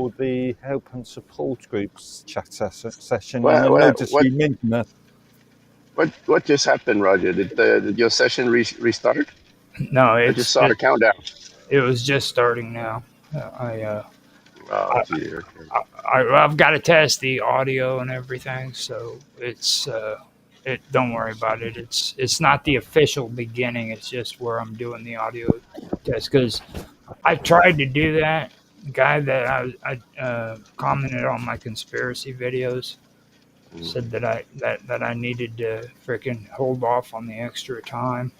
for the help and support groups chat session, and I What what noticed what you mentioned that. what just happened, Roger? Did your session restart? No, I just saw a countdown. it was just starting now. Oh, I, dear. Okay. I've got to test the audio and everything, so it's it. Don't worry about it. It's not the official beginning. It's just where I'm doing the audio test because I've tried to do that. The guy that I commented on my conspiracy videos Mm. said that I needed to freaking hold off on the extra time,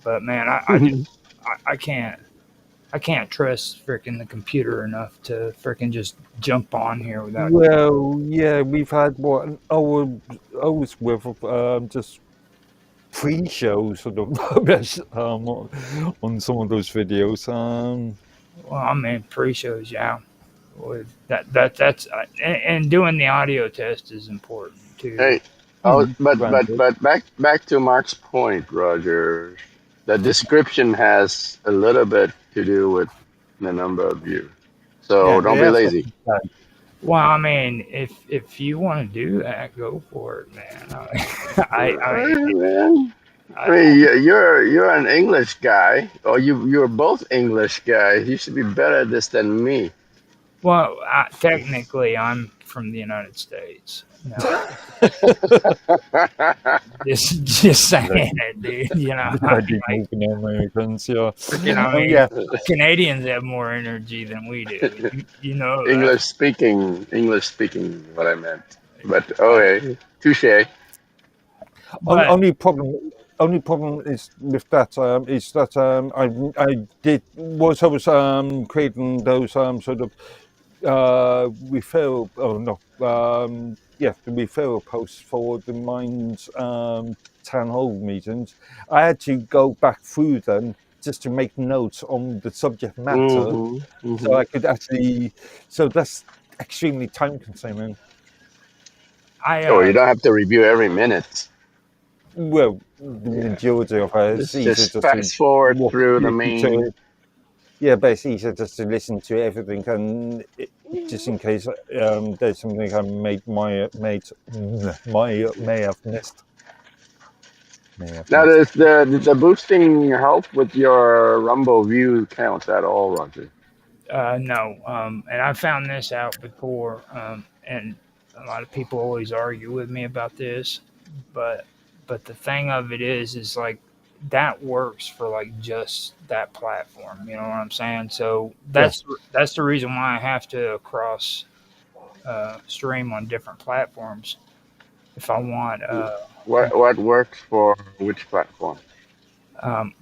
but man, I can't. I can't trust freaking the computer enough to freaking just jump on here without. Well, yeah, we've had what an hour's worth of just pre-show sort of rubbish on some of those videos. Well, I mean, pre-shows, yeah. With that's and doing the audio test is important too. Hey, but Granted. but back to Mark's point, Roger. The description has a little bit to do with the number of views. So Yeah, don't be that's what lazy. he said. Well, I mean, if you want to do that, go for it, man. Man. I I mean, you're an English guy, or you're both English guys. You should be better at this than me. well, technically, I'm from the United States. No, just saying it, dude. You know, I mean, Bloody Morgan Americans, yeah. freaking, I mean, Yeah. Canadians have more energy than we do. You know that. English speaking, what I meant. But okay, touche. But Only problem is with that is that I was creating those sort of referral the referral posts for the Minds town hall meetings. I had to go back through them just to make notes on the subject matter, so I could actually. So that's extremely time consuming. Oh, you don't have to review every minute. Well, the Yeah. majority of it is easier Just just fast to forward walk through the listen to main. it. Yeah, but it's easier just to listen to everything, and just in case there's something I may have missed. Now, does the boosting help with your Rumble view counts at all, Roger? no, and I found this out before, and a lot of people always argue with me about this, but the thing of it is like that works for like just that platform. You know what I'm saying? So that's the reason why I have to cross stream on different platforms if I want. What works for which platform?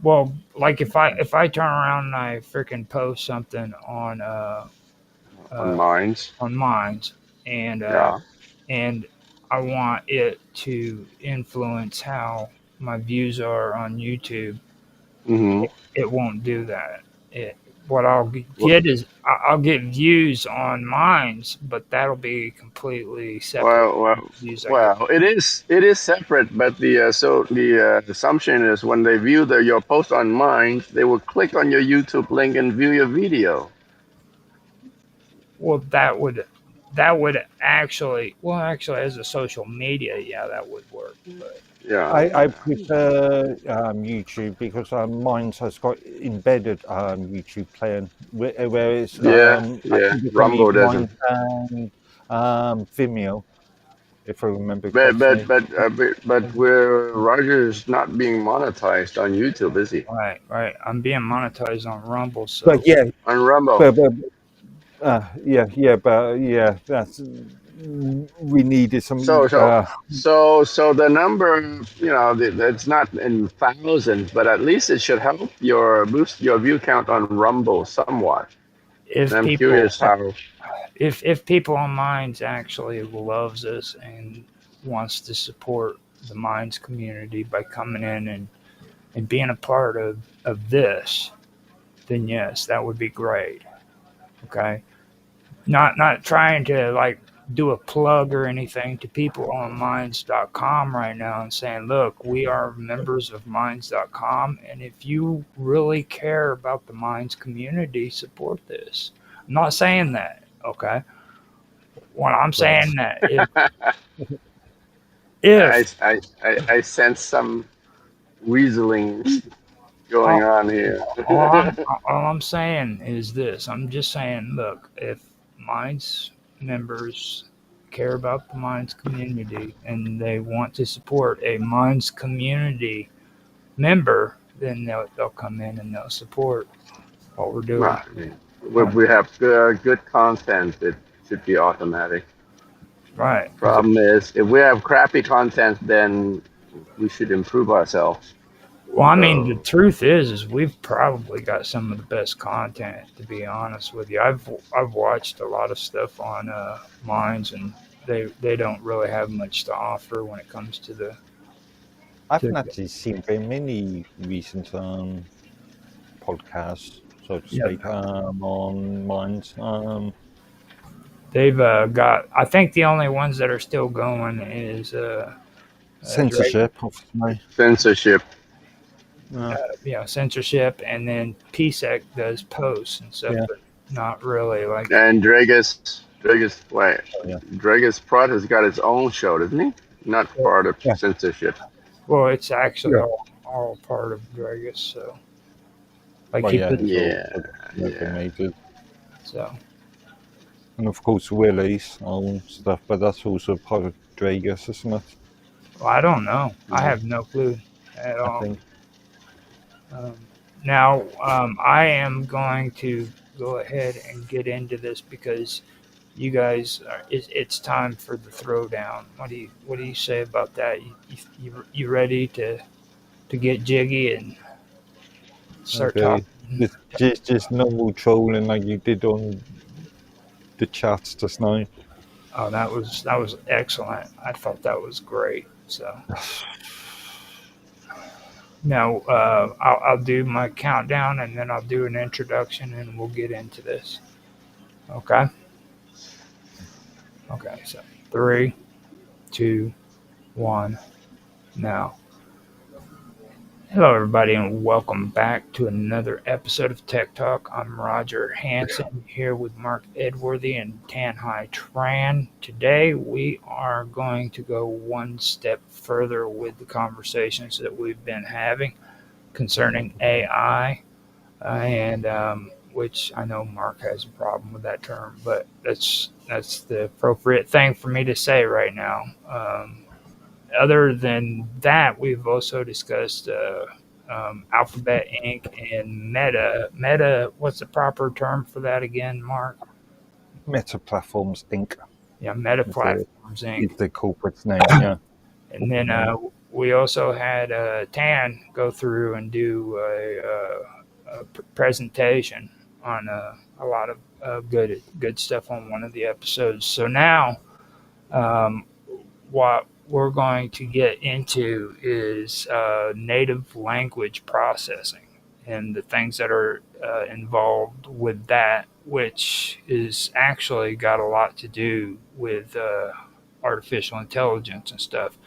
Well, like if I turn around and I freaking post something On uh, Minds? on Minds, and Yeah. and I want it to influence how my views are on YouTube. Mm-hmm. It won't do that. What I'll get is I'll get views on Minds, but that'll be completely separate Well, from well, the views I get. well. It is separate, but the assumption is when they view your post on Minds, they will click on your YouTube link and view your video. Well, that would actually as a social media, yeah, that would work. But Yeah. I prefer YouTube because mine has got embedded YouTube playing, whereas Yeah. I Yeah. think it's only Rumble doesn't. mine and Vimeo, if I remember But but correctly. but uh, but where Roger's not being monetized on YouTube, is he? right, I'm being monetized on Rumble, so But yeah, On Rumble. but that's we needed some. So so so the number, it's not in thousands, but at least it should help boost your view count on Rumble somewhat. And if I'm people curious how. if people on Minds actually loves us and wants to support the Minds community by coming in and being a part of this, then yes, that would be great. Okay, not trying to like do a plug or anything to people on minds.com right now and saying, look, we are members of minds.com, and if you really care about the Minds community, support this. I'm not saying that. Okay. What I'm saying that I, if I, I sense some weaseling going all, on here. all I'm saying is this, I'm just saying, look, if Minds members care about the Minds community and they want to support a Minds community member, then they'll come in and they'll support what we're doing. Well, I mean, we have good content. It should be automatic. Right. Problem is, if we have crappy content, then we should improve ourselves. Well, I mean, the So, truth is we've probably got some of the best content. To be honest with you, I've watched a lot of stuff on Minds, and they don't really have much to offer when it comes to the. I haven't actually seen very many recent podcasts, so to Yeah. speak, on Minds. They've got. I think the only ones that are still going is Censorship, obviously. censorship. censorship, and then PSEC does posts and stuff, Yeah. but not really like. And Dragus, wait, Yeah. Dragus Prod has got its own show, doesn't he? Not part of Yeah. censorship. Well, it's actually Yeah. all part of Dragus, so. Like Well, he yeah, put, it's Yeah, all automated. so. And of course, Willie's own stuff, but that's also part of Dragus, isn't it? Well, I don't know. I Yeah. have no clue at I all. think. Now, I am going to go ahead and get into this because you guys it's time for the throwdown. What do you say about that? You ready to get jiggy and start Okay. talking? Just normal trolling like you did on the chats just now. Oh, that was excellent. I thought that was great. So now I'll do my countdown and then I'll do an introduction and we'll get into this. Okay. Okay. So 3, 2, 1. Now. Hello, everybody, and welcome back to another episode of Tech Talk. I'm Roger Hansen here with Mark Edworthy and Tanhai Tran. Today, we are going to go one step further with the conversations that we've been having concerning AI, and which I know Mark has a problem with that term, but that's the appropriate thing for me to say right now. Other than that, we've also discussed Alphabet Inc. and Meta. Meta, what's the proper term for that again, Mark? Meta Platforms Inc. Yeah, Meta Platforms Inc. Is the corporate name, yeah. And then we also had Tan go through and do a presentation on a lot of good stuff on one of the episodes. So now, what we're going to get into is native language processing and the things that are involved with that, which is actually got a lot to do with artificial intelligence and stuff.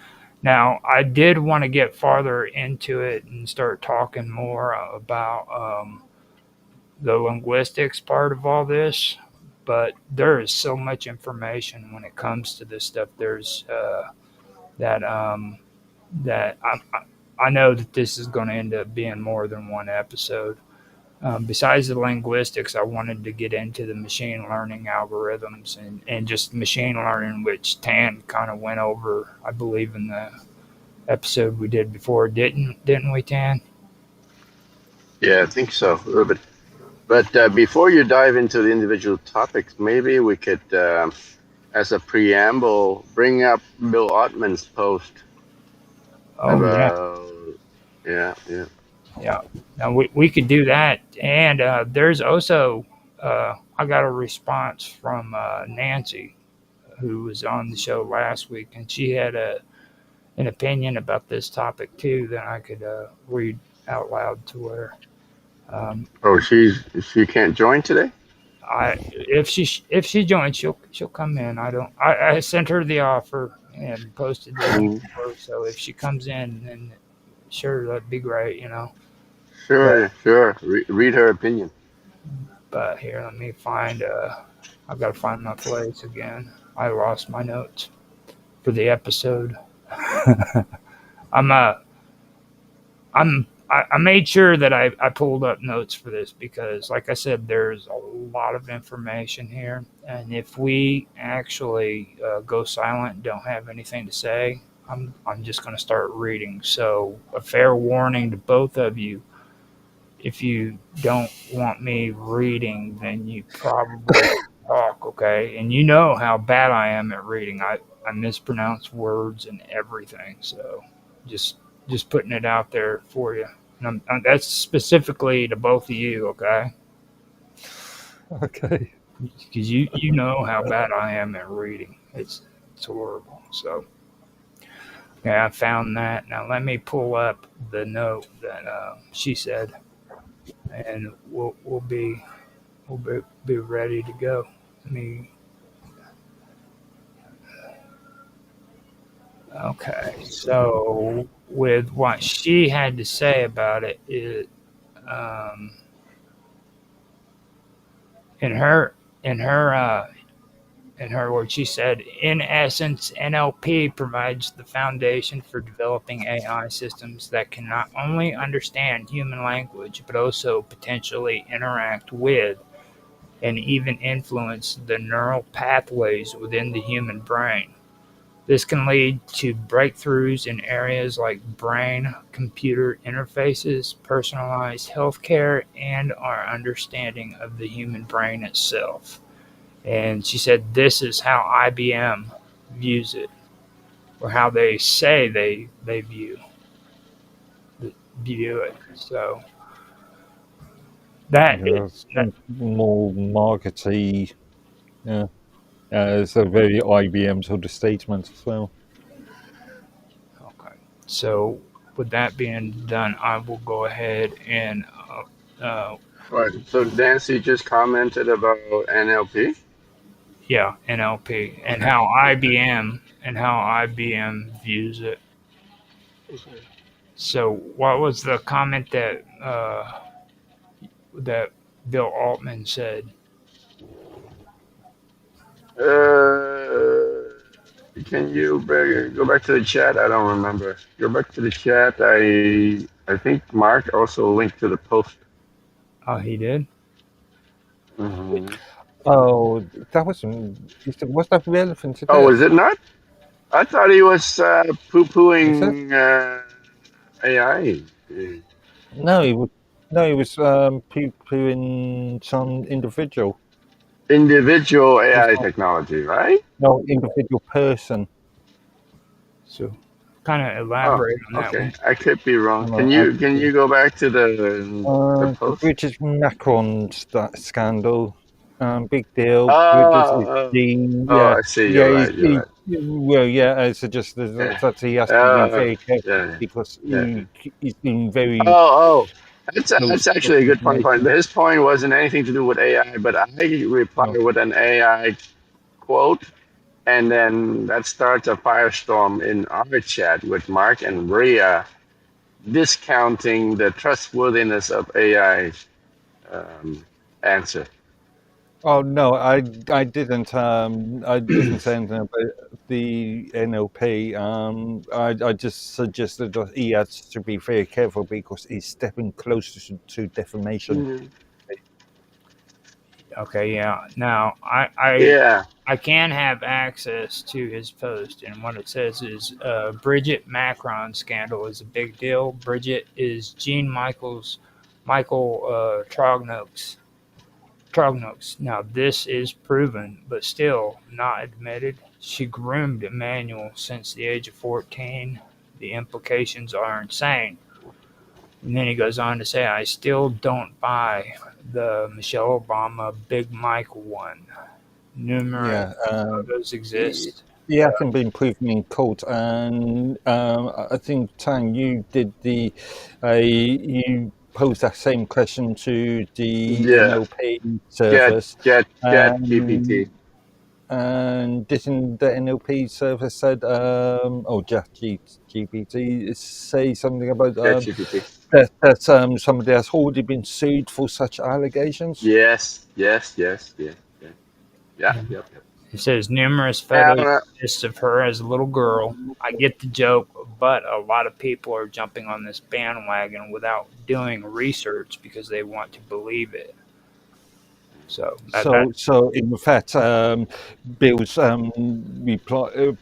Now, I did want to get farther into it and start talking more about the linguistics part of all this, but there is so much information when it comes to this stuff. There's that I know that this is going to end up being more than one episode. Besides the linguistics, I wanted to get into the machine learning algorithms and just machine learning, which Tan kind of went over, I believe, in the episode we did before, didn't we, Tan? Yeah, I think so, a little bit. But before you dive into the individual topics, maybe we could, as a preamble, bring up Bill Ottman's post. Oh, yeah. Yeah. Now we could do that. And there's also, I got a response from Nancy, who was on the show last week, and she had an opinion about this topic too that I could read out loud to her. She can't join today? If she joins, she'll come in. I sent her the offer and posted the link for her, so if she comes in, then sure, that'd be great, Sure. Read her opinion. But here, let me find I've got to find my place again. I lost my notes for the episode. I'm I made sure that I pulled up notes for this because, like I said, there's a lot of information here, and if we actually go silent and don't have anything to say, I'm just going to start reading. So, a fair warning to both of you: if you don't want me reading, then you probably talk, okay? And you know how bad I am at reading. I mispronounce words and everything, so just just putting it out there for you. And that's specifically to both of you, okay? Okay. Because you know how bad I am at reading. It's horrible. So yeah, I found that. Now let me pull up the note that she said, and we'll be ready to go. Let me. Okay, so with what she had to say about it, um, in her in her in her words, she said, in essence, NLP provides the foundation for developing AI systems that can not only understand human language, but also potentially interact with and even influence the neural pathways within the human brain. This can lead to breakthroughs in areas like brain computer interfaces, personalized healthcare, and our understanding of the human brain itself. And she said this is how IBM views it, or how they say they view it. So that Yeah, is it's that, more markety. Yeah. It's a very IBM sort of statement as well. okay. So with that being done, I will go ahead and Right. So Nancy just commented about NLP. yeah, NLP Okay. Okay. and how IBM views it. Okay. So what was the comment that Bill Altman said? Can you go back to the chat? I don't remember. Go back to the chat. I think Mark also linked to the post. Oh, he did. Hmm. Oh, that was that relevant to Oh, was this? it not? I thought he was Is it? poo-pooing AI. No, he was. No, he was poo-pooing some individual. Individual It's AI not technology, right? no individual person. So kind of Oh, elaborate on that okay. one. I could be wrong. No, Can you go back to the the post? British Macron scandal, big deal. British is Oh, the I see. yeah, You're right. You're right. well, yeah. I suggest Yeah. that he has to be Uh, very careful yeah. because Yeah. he's been very Oh, that's close to actually a good point. information. His point wasn't anything to do with AI, but I No. replied with an AI quote, and then that starts a firestorm in our chat with Mark and Maria discounting the trustworthiness of AI answer. Oh no, I didn't say anything about the NLP. I just suggested that he has to be very careful because he's stepping closer to defamation. Mhm. Okay, yeah. Now I Yeah. I can have access to his post, and what it says is Bridget Macron scandal is a big deal. Bridget is Michael Trognox. Now this is proven, but still not admitted. She groomed Emmanuel since the age of 14. The implications are insane. And then he goes on to say, I still don't buy the Michelle Obama Big Mike one. Numerous Yeah, photos he, exist. he hasn't been proven in court, and I think Tang, you did you posed that same question to the Yeah. NLP Get service, get get and GPT. didn't the NLP service said GPT say something about Get GPT. that somebody has already been sued for such allegations? Yes. Yes. Yes. Yes. Yes. Yeah, yep, yep. It says numerous And, photos exist of her as a little girl. I get the joke, but a lot of people are jumping on this bandwagon without doing research because they want to believe it. So So in fact, Bill's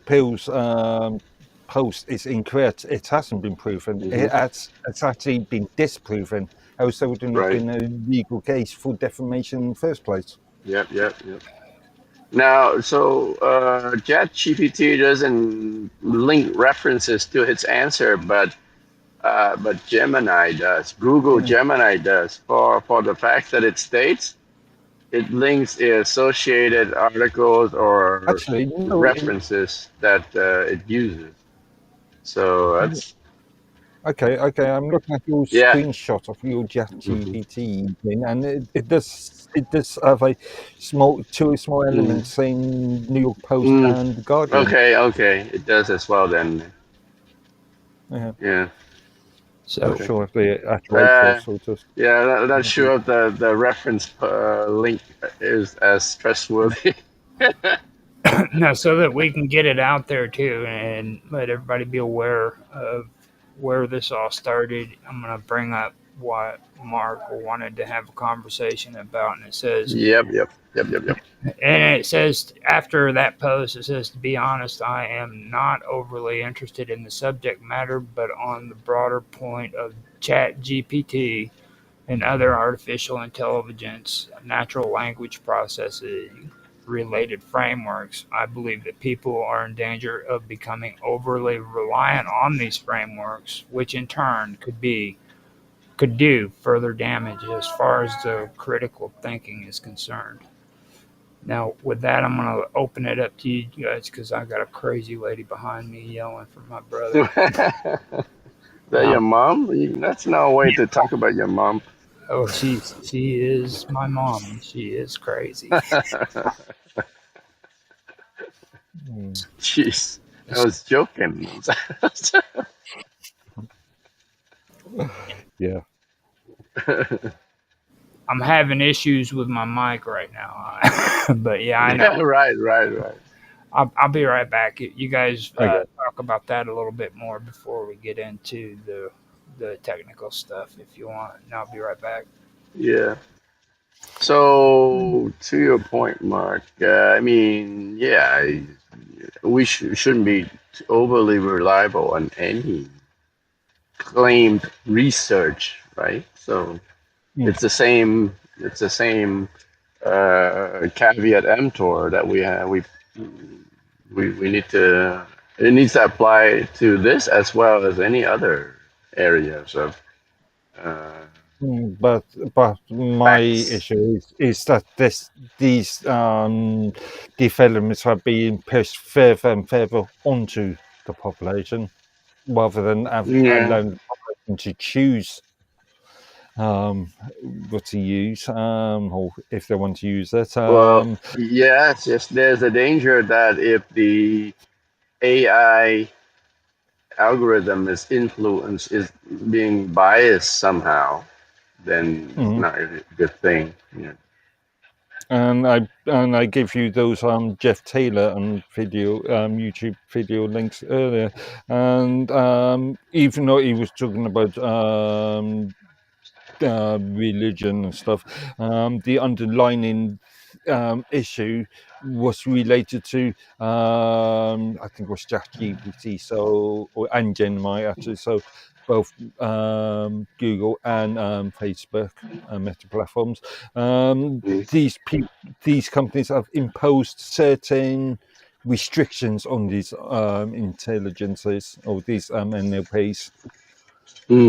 Bill's post is incorrect. It hasn't been proven. It's actually been disproven. Else there wouldn't have right. been a legal case for defamation in the first place. Yep, yep, yep. Now, so ChatGPT doesn't link references to its answer, but Gemini does. Google Yeah. Gemini does for the fact that it states it links the associated articles or Actually, no. references that it uses. So that's Okay. I'm looking at your yeah. screenshot of your Mhm, ChatGPT thing, and it does have a two small mhm. elements saying New York Post Mm, and The Guardian. okay, it does as well then. Yeah. Yeah, Not so okay. sure if the actual April Uh, sort of. yeah, not sure if the reference link is as trustworthy. no, so that we can get it out there too and let everybody be aware of where this all started. I'm going to bring up what Mark wanted to have a conversation about, and it says, Yep. and it says after that post, it says, to be honest, I am not overly interested in the subject matter, but on the broader point of Chat GPT and other artificial intelligence, natural language processing related frameworks, I believe that people are in danger of becoming overly reliant on these frameworks, which in turn could do further damage as far as the critical thinking is concerned. Now, with that, I'm going to open it up to you guys because I got a crazy lady behind me yelling for my brother. That your Now, mom? That's no way to talk about your mom. oh, she is my mom, and she is crazy. Mm. Jeez, I was joking. Yeah. I'm having issues with my mic right now, but yeah, I Yeah, know. right. I'll be right back. You guys Okay. talk about that a little bit more before we get into the technical stuff, if you want. And I'll be right back. Yeah. So to your point, Mark, I mean, yeah, we shouldn't be overly reliable on any claimed research, right? So Mm. it's the same. It's the same caveat emptor that we have. We need to. It needs to apply to this as well as any other areas of uh, But my facts. issue is that these developments are being pushed further and further onto the population rather than Yeah. allowing the population to choose what to use or if they want to use it. Well, yes. There's a danger that if the AI algorithm is being biased somehow, then it's Mhm. not a good thing. Yeah. And I gave you those Jeff Taylor and YouTube video links earlier, and even though he was talking about religion and stuff, the underlining issue was related to I think it was ChatGPT, and Gemini actually. So both Google and Facebook Meta platforms. Mm. These companies have imposed certain restrictions on these intelligences or these NLPs,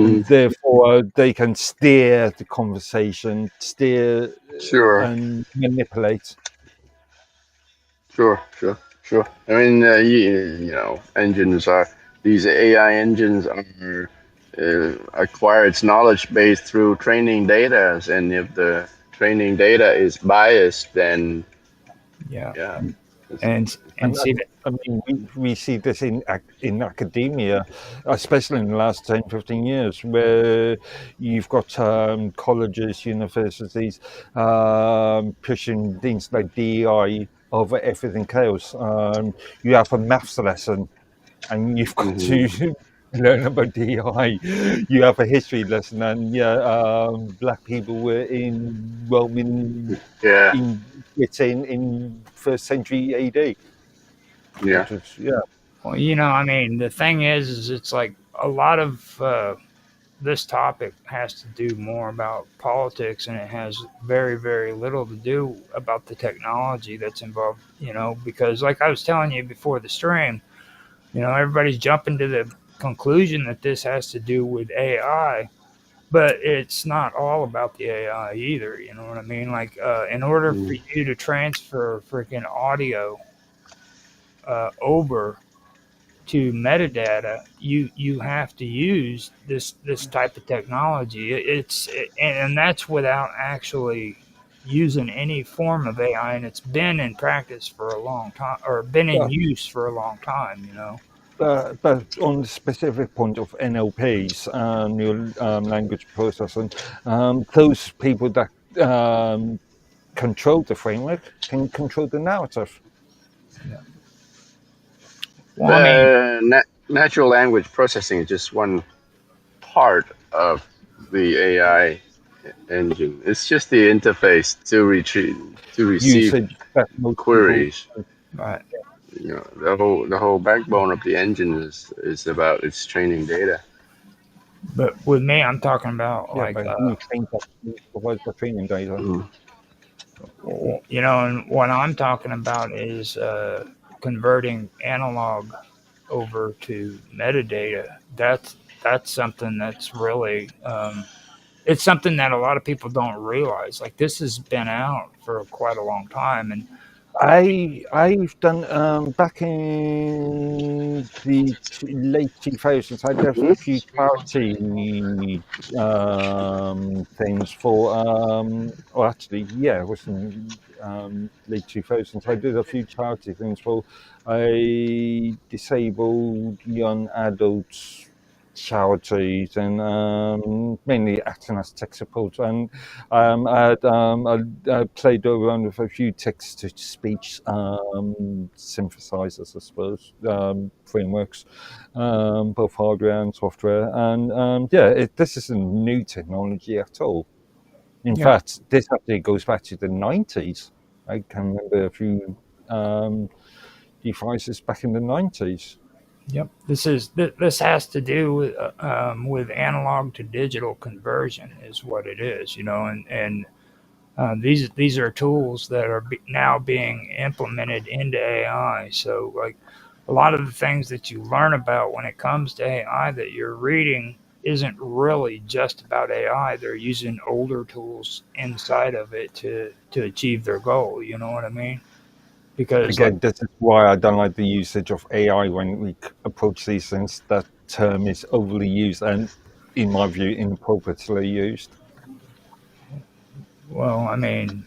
and Mm. therefore they can steer the conversation, steer Sure, and manipulate. sure. I mean, you know, engines are these AI engines are acquire its knowledge base through training data, and if the training data is biased, then Yeah, yeah, it's, and And see that. I mean, we see this in academia, especially in the last 10, 15 years, where you've got colleges, universities pushing things like DEI. over everything else. You have a maths lesson, and you've got to learn about the AI. You have a history lesson, and black people were in Roman Yeah, in Britain in first century AD, yeah. which was Well, I mean, the thing is it's like a lot of this topic has to do more about politics, and it has very, very little to do about the technology that's involved. Because like I was telling you before the stream, everybody's jumping to the conclusion that this has to do with AI, but it's not all about the AI either. You know what I mean? Like, in order for you to transfer freaking audio over to metadata, you have to use this type of technology. And that's without actually using any form of AI, and it's been in practice for a long time, or been in yeah. use for a long time. But on the specific point of NLPs, neural language processing, those people that control the framework can control the narrative. Yeah. Well, I mean, Natural language processing is just one part of the AI engine. It's just the interface to receive Usage that most queries. people. right. The whole backbone of the engine is about its training data. But with me, I'm talking about Yeah, like, but who trains that? Who provides the training data? and what I'm talking about is converting analog over to metadata. That's something that's really it's something that a lot of people don't realize. Like, this has been out for quite a long time, and I've done back in the late 2000s. I did a few charity things for or actually, yeah, it was in late 2000s. I did a few charity things for a disabled young adults charities, and mainly acting as tech support. And I played around with a few text to speech synthesizers, I suppose, frameworks, both hardware and software. And this isn't new technology at all. In yeah. fact, this actually goes back to the 90s. I can remember a few devices back in the 90s. Yep. This has to do with analog to digital conversion is what it is, and these are tools that are now being implemented into AI. So, like, a lot of the things that you learn about when it comes to AI that you're reading isn't really just about AI. They're using older tools inside of it to achieve their goal. You know what I mean? Because, like, Again, this is why I don't like the usage of AI when we approach these things. That term is overly used and, in my view, inappropriately used. well, I mean,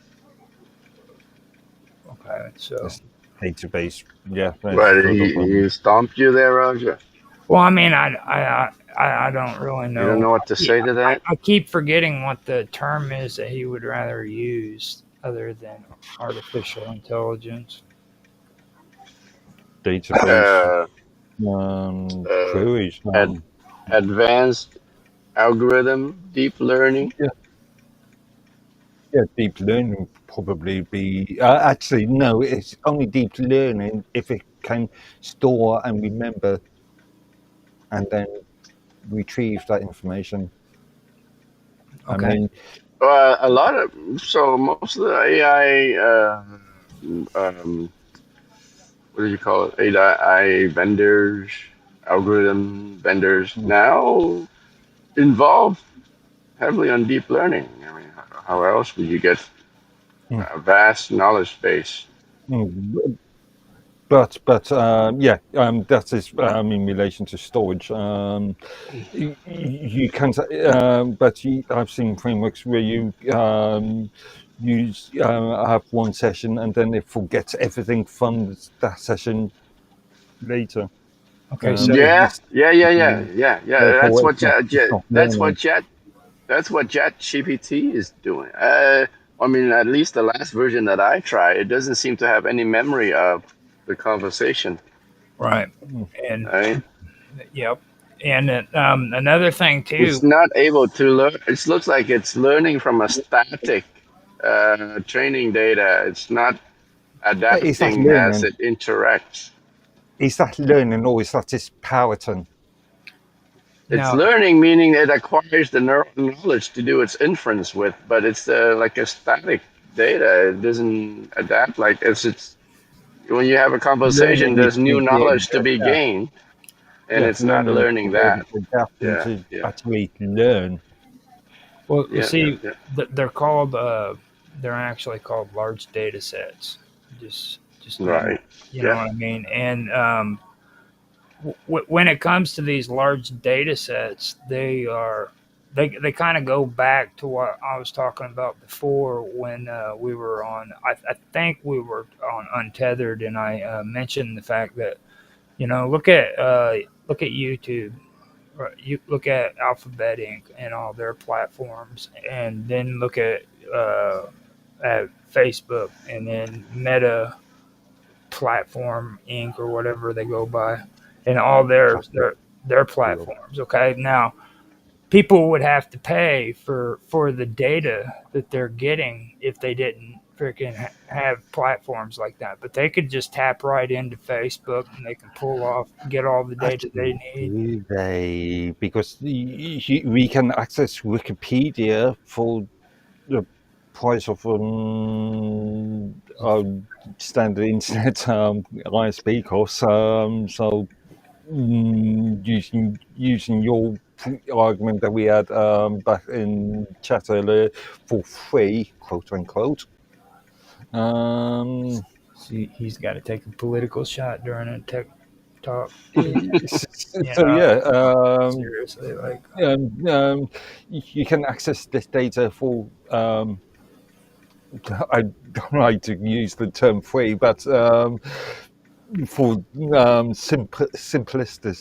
okay, so. This database, yeah, that's But further he stomped you there, Roger. Well, I mean, I don't really You don't know. know what to say to that? I keep forgetting what the term is that he would rather use other than artificial intelligence. database Uh, queries. Advanced algorithm, deep learning. Yeah, deep learning would probably be. Actually, no, it's only deep learning if it can store and remember and then retrieve that information. Okay. I mean, A lot of most of the AI, what do you call it? AI vendors, algorithm vendors now involve heavily on deep learning. I mean, how else would you get a vast knowledge base? but that is in relation to storage. You can, but I've seen frameworks where you use have one session and then it forgets everything from that session later. Okay. So Yeah. Therefore, it's not learning. That's what Chat GPT is doing. I mean, at least the last version that I tried, it doesn't seem to have any memory of the conversation. Right. Mm. And Right? yep. And another thing It's too. not able to learn. It looks like it's learning from a static training data. It's not Is that adapting as learning? it interacts. Is that learning, or is that just Powhatan? It's Now, learning, meaning it acquires the knowledge to do its inference with, but it's like a static data. It doesn't adapt like it's when you have a conversation, Learning is there's new being able knowledge to to be adapt. gained, and Yeah, it's not learning is learning being able that. to adapt and Yeah, to yeah, actually learn. well, yeah, yeah, see, yeah. they're called. They're actually called large data sets. Just Right. you know Yeah. what I mean. And when it comes to these large data sets, they kind of go back to what I was talking about before when we were on. I think we were on Untethered, and I mentioned the fact that look at YouTube. Right, you look at Alphabet Inc. and all their platforms, and then look at Facebook, and then Meta Platform Inc. or whatever they go by, and all Capital. their platforms. Okay, now people would have to pay for the data that they're getting if they didn't freaking have platforms like that. But they could just tap right into Facebook and they can get all the data they Actually, need. do they? Because we can access Wikipedia for the price of a standard internet ISP course. So using your argument that we had back in chat earlier for free, quote unquote. See, he's got to take a political shot during a tech talk. You So know, yeah, seriously, like you can access this data for I don't like to use the term free, but for simplistic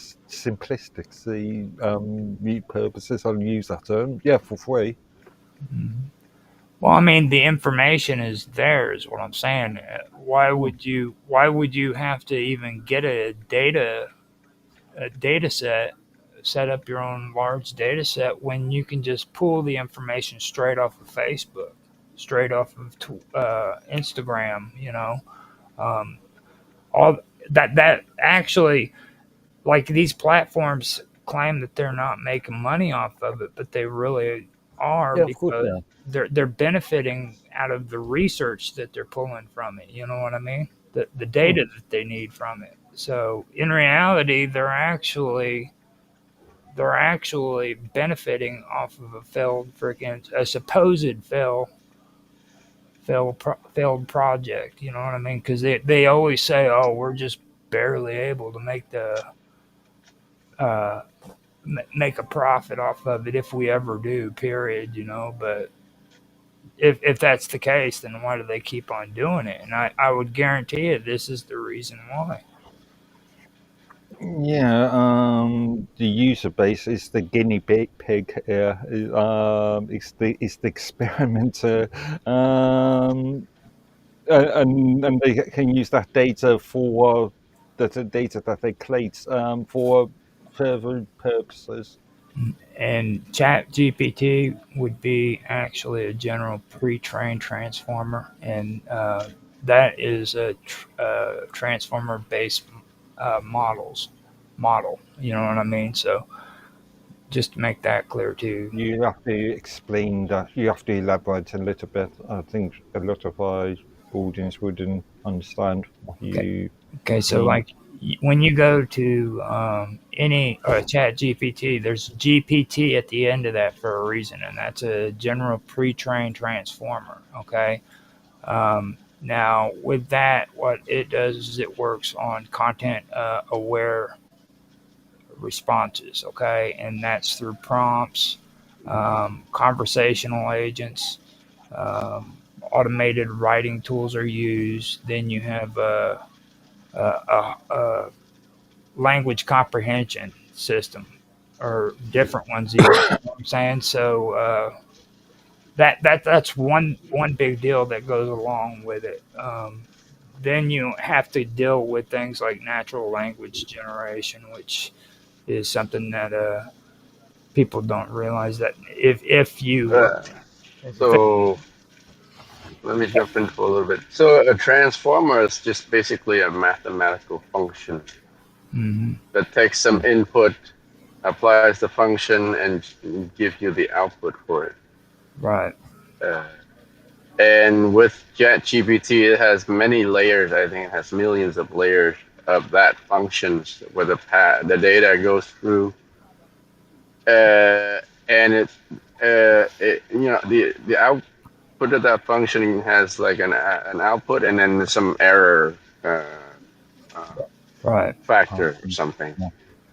the purposes, I'll use that term. Yeah, for free. well, I mean, the information is there, is what I'm saying. Mm. Why would you have to even get a data set, set up your own large data set when you can just pull the information straight off of Facebook, straight off of Instagram? Um, all that actually, like, these platforms claim that they're not making money off of it, but they really are, Yeah, of course, because yeah. they're benefiting out of the research that they're pulling from it. You know what I mean? The Mm. data that they need from it. So in reality, they're actually benefiting off of a supposed failed project. You know what I mean? Because they always say, "Oh, we're just barely able to uh, make a profit off of it if we ever do." Period. But if that's the case, then why do they keep on doing it? And I would guarantee you this is the reason why. Yeah, the user base is the guinea pig here. It's the experimenter, and they can use that data for the data that they collate for further purposes. And Chat GPT would be actually a general pre-trained transformer, and that is a transformer-based model. You know what I mean? So just to make that clear too. You have to explain that. You have to elaborate a little bit. I think a lot of our audience wouldn't understand what Okay. you Okay. So mean. like when you go to any Chat GPT, there's GPT at the end of that for a reason, and that's a general pre-trained transformer. Okay. Now, with that, what it does is it works on content aware responses, okay? And that's through prompts, conversational agents, automated writing tools are used. Then you have a language comprehension system, or different ones, even. You know what I'm saying? So, that's one big deal that goes along with it. Then you have to deal with things like natural language generation, which is something that people don't realize that if you Uh, so let me jump in for a little bit. So a transformer is just basically a mathematical function Mhm. that takes some input, applies the function, and gives you the output for it. Right. Uh, and with ChatGPT, it has many layers. I think it has millions of layers of that functions where the data goes through, and the output of that function has like an output and then some error uh, Right. factor or something, Yeah.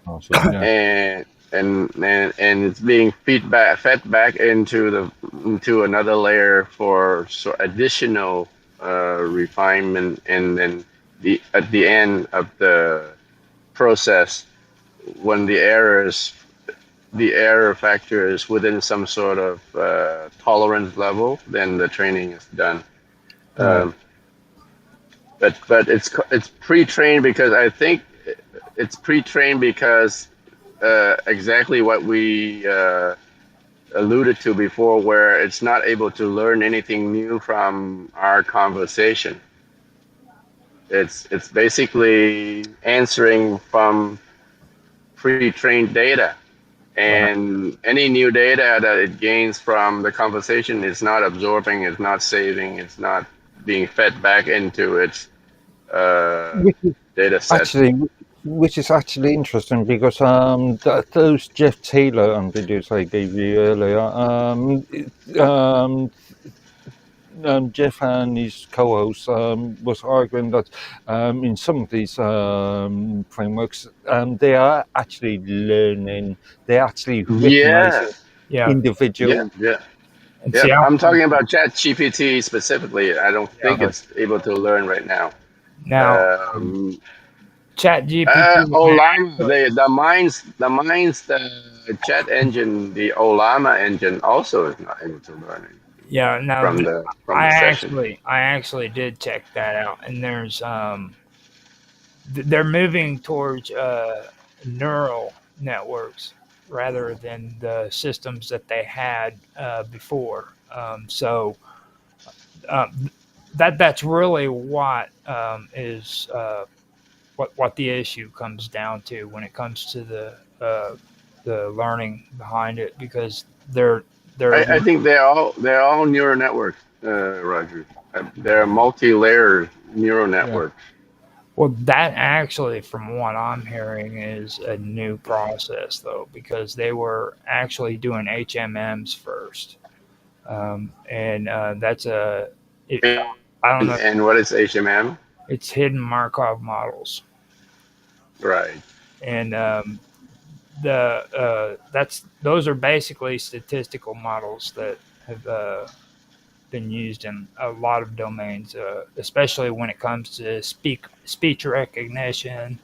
Awesome. Yeah. and and it's being fed back into another layer for additional refinement, and then at the end of the process, when the error factor is within some sort of tolerance level, then the training is done. Right. Um, but it's pre-trained because I think it's pre-trained because exactly what we alluded to before, where it's not able to learn anything new from our conversation. It's basically answering from pre-trained data, Right. and any new data that it gains from the conversation is not absorbing, it's not saving, it's not being fed back into its uh, Which is data set. actually, which is actually interesting because those Jeff Taylor videos I gave you earlier, Jeff and his co-host was arguing that in some of these frameworks, they are actually learning, they're actually Yeah, recognizing Yeah. yeah, individual. yeah. And see, Yep, I'm talking about ChatGPT specifically. I don't yeah. think it's able to learn right now. Now, Um, Chat GPT Olama, actually, the chat engine, the Olama engine also is not able to learn it yeah. Now, from the session. I actually did check that out, and there's they're moving towards neural networks rather than the systems that they had before. So um, that's really what is what the issue comes down to when it comes to the learning behind it, because they're I think they're all neural networks, Roger. They're multi-layer neural yeah. networks. Well, that actually, from what I'm hearing, is a new process, though, because they were actually doing HMMs first, and that's And, I don't know. and what is HMM? It's hidden Markov models, Right. and the that's those are basically statistical models that have been used in a lot of domains, especially when it comes to speech recognition,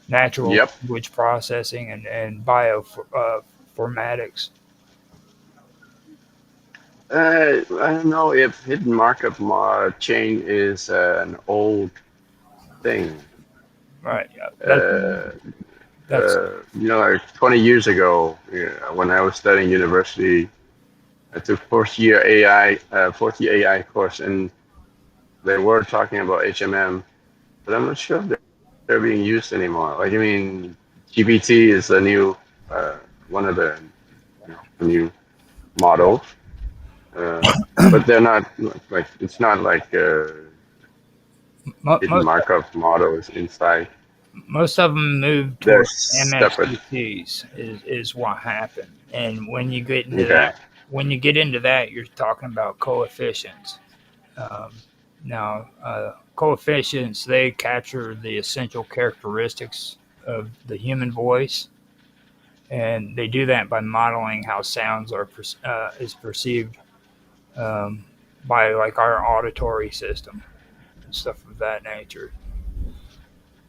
natural Yep. language processing, and bioformatics. I don't know if hidden markup chain is an old thing. Right. Yeah. Uh, That's like 20 years ago, when I was studying university, I took fourth year AI course, and they were talking about HMM, but I'm not sure if they're being used anymore. Like, I mean, GPT is the new, uh, one of the new yeah. models, uh, but they're not like, it's not like hidden Most markup models inside. most of them move They're toward separate. MXGTs is what happened. And Okay. when you get into that, you're talking about coefficients. Now, coefficients, they capture the essential characteristics of the human voice, and they do that by modeling how sounds is perceived um, by like our auditory system and stuff of that nature.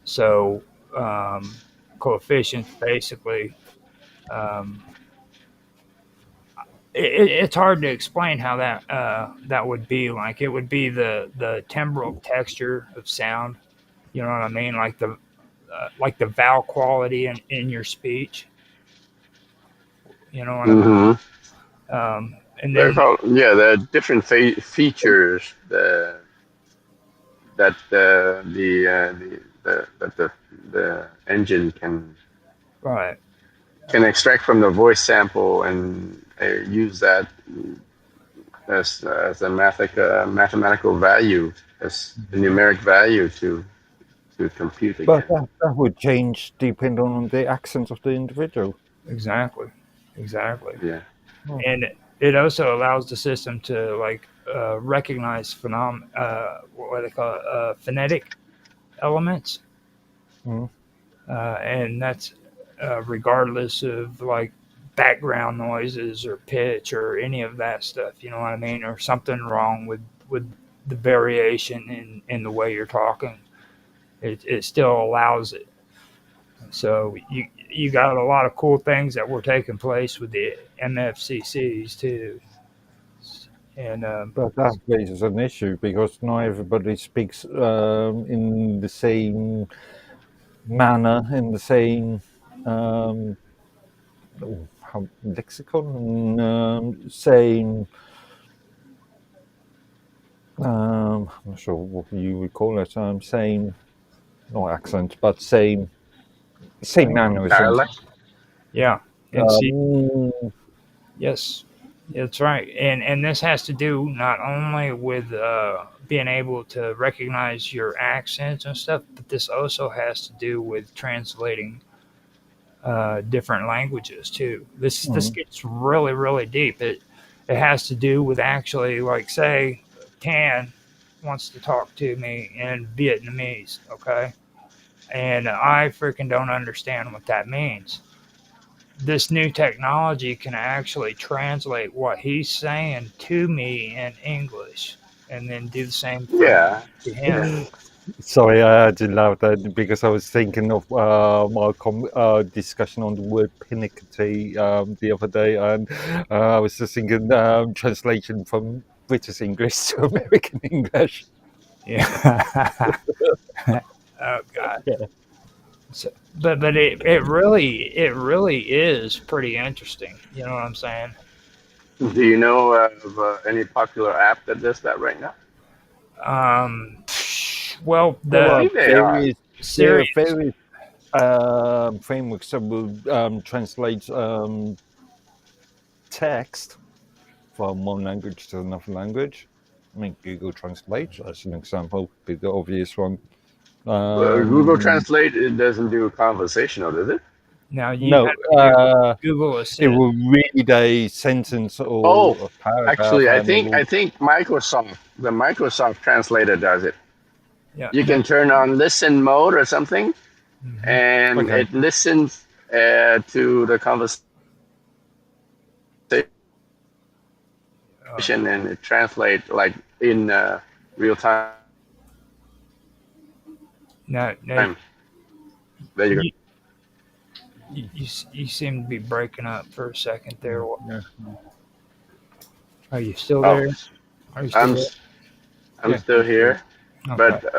So coefficients basically, um, it's hard to explain how that would be. Like it would be the timbral texture of sound. You know what I mean? Like the vowel quality in your speech. You know what I mean? Mm-hmm. And then Yeah, there are different features that the engine right, can extract from the voice sample and use that as a mathematical value, as a numeric value to compute But again. that would change depending on the accent of the individual. exactly, exactly. Yeah. Oh. And it also allows the system to like recognize what they call it, phonetic elements, Mm. and that's regardless of like background noises or pitch or any of that stuff. You know what I mean? Or something wrong with the variation in the way you're talking. It still allows it. So you got a lot of cool things that were taking place with the MFCCs too, and But that raises an issue because not everybody speaks in the same manner, in the same lexicon, same. I'm not sure what you would call it. Same, not accent, but same mannerisms. Dialect. yeah, and see, Um, yes, that's right, and this has to do not only with being able to recognize your accents and stuff, but this also has to do with translating different languages too. This mm, gets really deep. It has to do with actually like say Tan wants to talk to me in Vietnamese, okay? And I freaking don't understand what that means. This new technology can actually translate what he's saying to me in English and then do the same thing Yeah. to him. Sorry, I had to laugh that because I was thinking of my discussion on the word pinnacle the other day, and I was just thinking translation from British English to American English. Yeah. Oh god. Yeah. So, but it really is pretty interesting. You know what I'm saying? Do you know of any popular app that does that right now? Well, There I the are think they are. various there are Sirius, various frameworks that will translate text from one language to another language. I mean, Google Translate, as an example, be the obvious one. Google Um, Translate, it doesn't do conversational, does it? now you no, have to do Google it Assist. will read a sentence Oh, or a paragraph, actually, I and it think will. I think the Microsoft translator does it. Yeah, You no, can turn on listen mode or something, mhm. and Okay. it listens to the conversation uh, and it translates like in real time. no, There you go. you, you seem to be breaking up for a second there. Yeah. Are you still Oh, there? Are you still I'm there? I'm Yeah. still here, Okay, but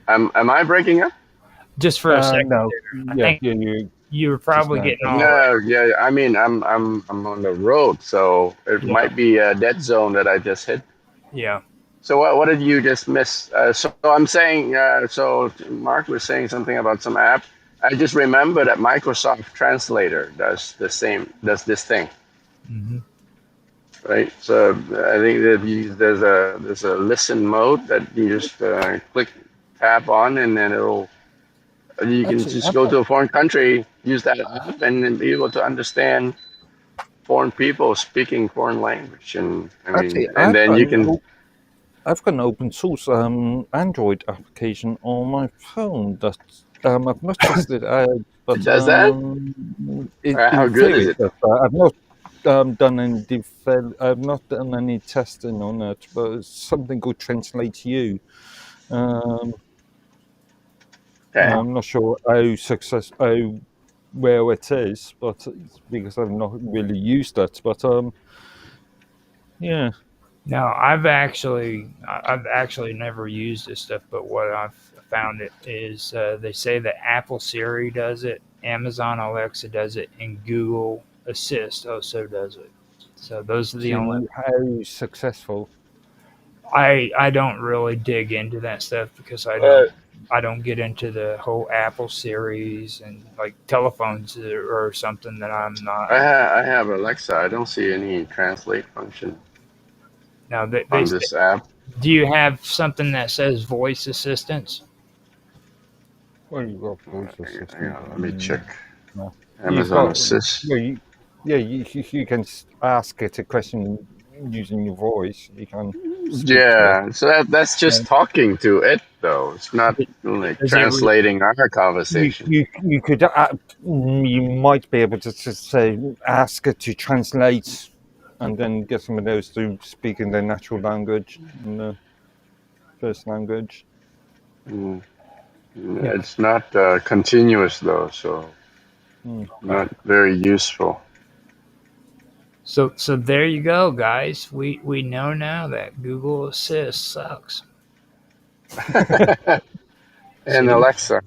am I breaking up? just for a second No. there. I Yeah. think You you were just probably now. getting all that. No, yeah. I mean, I'm on the road, so it Yeah, might be a dead zone that I just hit. yeah. So what did you just miss? So I'm saying, so Mark was saying something about some app. I just remember that Microsoft Translator does this thing, Hmm. right? So I think that there's a listen mode that you just click tap on, and then you can Actually, just go to a foreign country, use that app, and then be able to understand foreign people speaking foreign language, and I mean, and then you can. I've got an open source Android application on my phone that I've not tested out, It but does that? How in good theory is it it? does that. I've not I've not done any testing on it, but it's something called Translate You. Um, Okay. I'm not sure how where it is, but it's because I've not really used it. But yeah. No, I've actually never used this stuff, but what I've found it is they say that Apple Siri does it, Amazon Alexa does it, and Google Assist also does it. So those are the only. So how successful? I don't really dig into that stuff because Uh, I don't get into the whole Apple series and like telephones or something that I'm not. I have Alexa. I don't see any translate function Now on this app. do you have something that says voice assistance? Well, you've got voice Hang assistant. on, let me check. No. You've Amazon got Assist. you can ask it a question using your voice. You can speak to it. Yeah, so that's just talking to it though. It's not like Does it re- translating our conversation. You could you might be able to just say ask it to translate, and then get someone else to speak in their natural language, in the first language. Mm. Yeah. It's not continuous though, so Mm. not very useful. So there you go, guys. We know now that Google Assist sucks. And See? Alexa.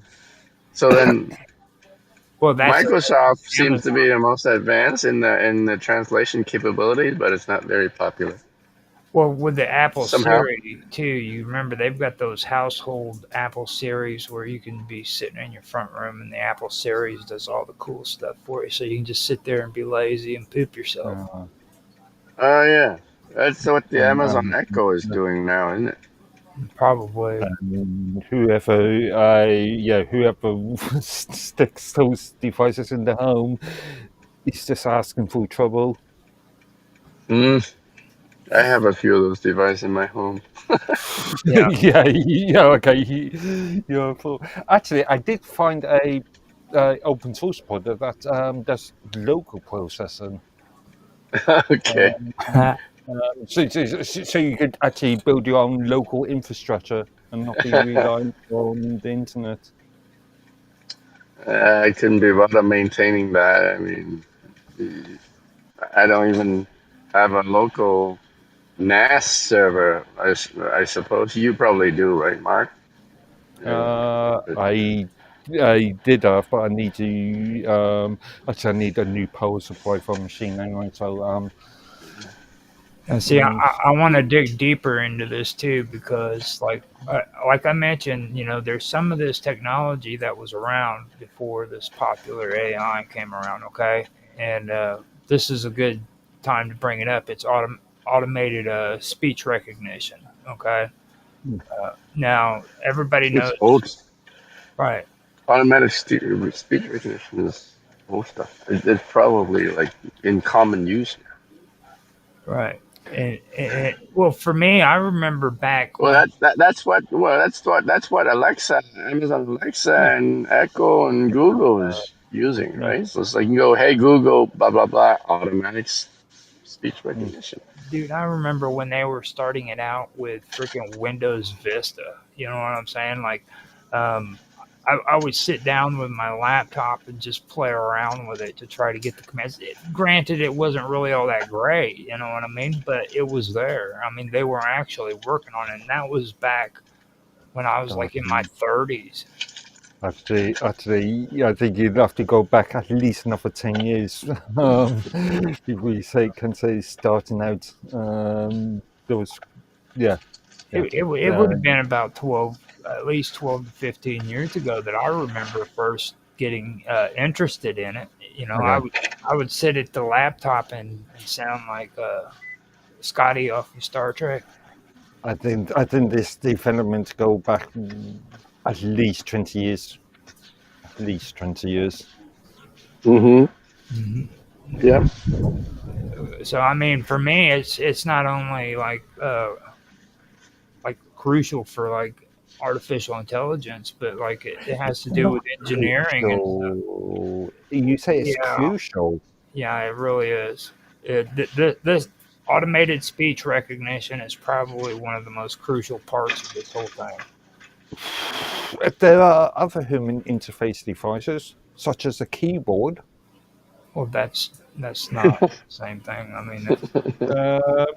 So then Well, that's Microsoft seems to Amazon. be the most advanced in the translation capabilities, but it's not very popular Well, with the Apple somehow. Siri too, you remember they've got those household Apple Series where you can be sitting in your front room and the Apple Series does all the cool stuff for you, so you can just sit there and be lazy and poop yourself. Oh yeah, that's what the Um, Amazon um, Echo is doing now, isn't it? Probably. whoever sticks those devices in the home is just asking for trouble. Mm, I have a few of those devices in my home. Yeah. Okay. Actually, I did find a open source project that does local processing. Okay. So you could actually build your own local infrastructure and not be reliant on the internet. I couldn't be bothered maintaining that. I mean, I don't even have a local NAS server. I suppose you probably do, right, Mark? I did have, but I need to actually I need a new power supply for a machine anyway. So And see, I want to dig deeper into this too because, like I mentioned, there's some of this technology that was around before this popular AI came around. Okay, and this is a good time to bring it up. It's automated speech recognition. Okay, now everybody It's knows, old. right? Automatic speech recognition is old stuff. It's probably like in common use. Right. Well, for me, I remember back Well, when. that's what Alexa, Amazon Alexa, Yeah. and Echo and Google is using, yeah. right? So it's like you go, hey Google, blah blah blah, automatic speech recognition. Dude, I remember when they were starting it out with freaking Windows Vista. You know what I'm saying? Like, um, I would sit down with my laptop and just play around with it to try to get the commands. Granted, it wasn't really all that great, you know what I mean? But it was there. I mean, they were actually working on it, and that was back when I was like in my 30s. Actually, yeah, I think you'd have to go back at least another 10 years if we can say starting out. There was, yeah, It would have been about 12, at least 12 to 15 years ago that I remember first getting interested in it. I would sit at the laptop and sound like Scotty off of Star Trek. I think this development go back at least 20 years. At least 20 years. Mm-hmm. Mm-hmm. Yep. So I mean, for me, it's not only like crucial for like artificial intelligence, but like it has to do with engineering and stuff. So you say it's Yeah, crucial. yeah, it really is. This automated speech recognition is probably one of the most crucial parts of this whole thing. There are other human interface devices. such as a keyboard. Well, that's not the same thing. I mean,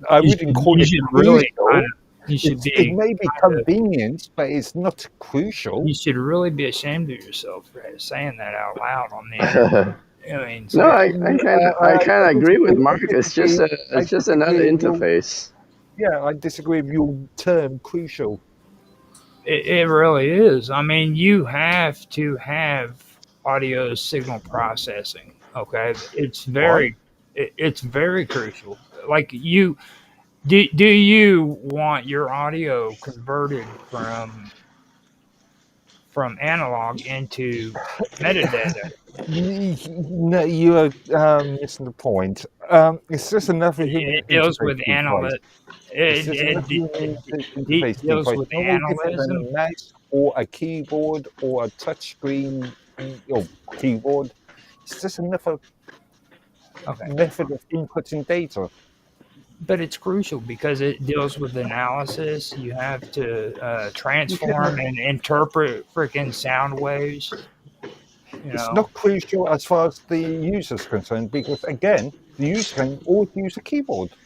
I you wouldn't should, call you it should really kind crucial. of, you should It be may be kind of, convenient, but it's not crucial. you should really be ashamed of yourself for saying that out loud on the internet. I mean, No, seriously. I kind of agree with Disagree. Mark. I It's just another disagree with your, interface. yeah, I disagree with your term crucial. It really is. I mean, you have to have audio signal processing. Okay, Why? it's very crucial. Like do you want your audio converted from analog into metadata? No, you are missing the point. It's just another human It deals interface with device. It's It, just another human interface deals device, with no different than analysis. a mouse or a keyboard or a touchscreen or keyboard. It's just another Okay, method of inputting data. but it's crucial because it deals with analysis. You have to You can transform and interpret freaking sound waves. You It's know, not crucial as far as the user is concerned because, again, the user can always use a keyboard.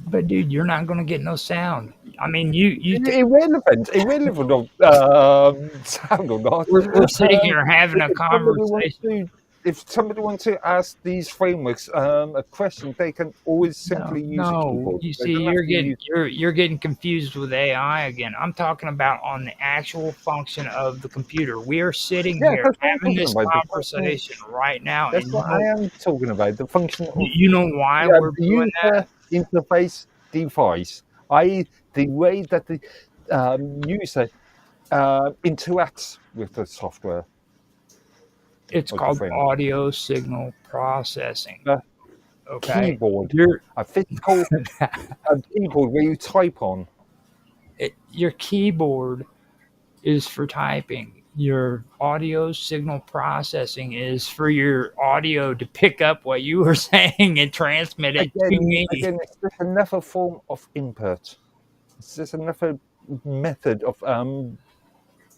but dude, you're not going to get no sound. I mean, Irrelevant of sound or not. we're sitting here having If a somebody wants conversation. to, if somebody wants to ask these frameworks a question, they can always No, simply use a no. keyboard. You They see, don't have to use. you're getting confused with AI again. I'm talking about on the actual function of the computer. We are sitting Yeah, here that's what I'm having talking this about. The function. conversation right now, That's and what I am talking about. The function of you know why yeah, we're the doing that? user interface device, i.e., the way that the user interacts with the software It's or the called framework. audio signal processing. The Okay, keyboard, your a physical keyboard where you type on. your keyboard is for typing. Your audio signal processing is for your audio to pick up what you were saying and transmit it to me. Again, it's just another form of input. It's just another method of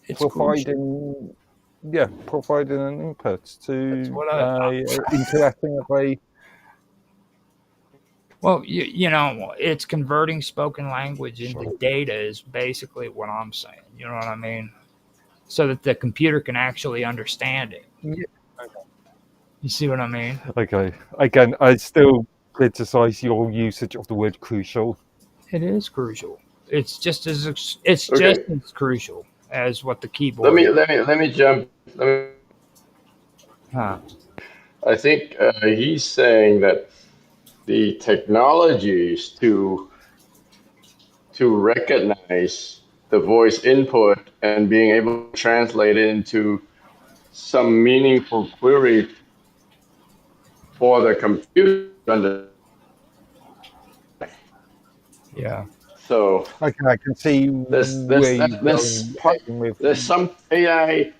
It's crucial. providing, yeah, providing an input That's to what I interacting with a. well, you know, it's converting spoken language into Sorry. data is basically what I'm saying. You know what I mean? So that the computer can actually understand it. Yeah. You see what I mean? Okay. Again, I still criticize your usage of the word crucial. It is crucial. It's just Okay, as crucial as what the keyboard is. let me jump. Huh. I think he's saying that the technologies to recognize the voice input and being able to translate it into some meaningful query for the computer. Yeah. So Okay, I can see where you're going with. there's some AI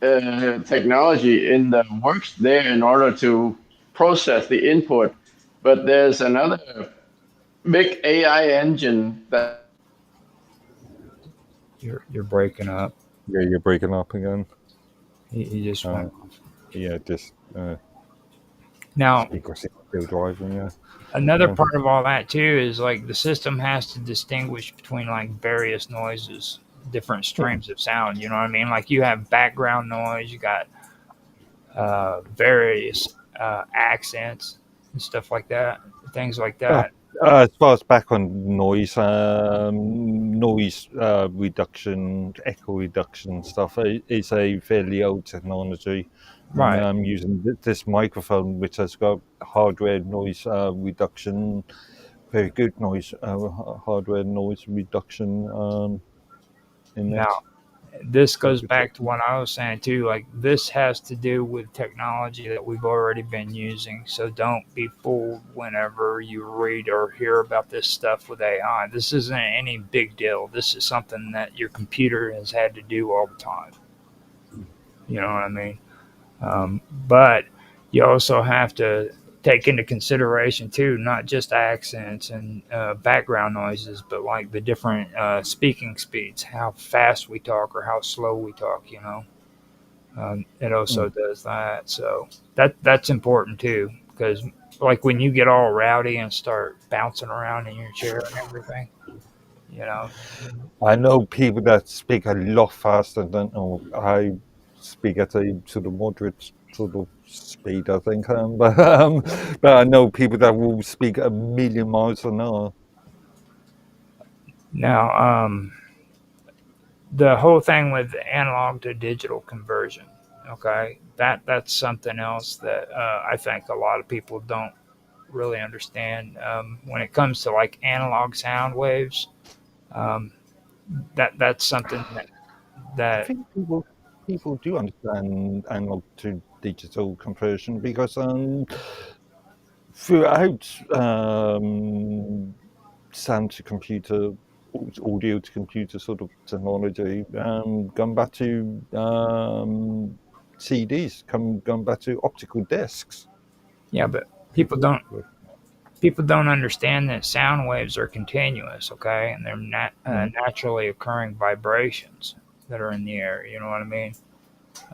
technology in the works there in order to process the input, but there's another big AI engine that You're breaking up. Yeah, you're breaking up again. He just went. Yeah, just Now, speaker still driving. Yeah. another part of all that too is like the system has to distinguish between like various noises, different streams of sound. You know what I mean? Like you have background noise, you got various accents and stuff like that, things like that. As far as background noise, noise reduction, echo reduction stuff is a fairly old technology. Right. I'm using this microphone, which has got hardware noise reduction, very good noise hardware noise reduction in it. Now, this goes back to what I was saying too. Like this has to do with technology that we've already been using. So don't be fooled whenever you read or hear about this stuff with AI. This isn't any big deal. This is something that your computer has had to do all the time. You know what I mean? But you also have to take into consideration too, not just accents and background noises, but like the different speaking speeds, how fast we talk or how slow we talk. You know, It also Mm. does that. So that's important too, because like when you get all rowdy and start bouncing around in your chair and everything, you know. I know people that speak a lot faster than I speak at a sort of moderate sort of speed, I think. But I know people that will speak a million miles an hour. Now, the whole thing with analog to digital conversion, okay, that's something else that I think a lot of people don't really understand when it comes to like analog sound waves. Um, that's something I that think people do understand analog to digital conversion because throughout sound to computer, audio to computer sort of technology, going back to CDs, going back to optical discs. yeah, but people People, don't people don't understand that sound waves are continuous, okay, and they're mm, naturally occurring vibrations that are in the air. You know what I mean?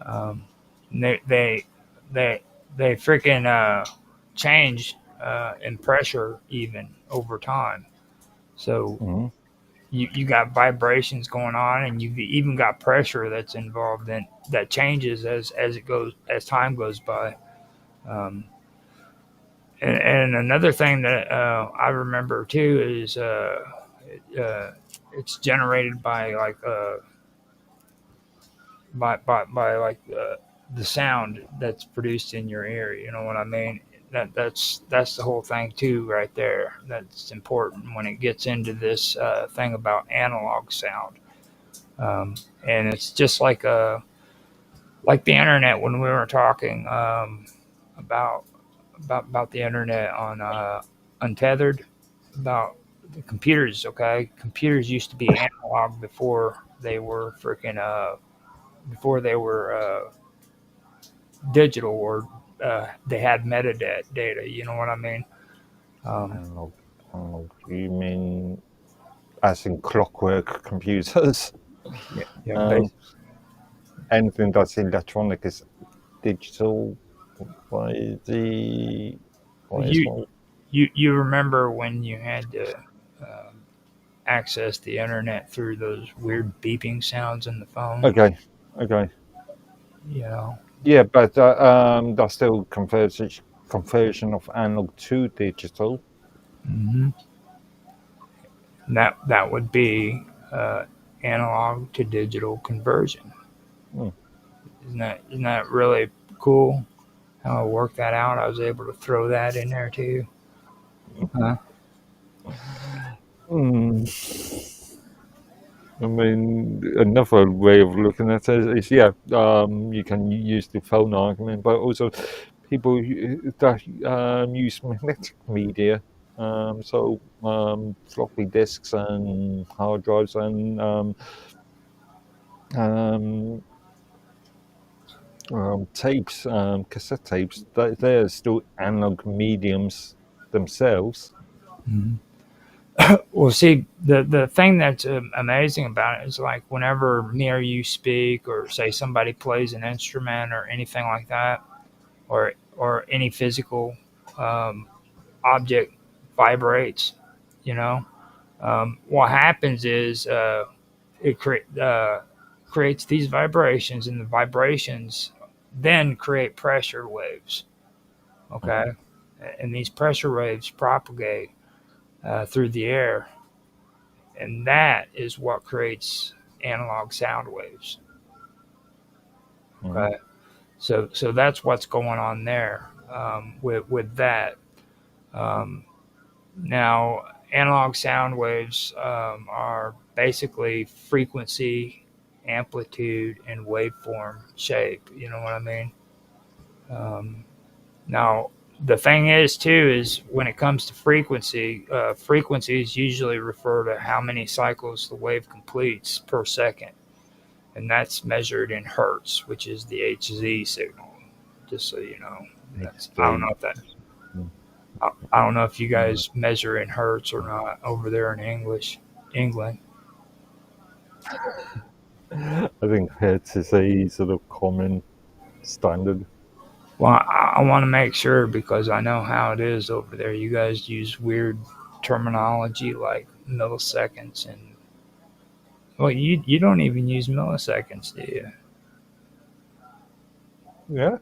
Um, they they they they freaking change in pressure even over time. So mm, you got vibrations going on, and you've even got pressure that's involved in that changes as it goes as time goes by. Um, and another thing that I remember too is it's generated by like the sound that's produced in your ear. You know what I mean? That's the whole thing too, right there. That's important when it gets into this thing about analog sound. And it's just like the internet when we were talking about about the internet on Untethered about the computers. Okay, computers used to be analog before they were digital or they had metadata data. You know what I mean? Um, analog, analog. You mean as in clockwork computers? yeah, yeah. Um, anything that's electronic is digital by the by as You well. you remember when you had to um, access the internet through those weird beeping sounds in the phone? Okay, okay. You know, Yeah, but that's still conversion of analog to digital. hmm that would be analog to digital conversion. Hmm. Isn't that really cool? How I worked that out. I was able to throw that in there too. Huh? Hmm. I mean, another way of looking at it is, yeah, you can use the phone argument, but also people that use magnetic media, so floppy disks and hard drives and um, tapes, cassette tapes, they're still analog mediums themselves. Mhm. Well, see, the thing that's amazing about it is like whenever me or you speak, or say somebody plays an instrument or anything like that, or any physical um, object vibrates, you know, what happens is it creates these vibrations, and the vibrations then create pressure waves. Okay, Mhm, and these pressure waves propagate through the air, and that is what creates analog sound waves. mhm, Okay, so that's what's going on there with that. Um, Now, analog sound waves are basically frequency, amplitude, and waveform shape. You know what I mean? Um, Now, the thing is, too, is when it comes to frequency, frequencies usually refer to how many cycles the wave completes per second. And that's measured in hertz, which is the HZ signal, just so you know. That's, I don't know if that mm, I don't know if you mm. guys measure in hertz or not over there in England. I think hertz is a sort of common. standard. Well, I want to make sure because I know how it is over there. You guys use weird terminology like milliseconds and well, you don't even use milliseconds, do you? Yeah.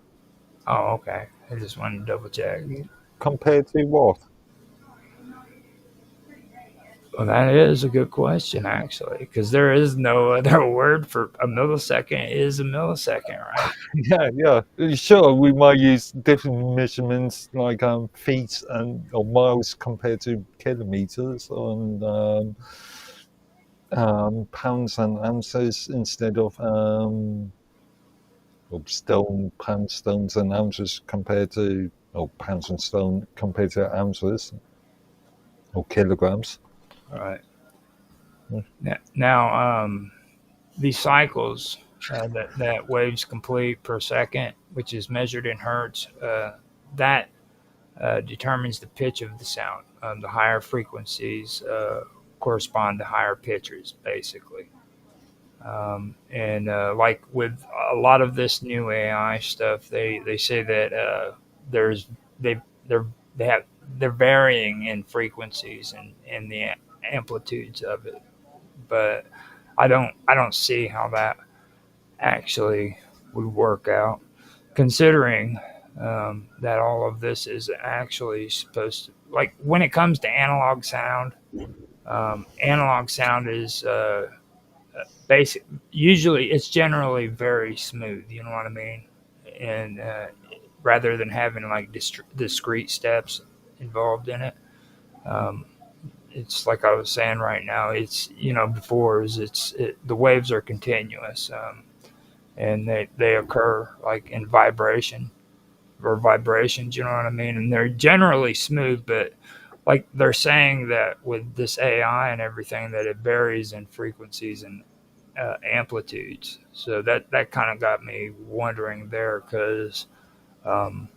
Oh, okay. I just wanted to double check. Compared to what? Well, that is a good question, actually, because there is no other word for a millisecond is a millisecond, right? Yeah. Sure, we might use different measurements like feet and or miles compared to kilometers, and pounds and ounces instead of or pounds, stones, and ounces compared to pounds and stone compared to ounces or kilograms. Right. Mm. Now, these cycles that waves complete per second, which is measured in hertz, that determines the pitch of the sound. The higher frequencies correspond to higher pitches, basically. And like with a lot of this new AI stuff, they say that there's they they're they have they're varying in frequencies and the amplitudes of it, but I don't see how that actually would work out, considering that all of this is actually supposed to like when it comes to analog sound is basic. Usually, it's generally very smooth. You know what I mean? And rather than having like discrete steps involved in it, um, it's like I was saying right now. It's before is the waves are continuous, and they occur like in vibration or vibrations. You know what I mean? And they're generally smooth, but like they're saying that with this AI and everything, that it varies in frequencies and amplitudes. So that kind of got me wondering there because um,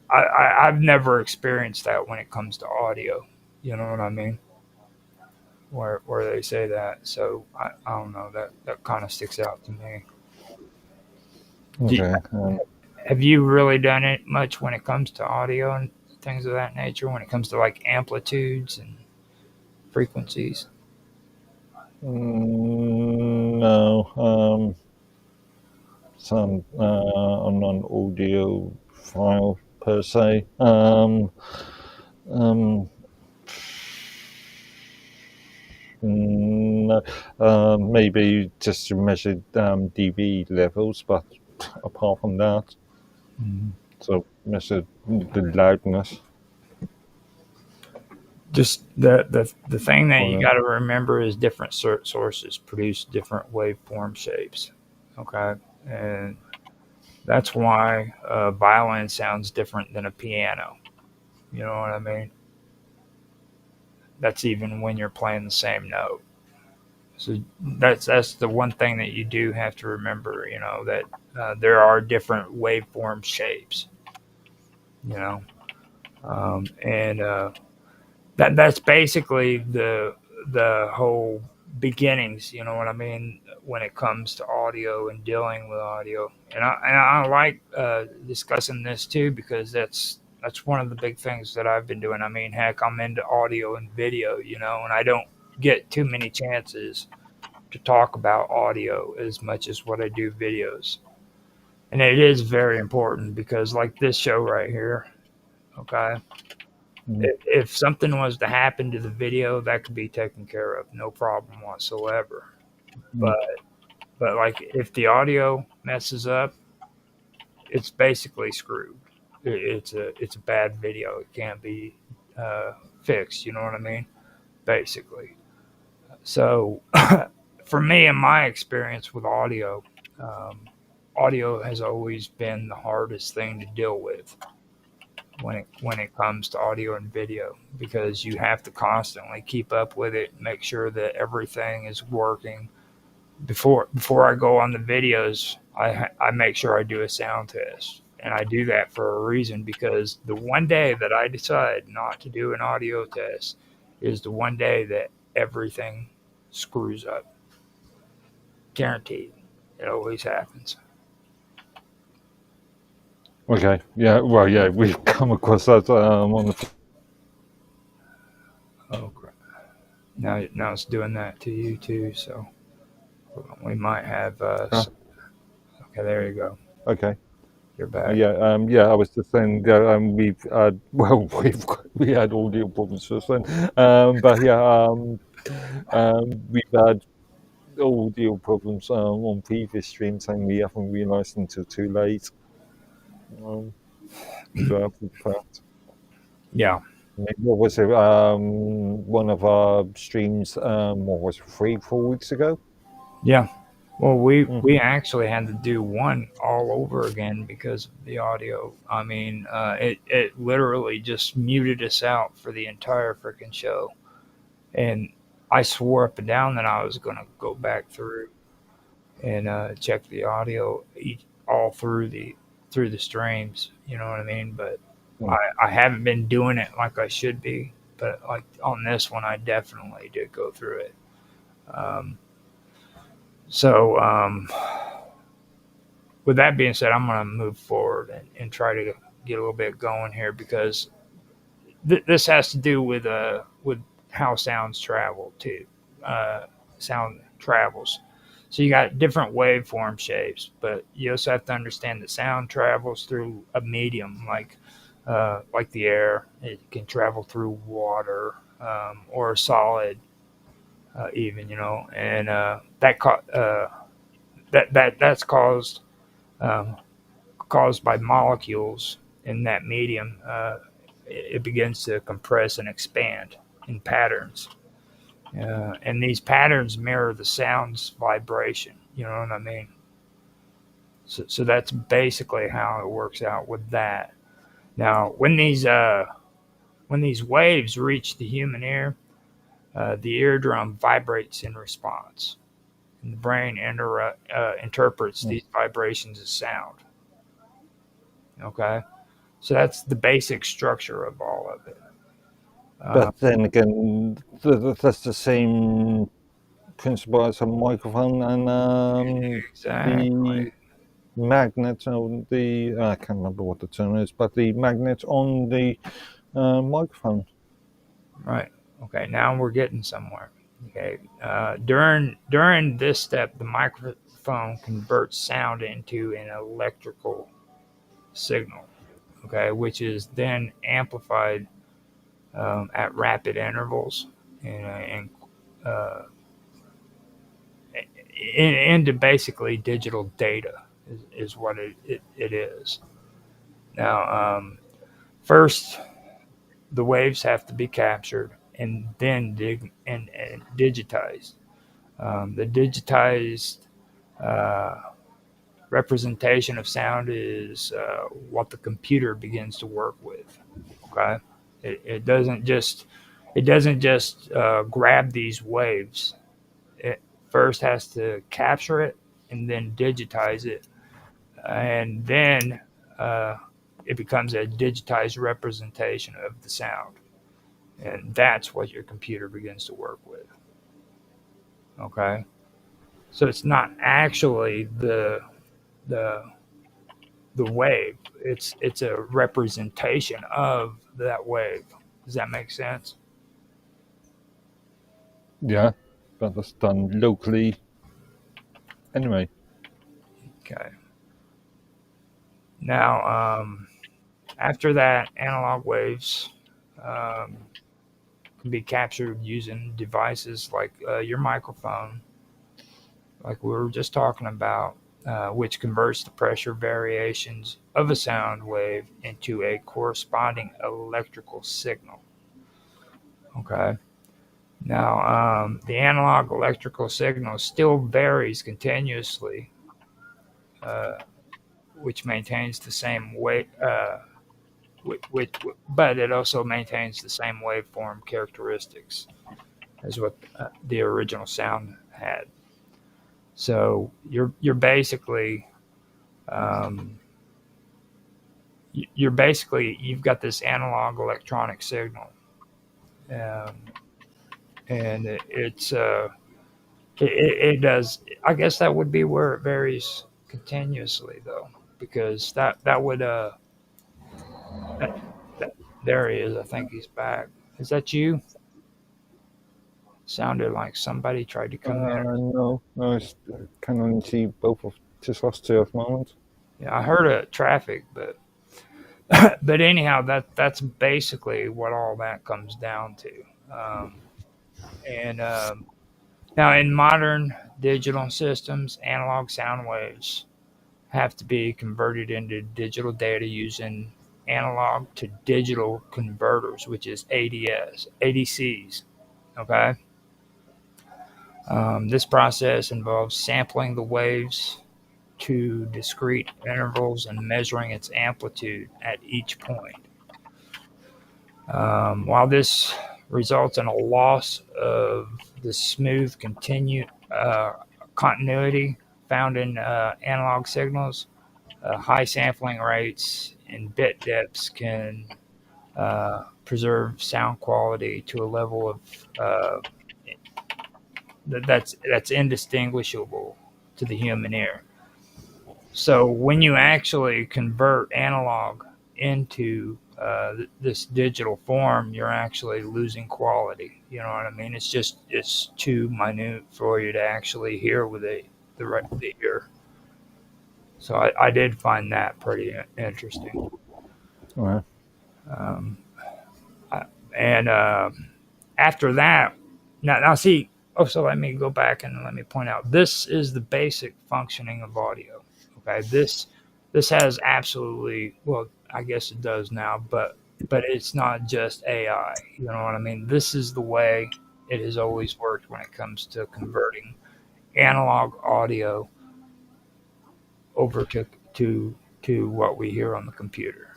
I've never experienced that when it comes to audio. You know what I mean? Where they say that. So I don't know that kind of sticks out to me. Do, Okay. have you really done it much when it comes to audio and things of that nature? When it comes to like amplitudes and frequencies? No. Some I'm not an audio file per se. Um, no, maybe just to measure dB levels, but apart from that, Mhm. so measure the loudness Just the thing that on you it. got to remember is different sources produce different waveform shapes. Okay, and that's why a violin sounds different than a piano. You know what I mean? That's even when you're playing the same note. So that's the one thing that you do have to remember. That there are different waveform shapes. You know, and that's basically the whole beginnings. You know what I mean when it comes to audio and dealing with audio, and I like discussing this too because that's one of the big things that I've been doing. I mean, heck, I'm into audio and video, and I don't get too many chances to talk about audio as much as what I do videos, and it is very important because like this show right here, okay, Mm. if something was to happen to the video, that could be taken care of, no problem whatsoever. Mm. But like if the audio messes up, it's basically screwed. It's a bad video. It can't be uh, fixed. You know what I mean? Basically. So for me, in my experience with audio, um, audio has always been the hardest thing to deal with when it comes to audio and video because you have to constantly keep up with it, make sure that everything is working. Before I go on the videos, I make sure I do a sound test, and I do that for a reason because the one day that I decide not to do an audio test is the one day that everything screws up. Guaranteed, it always happens. Okay. Yeah. Well, yeah, we've come across that on the. Oh, crap. Now it's doing that to you too. So we might have. Okay, there you go. Okay. You're back. Yeah. Yeah. I was just saying. We've well, we had audio problems just then. But yeah. We've had audio problems on previous streams, and we haven't realised until too late. So after the fact. Yeah. What was it? One of our streams, what was it, 3-4 weeks ago? Yeah. Well, Mm. we actually had to do one all over again because of the audio. I mean, it literally just muted us out for the entire freaking show, and I swore up and down that I was going to go back through and check the audio all through the streams. You know what I mean? But Mm. I haven't been doing it like I should be. But like on this one, I definitely did go through it. Um, so with that being said, I'm going to move forward and try to get a little bit going here because this has to do with how sounds travel too. Sound travels. So you got different waveform shapes, but you also have to understand that sound travels through a medium like the air. It can travel through water or solid, even and that's um, caused by molecules in that medium. It begins to compress and expand in patterns. And these patterns mirror the sound's vibration. You know what I mean? So that's basically how it works out with that. Now, when these waves reach the human ear, the eardrum vibrates in response, and the brain interprets these vibrations as sound. Okay, so that's the basic structure of all of it. But then again, that's the same principle as a microphone and the Exactly. magnet on the, I can't remember what the term is, but the magnet on the microphone. Right. Okay. Now we're getting somewhere. Okay. During this step, the microphone converts sound into an electrical signal. Okay, which is then amplified at rapid intervals and uh, into basically digital data is what it is. Now, first the waves have to be captured and then and digitized. The digitized uh, representation of sound is what the computer begins to work with. Okay, it doesn't just grab these waves. It first has to capture it and then digitize it, and then uh, it becomes a digitized representation of the sound, and that's what your computer begins to work with. Okay, so it's not actually the the wave. It's a representation of that wave. Does that make sense? Yeah, but that's done locally anyway. Okay. Now, after that, analog waves um, can be captured using devices like your microphone, like we were just talking about, which converts the pressure variations of a sound wave into a corresponding electrical signal. Okay. Now, the analog electrical signal still varies continuously, uh, which maintains the same weight, which, but it also maintains the same waveform characteristics as what the original sound had. So you're basically um, you've got this analog electronic signal, um, and it does. I guess that would be where it varies continuously, though, because that would There he is. I think he's back. Is that you? Sounded like somebody tried to come in. No, it's can only see both of just us two at the moment. Yeah, I heard a traffic, but but anyhow, that's basically what all that comes down to. And Now, in modern digital systems, analog sound waves have to be converted into digital data using analog to digital converters, which is ADCs. Okay. This process involves sampling the waves to discrete intervals and measuring its amplitude at each point. While this results in a loss of the smooth continuity found in analog signals, high sampling rates and bit depths can preserve sound quality to a level of that's indistinguishable to the human ear. So when you actually convert analog into this digital form, you're actually losing quality. You know what I mean? It's too minute for you to actually hear with the ear. So I did find that pretty interesting. Right. Um, and After that, now see. Oh, so let me go back and let me point out. This is the basic functioning of audio. Okay, this has absolutely, well, I guess it does now, but it's not just AI. You know what I mean? This is the way it has always worked when it comes to converting analog audio over to what we hear on the computer.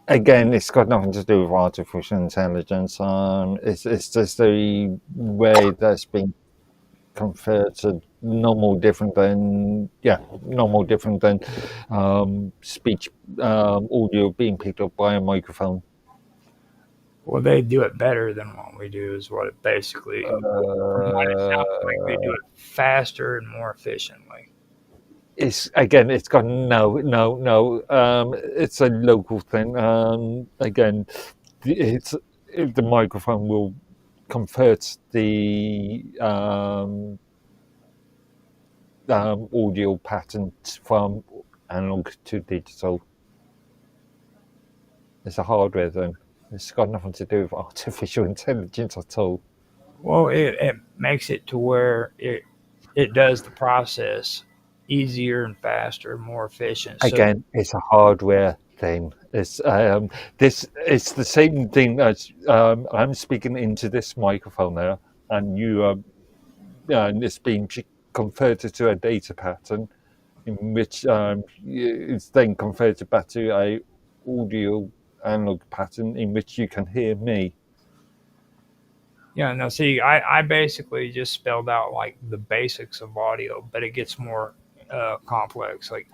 Again, it's got nothing to do with artificial intelligence. It's just the way that's been converted. Normal different than speech audio being picked up by a microphone. Well, they do it better than what we do, is what it basically. From what it sounds like, they do it faster and more efficiently. It's got no. It's a local thing. Again, the microphone will convert the audio pattern from analog to digital. It's a hardware thing. It's got nothing to do with artificial intelligence at all. Well, it makes it to where it does the process easier and faster, more efficient. So, Again, it's a hardware thing. It's It's the same thing as I'm speaking into this microphone there, and and it's being converted to a data pattern, in which it's then converted back to a audio analog pattern in which you can hear me. yeah, no, see, I basically just spelled out like the basics of audio, but it gets more complex. Like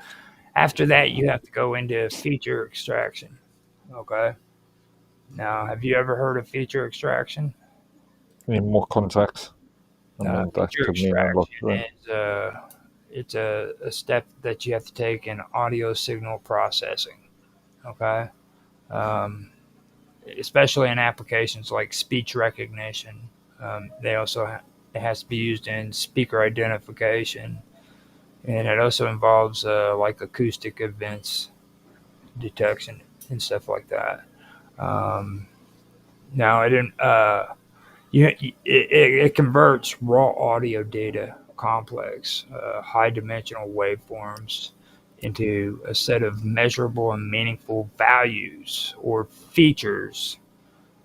after that, you have to go into feature extraction. Okay. Now, have you ever heard of feature extraction? I mean, more context. I mean, that Feature could mean a lot. extraction is it's a step that you have to take in audio signal processing. Okay. Um, Especially in applications like speech recognition. They also it has to be used in speaker identification, and it also involves like acoustic events detection and stuff like that. Um, Now, it didn't. It converts raw audio data, complex, high dimensional waveforms, into a set of measurable and meaningful values or features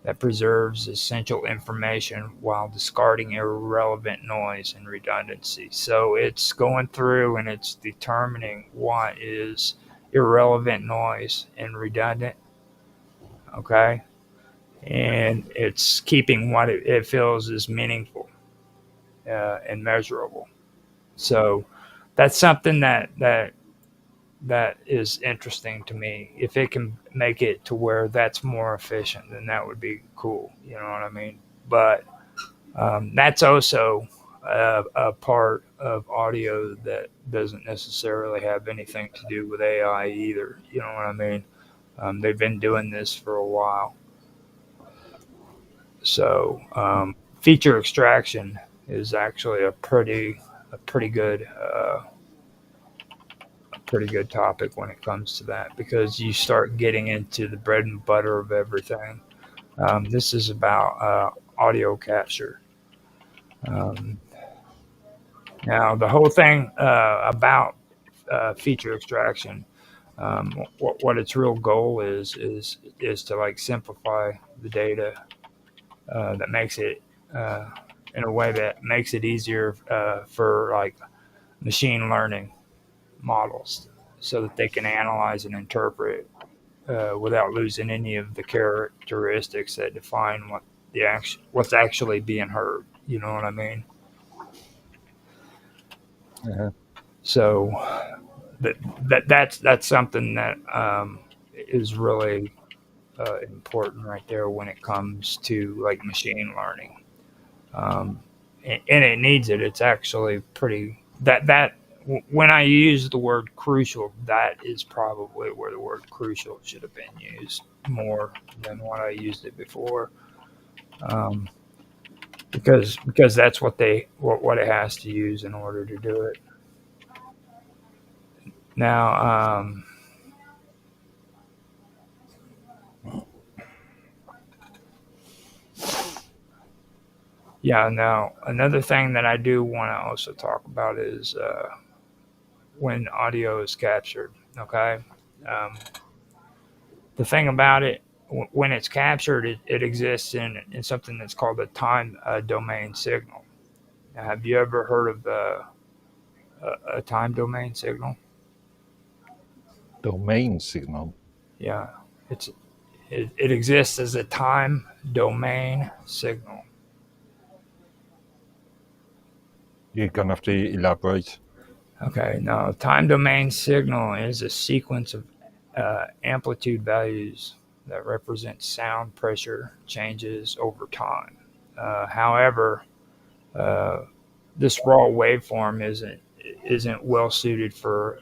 that preserves essential information while discarding irrelevant noise and redundancy. So it's going through and it's determining what is irrelevant noise and redundant. Okay. And it's keeping what it feels is meaningful and measurable. So that's something that is interesting to me. If it can make it to where that's more efficient, then that would be cool. You know what I mean? But that's also a part of audio that doesn't necessarily have anything to do with AI either. You know what I mean? They've been doing this for a while. So feature extraction is actually a pretty good topic when it comes to that, because you start getting into the bread and butter of everything. This is about audio capture. Um, Now, the whole thing about feature extraction, what its real goal is to like simplify the data that makes it uh, in a way that makes it easier for like machine learning models, so that they can analyze and interpret without losing any of the characteristics that define what's actually being heard. You know what I mean? Uh-huh. So that's something that is really important right there when it comes to like machine learning, and it needs it. It's actually pretty that when I use the word crucial, that is probably where the word crucial should have been used more than what I used it before, um, because that's what it has to use in order to do it. Now, yeah, now another thing that I do want to also talk about is when audio is captured. Okay. Um, the thing about it, when it's captured, it exists in something that's called a time domain signal. Now, have you ever heard of a time domain signal? Domain signal. Yeah. It exists as a time domain signal. You're going to have to elaborate. Okay, now time domain signal is a sequence of amplitude values that represent sound pressure changes over time. However, uh, this raw waveform isn't well suited for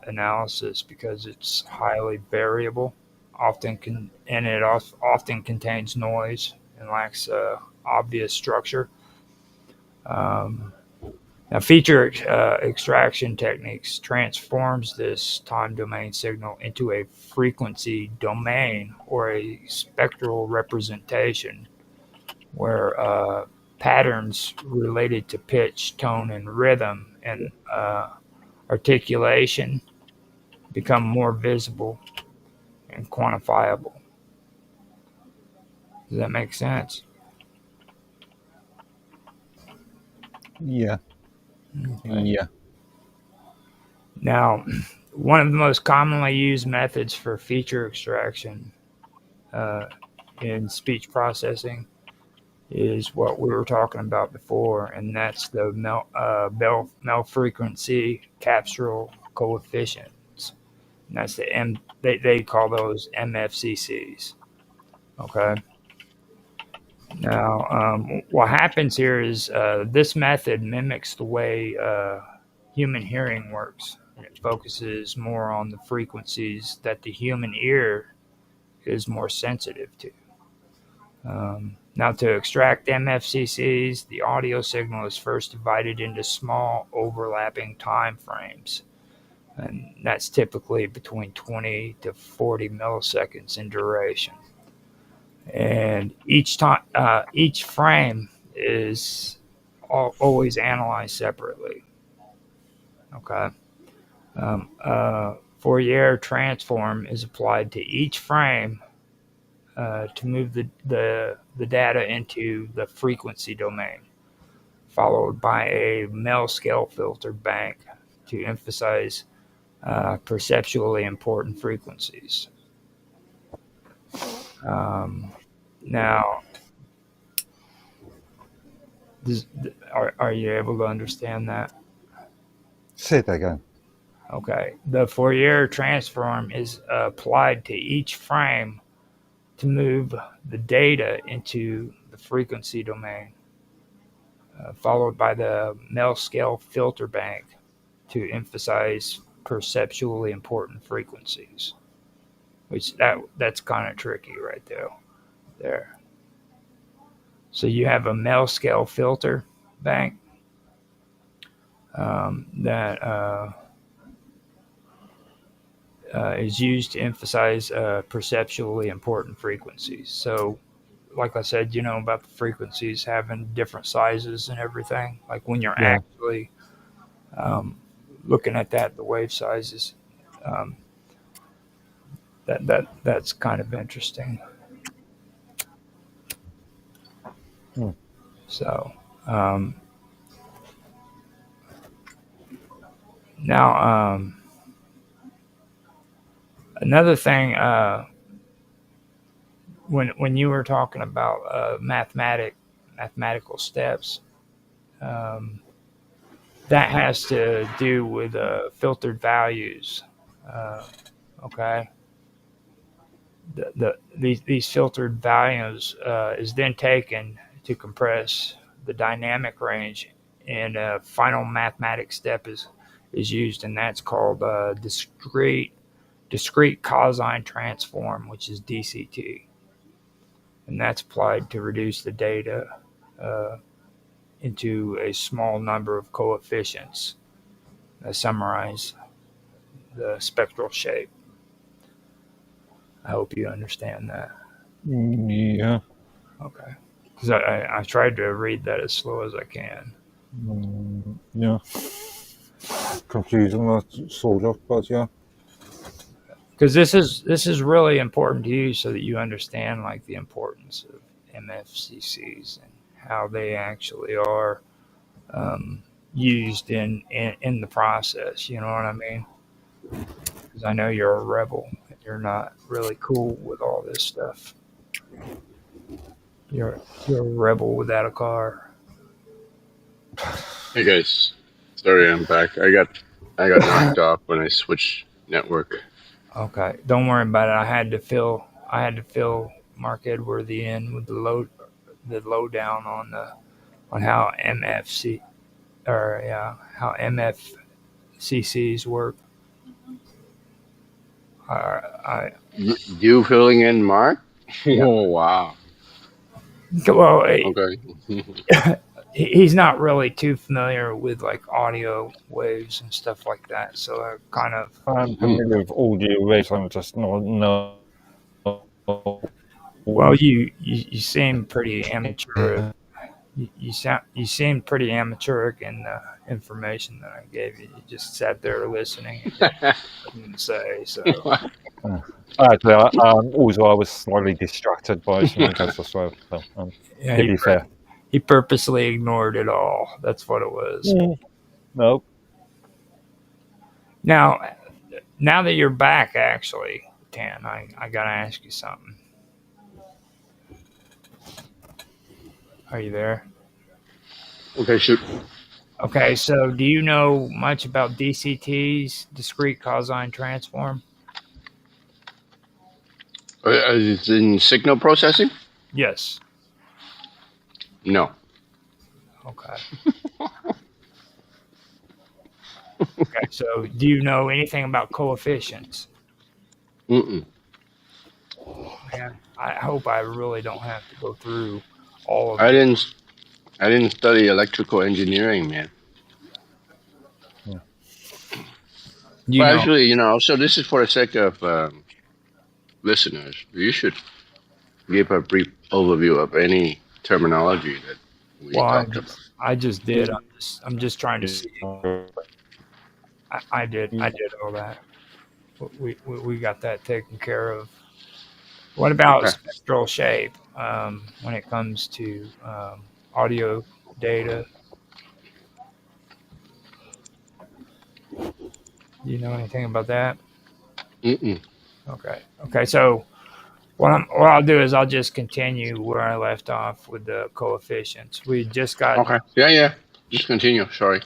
analysis because it's highly variable, and it often contains noise and lacks obvious structure. Um, Now, feature extraction techniques transforms this time domain signal into a frequency domain or a spectral representation where patterns related to pitch, tone, and rhythm and articulation become more visible and quantifiable. Does that make sense? Yeah. Okay. Yeah. Now, one of the most commonly used methods for feature extraction uh, in speech processing is what we were talking about before, and that's the Bell frequency capsular coefficients. And that's they call those MFCCs. Okay. Now, what happens here is this method mimics the way human hearing works. It focuses more on the frequencies that the human ear is more sensitive to. Now, to extract MFCCs, the audio signal is first divided into small overlapping time frames, and that's typically between 20 to 40 milliseconds in duration. And each frame is always analyzed separately. Okay. Fourier transform is applied to each frame to move the data into the frequency domain, followed by a Mel scale filter bank to emphasize perceptually important frequencies. Um, now, are you able to understand that? Say that again. Okay. The Fourier transform is applied to each frame to move the data into the frequency domain. followed by the Mel scale filter bank to emphasize perceptually important frequencies, which that's kind of tricky right there. So you have a Mel scale filter bank that is used to emphasize perceptually important frequencies. So, like I said, you know about the frequencies having different sizes and everything. Like when you're Yeah. actually looking at that, the wave sizes. Um, that's kind of interesting. Hmm. So now another thing when you were talking about mathematical steps, um, that has to do with filtered values. Uh, okay, these filtered values is then taken to compress the dynamic range, and a final mathematic step is used, and that's called discrete cosine transform, which is DCT, and that's applied to reduce the data uh, into a small number of coefficients that summarize the spectral shape. I hope you understand that. Yeah. Okay. Because I tried to read that as slow as I can. Yeah. Confusing that sort of, but yeah. Because this is really important to you, so that you understand like the importance of MFCCs and how they actually are used in the process. You know what I mean? Because I know you're a rebel and you're not really cool with all this stuff. You're a rebel without a car. Hey guys, sorry I'm back. I got knocked off when I switched network. Okay, don't worry about it. I had to fill Mark Edworthy in with the lowdown on how MFC or yeah how MFCCs work. I You filling in, Mark? yeah. Oh wow. Well, Okay. he's not really too familiar with like audio waves and stuff like that, so I kind of I'm familiar with audio waves, I'm just not know. well you seem pretty amateur. You seemed pretty amateuric in the information that I gave you. You just sat there listening and didn't say so. Actually, also I was slightly distracted by something else as well. So, Yeah, to be fair. he purposely ignored it all. That's what it was. No. Now that you're back, actually, Tan, I gotta ask you something. Are you there? Okay, shoot. Okay, so do you know much about DCTs, discrete cosine transform? It's in signal processing? Yes. No. Okay. Okay, so do you know anything about coefficients? Mm-mm. Man, I hope I really don't have to go through all of I it. didn't study electrical engineering, man. Yeah. You Well, know, actually, so this is for the sake of listeners. You should give a brief overview of any terminology that we well, talked about. I just did. I'm just trying to see. I did all that. We got that taken care of. What about Okay. spectral shape when it comes to audio data? Do you know anything about that? Mm-mm. Okay. Okay. So what I'll do is I'll just continue where I left off with the coefficients. We just got Okay. Yeah. Just continue. Sorry.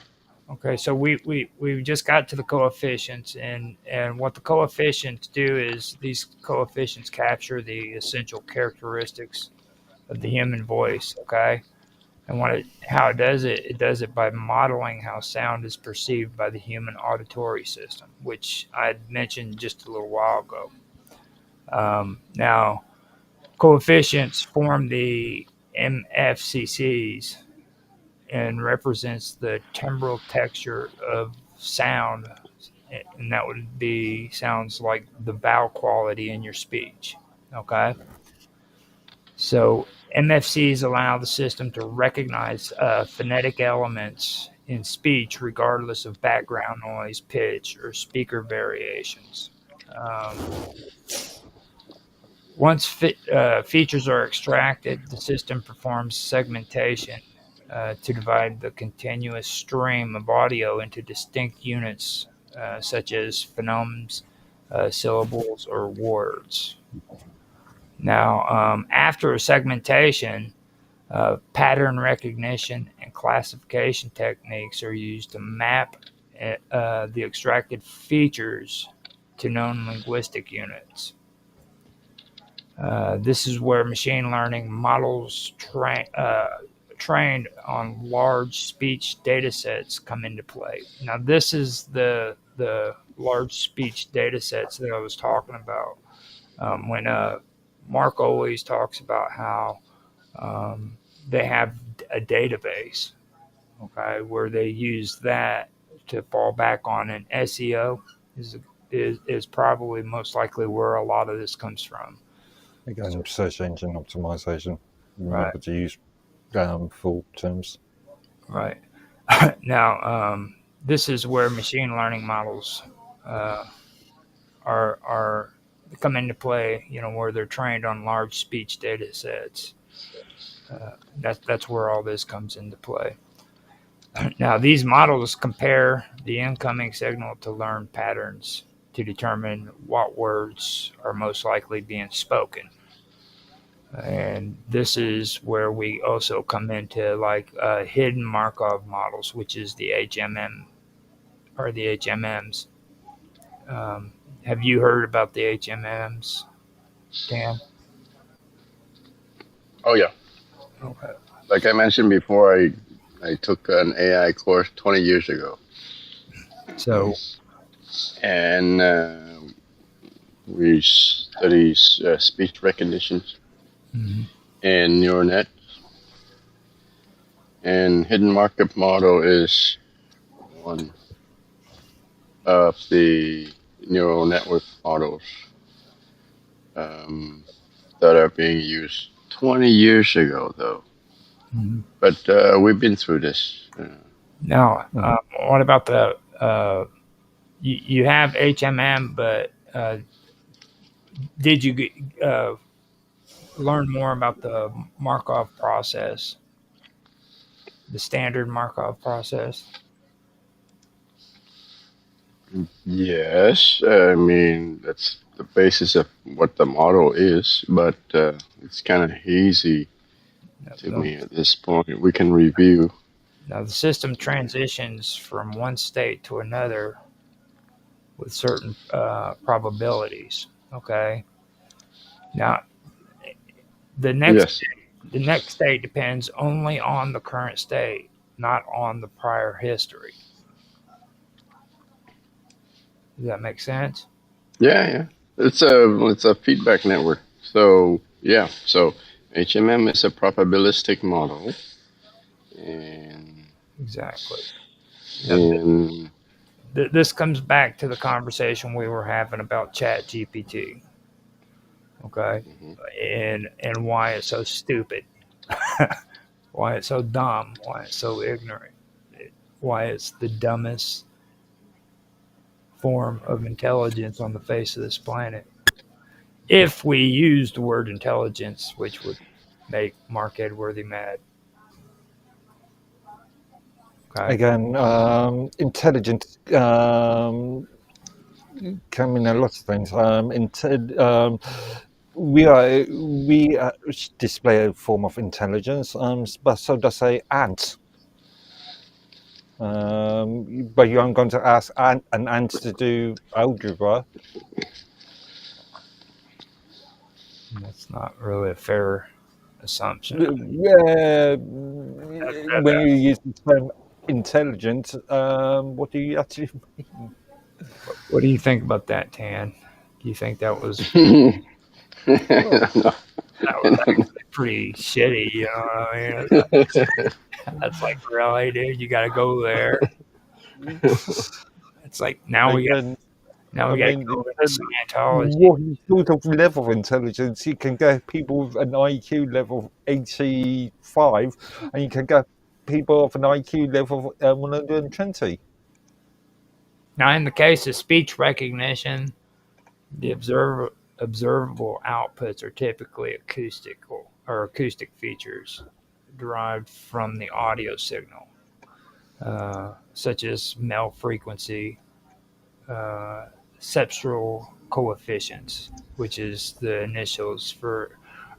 okay. So we just got to the coefficients, and what the coefficients do is these coefficients capture the essential characteristics of the human voice. Okay. And how it does it by modeling how sound is perceived by the human auditory system, which I had mentioned just a little while ago. Now, coefficients form the MFCCs and represents the timbral texture of sound, and that would be sounds like the vowel quality in your speech. Okay, so MFCs allow the system to recognize phonetic elements in speech regardless of background noise, pitch, or speaker variations. Um, Once features are extracted, the system performs segmentation to divide the continuous stream of audio into distinct units, such as phonemes, syllables, or words. Now, after a segmentation, pattern recognition and classification techniques are used to map the extracted features to known linguistic units. This is where machine learning models trained on large speech data sets come into play. Now, this is the large speech data sets that I was talking about when Mark always talks about how they have a database, okay, where they use that to fall back on, and SEO is probably most likely where a lot of this comes from. Again, search engine optimization. Right. Remember to use full terms. Right. Now, this is where machine learning models are come into play. You know, where they're trained on large speech data sets. That's where all this comes into play. Now, these models compare the incoming signal to learn patterns to determine what words are most likely being spoken. And this is where we also come into like hidden Markov models, which is the HMM or the HMMs. Have you heard about the HMMs, Dan? Oh yeah. Okay. Like I mentioned before, I took an AI course 20 years ago, So, and we study speech recognition mhm. and neural net. And hidden Markov model is one of the neural network models that are being used 20 years ago, though. Mhm. But we've been through this. Now, what about the you have HMM, but did you learn more about the Markov process, the standard Markov process? Yes, I mean, that's the basis of what the model is, but it's kind of hazy to me at this point. We can review. Now, the system transitions from one state to another with certain probabilities. Okay. Now, the next Yes. the next state depends only on the current state, not on the prior history. Does that make sense? Yeah. It's a feedback network. So yeah. So HMM is a probabilistic model, and Exactly. and This comes back to the conversation we were having about Chat GPT. Okay. And why it's so stupid, why it's so dumb, why it's so ignorant, why it's the dumbest form of intelligence on the face of this planet. If we use the word intelligence, which would make Mark Edworthy mad. Okay. Again, intelligence can mean a lot of things. We display a form of intelligence, but so does a ant. But you aren't going to ask an ant to do algebra. That's not really a fair assumption. Yeah, That- when you use the term intelligent, what do you actually mean? what do you think about that, Tan? Do you think that was Well, No. actually pretty shitty? You know what I mean? That's like, really, dude, you got to go there. It's like again, now I we got to mean, go into Scientology. what sort of level of intelligence? You can get people with an IQ level of 85, and you can get people of an IQ level of 120. Now, in the case of speech recognition, the observable outputs are typically acoustical or acoustic features derived from the audio signal, such as mel frequency, uh, cepstral coefficients, which is the initials for,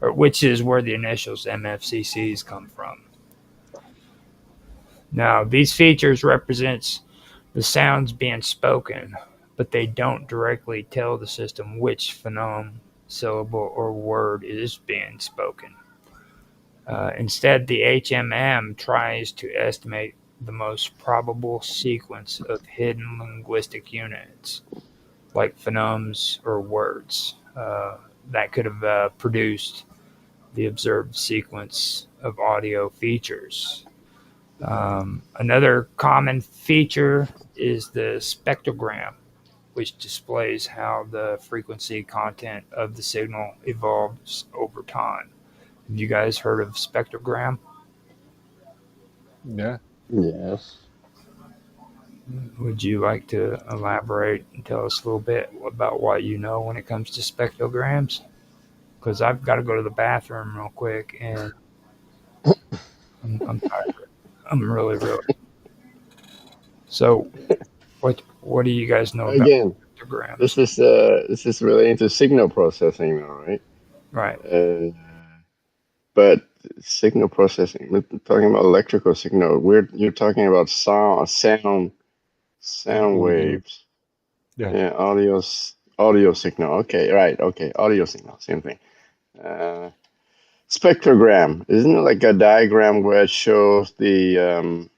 or which is where the initials MFCCs come from. Now, these features represents the sounds being spoken, but they don't directly tell the system which phoneme, syllable, or word is being spoken. Instead, the HMM tries to estimate the most probable sequence of hidden linguistic units, like phonemes or words, that could have produced the observed sequence of audio features. Another common feature is the spectrogram, which displays how the frequency content of the signal evolves over time. Have you guys heard of spectrogram? Yeah. Yes. Would you like to elaborate and tell us a little bit about what you know when it comes to spectrograms? Because I've got to go to the bathroom real quick, and I'm tired. I'm really. So, what do you guys know about Again, spectrograms? this is relating to signal processing now, right? Right. But signal processing, we're talking about electrical signal. You're talking about sound Audio. waves. Yeah. Yeah, audio signal. Okay, right. Okay, audio signal, same thing. Spectrogram, isn't it like a diagram where it shows the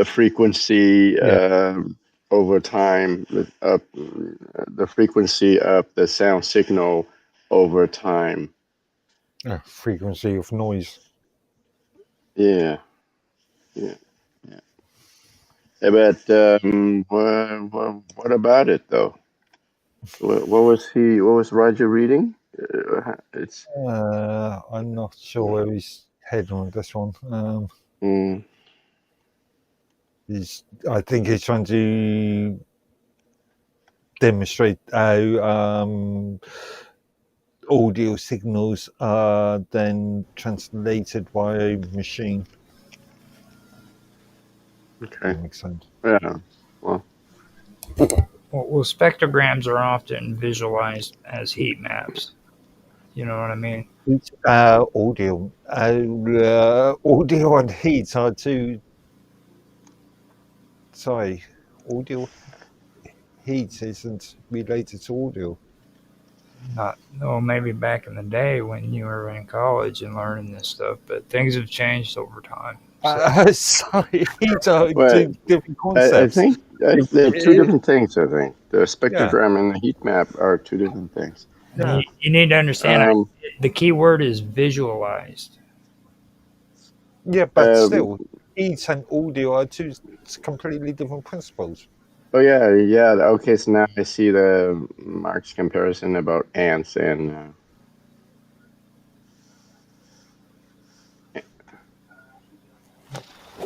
frequency Yeah. over time, the frequency of the sound signal over time. Frequency of noise. Yeah, yeah, yeah. But what about it though? What was Roger reading? It's I'm not sure where he's heading on this one. mm, I think he's trying to demonstrate how audio signals are then translated by a machine. okay. That makes sense. Yeah. Well, Well, spectrograms are often visualized as heat maps. You know what I mean? Audio. Audio and heat are two. Sorry, audio heat isn't related to audio. Not, well, maybe back in the day when you were in college and learning this stuff, but things have changed over time. So, Sorry, heat are well, two different I concepts. think they're two different things. I think the Yeah, spectrogram and the heat map are two different things. yeah, you need to understand Um, the key word is visualized. yeah, but um, still, heat and audio are two completely different principles. oh yeah, yeah. Okay, so now I see the Mark's comparison about ants and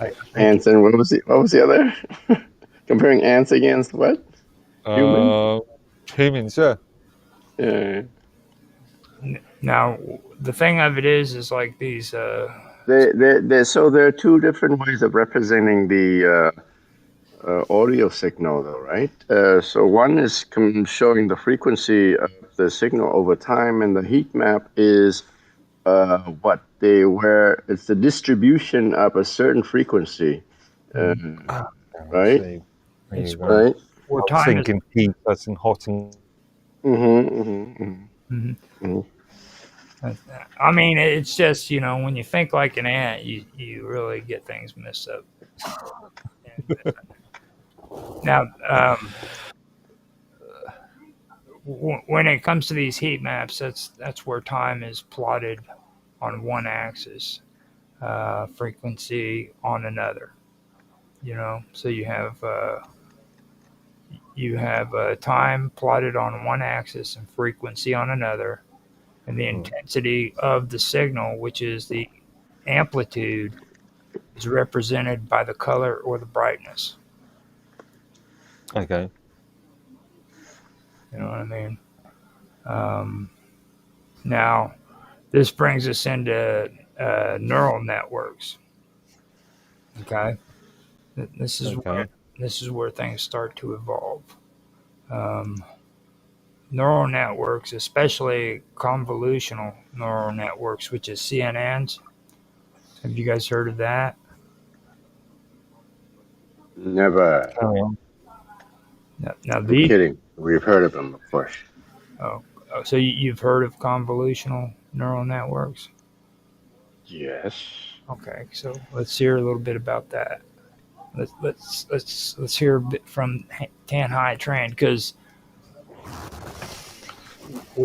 I think ants and what was the other? Comparing ants against what? Human? Humans, yeah. Yeah. now the thing of it is like these. So there are two different ways of representing the audio signal, though, right? So one is showing the frequency of the signal over time, and the heat map is where it's the distribution of a certain frequency, right? See, there It's you where, go. Right. where I was time is. thinking heat as in hot and Mm-hmm, mm-hmm, Mhm. mm-hmm. I mean, it's just, when you think like an ant, you really get things messed up. Now, when it comes to these heat maps, that's where time is plotted on one axis, frequency on another. So you have time plotted on one axis and frequency on another, and the intensity of the signal, which is the amplitude, is represented by the color or the brightness. Okay. You know what I mean? Now, this brings us into neural networks. Okay, this is where things start to evolve. Neural networks, especially convolutional neural networks, which is CNNs. Have you guys heard of that? Never. Now I'm kidding. We've heard of them, of course. So you've heard of convolutional neural networks? Yes. Okay, so let's hear a little bit about that. Let's hear a bit from Tan Hai Tran, because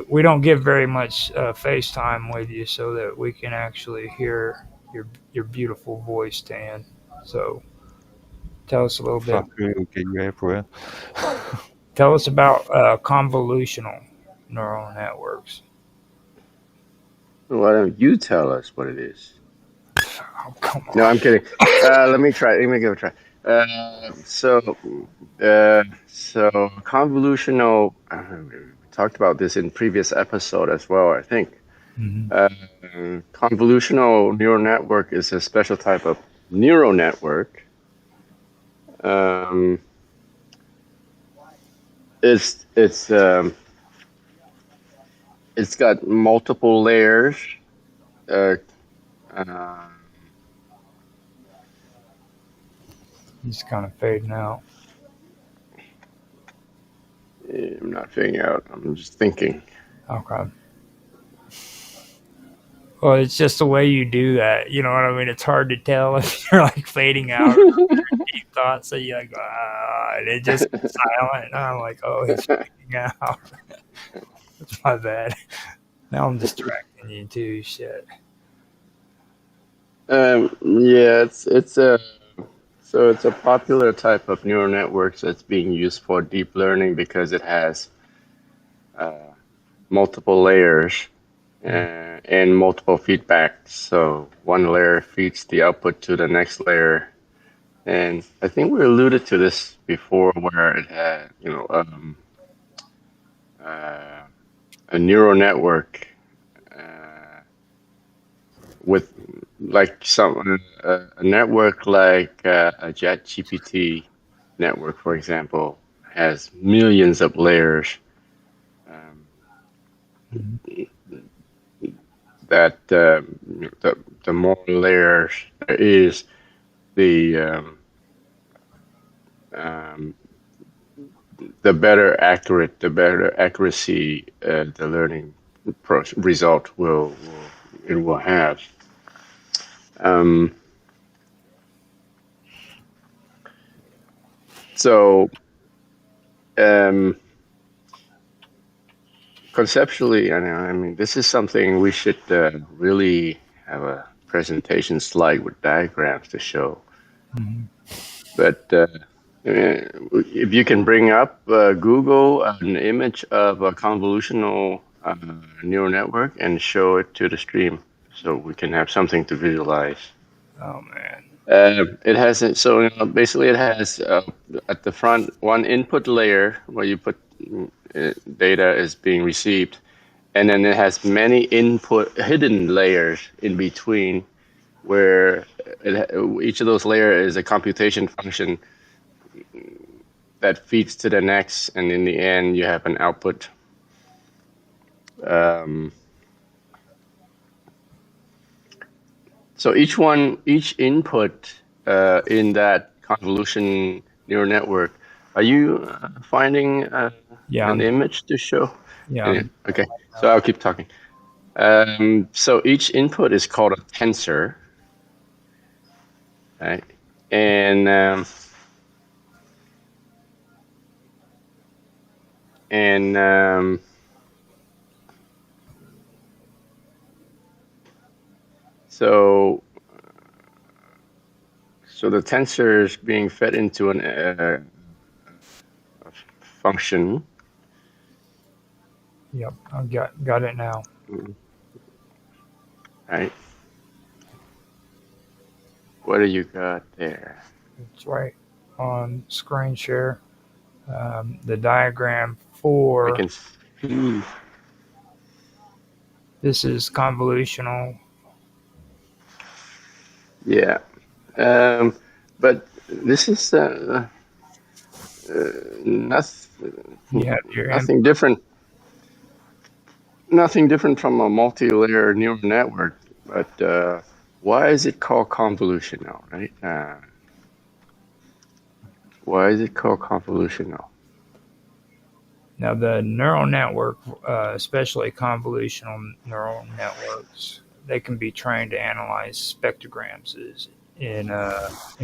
we don't get very much FaceTime with you, so that we can actually hear your beautiful voice, Tan. So tell us a little bit. Get you everywhere. Tell us about convolutional neural networks. Why don't you tell us what it is? Oh, come on. No, I'm kidding. Let me try. Let me give it a try. So convolutional. We talked about this in previous episode as well, I think. Mm-hmm. Convolutional neural network is a special type of neural network. It's got multiple layers. He's kind of fading out. I'm not figuring out. I'm just thinking. Okay. Well, it's just the way you do that. You know what I mean? It's hard to tell if you're like fading out or deep thoughts. So you're like, and it just gets silent. And I'm like, oh, he's fading out. That's my bad. Now I'm distracting you too. Shit. Yeah, it's a popular type of neural networks that's being used for deep learning because it has multiple layers and multiple feedbacks. So one layer feeds the output to the next layer, and I think we alluded to this before, where it had a neural network with like a network like a ChatGPT network, for example, has millions of layers. That the more layers there is, the better accuracy the learning result will have. Conceptually, I mean, this is something we should really have a presentation slide with diagrams to show. Mm-hmm. But if you can bring up Google an image of a convolutional neural network and show it to the stream, so we can have something to visualize. Oh man. It has basically it has at the front one input layer where you put data is being received, and then it has many hidden layers in between, where each of those layers is a computation function that feeds to the next, and in the end you have an output. So each input in that convolution neural network, are you finding an image to show? Yeah. Okay, so I'll keep talking. So each input is called a tensor, right? And so the tensor is being fed into a function. Yep, I got it now. Right. What do you got there? It's right on screen share. The diagram for I can see. this is convolutional. Yeah. But this is You have your nothing different. Nothing different from a multi-layer neural network. But why is it called convolutional, right? Why is it called convolutional? Now, the neural network, especially convolutional neural networks, they can be trained to analyze spectrograms in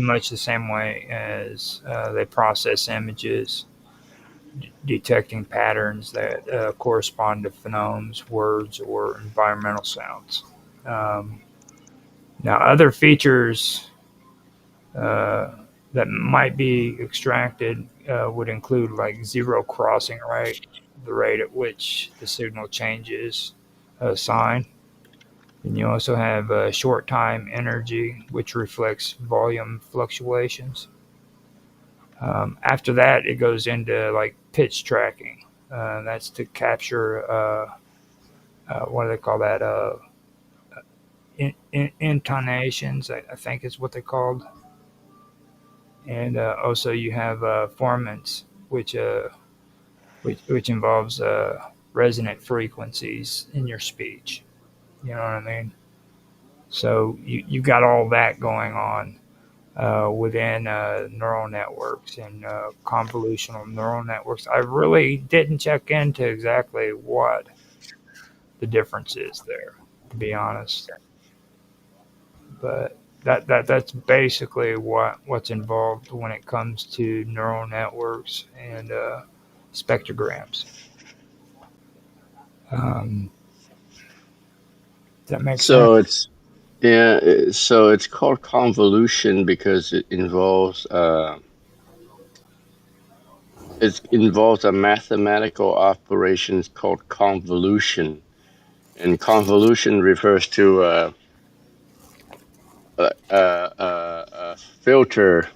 much the same way as they process images, detecting patterns that correspond to phonemes, words, or environmental sounds. Um, Now, other features uh, that might be extracted would include like zero crossing rate, the rate at which the signal changes sign. And you also have short time energy, which reflects volume fluctuations. After that, it goes into like pitch tracking. That's to capture what do they call that? Intonations, I think is what they called. And also you have formants, which involves resonant frequencies in your speech. You know what I mean? So you got all that going on within neural networks and convolutional neural networks. I really didn't check into exactly what the difference is there, to be honest. But that's basically what's involved when it comes to neural networks and spectrograms. Um, does that make sense? So it's yeah. So it's called convolution because it involves a mathematical operation called convolution, and convolution refers to a filter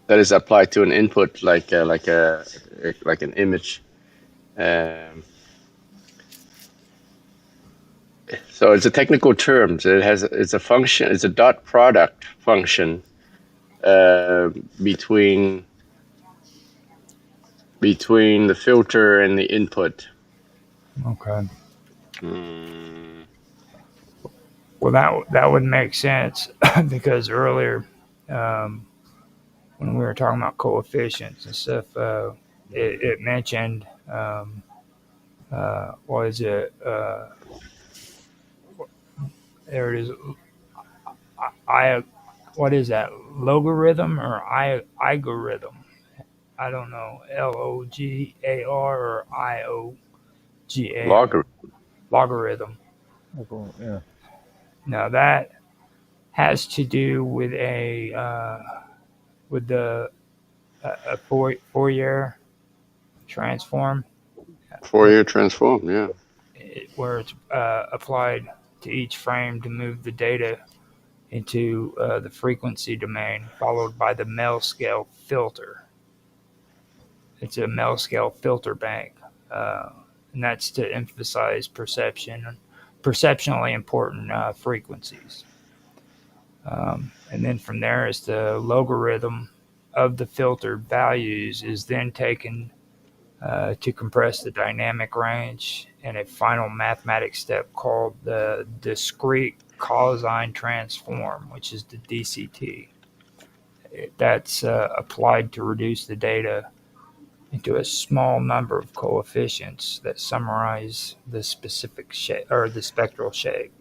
that is applied to an input like an image. Um, so it's a technical term. So it's a function. It's a dot product function uh, between the filter and the input. Okay. Mm, Well, that would make sense because earlier, um, when we were talking about coefficients and stuff, it mentioned what is it? There it is. I what is that? Logarithm or algorithm? I don't know. Logar or IOGAR. logarithm. Logarithm. Yeah. Now that has to do with the a Fourier transform, where, Fourier transform. Yeah. where it's applied to each frame to move the data into the frequency domain, followed by the Mel scale filter. It's a Mel scale filter bank, uh, and that's to emphasize perceptionally important frequencies. And then from there is the logarithm of the filtered values is then taken to compress the dynamic range and a final mathematics step called the discrete cosine transform, which is the DCT. That's applied to reduce the data into a small number of coefficients that summarize the specific shape or the spectral shape.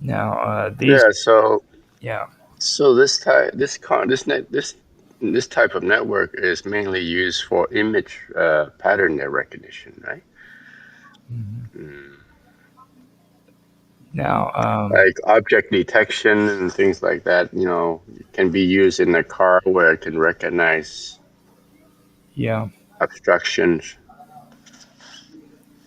Now, these, Yeah. So yeah, this type of network is mainly used for image pattern recognition, right? mhm. Mm. Now, Like object detection and things like that. It can be used in a car where it can recognize yeah, obstructions.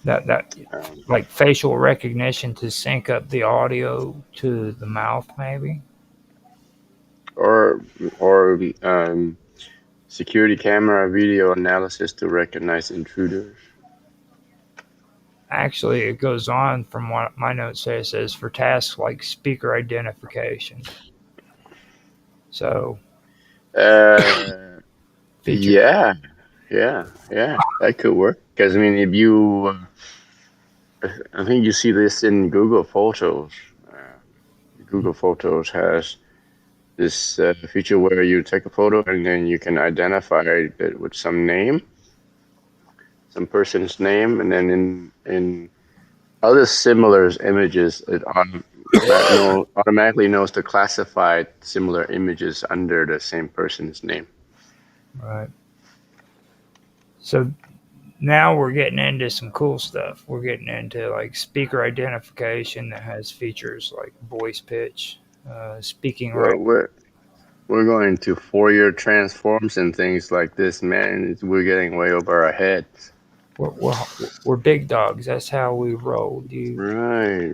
that Um, like facial recognition to sync up the audio to the mouth, maybe. or or security camera video analysis to recognize intruders. Actually, it goes on from what my notes say. It says for tasks like speaker identification. So Uh, feature, yeah, that could work. Because I mean, if you, I think you see this in Google Photos. Google Photos has this feature where you take a photo and then you can identify it with some person's name, and then in other similar images, it automatically knows to classify similar images under the same person's name. right? So now we're getting into some cool stuff. We're getting into like speaker identification that has features like voice pitch, speaking right. Well, we're going to Fourier transforms and things like this, man. We're getting way over our heads. We're big dogs. That's how we roll. Right.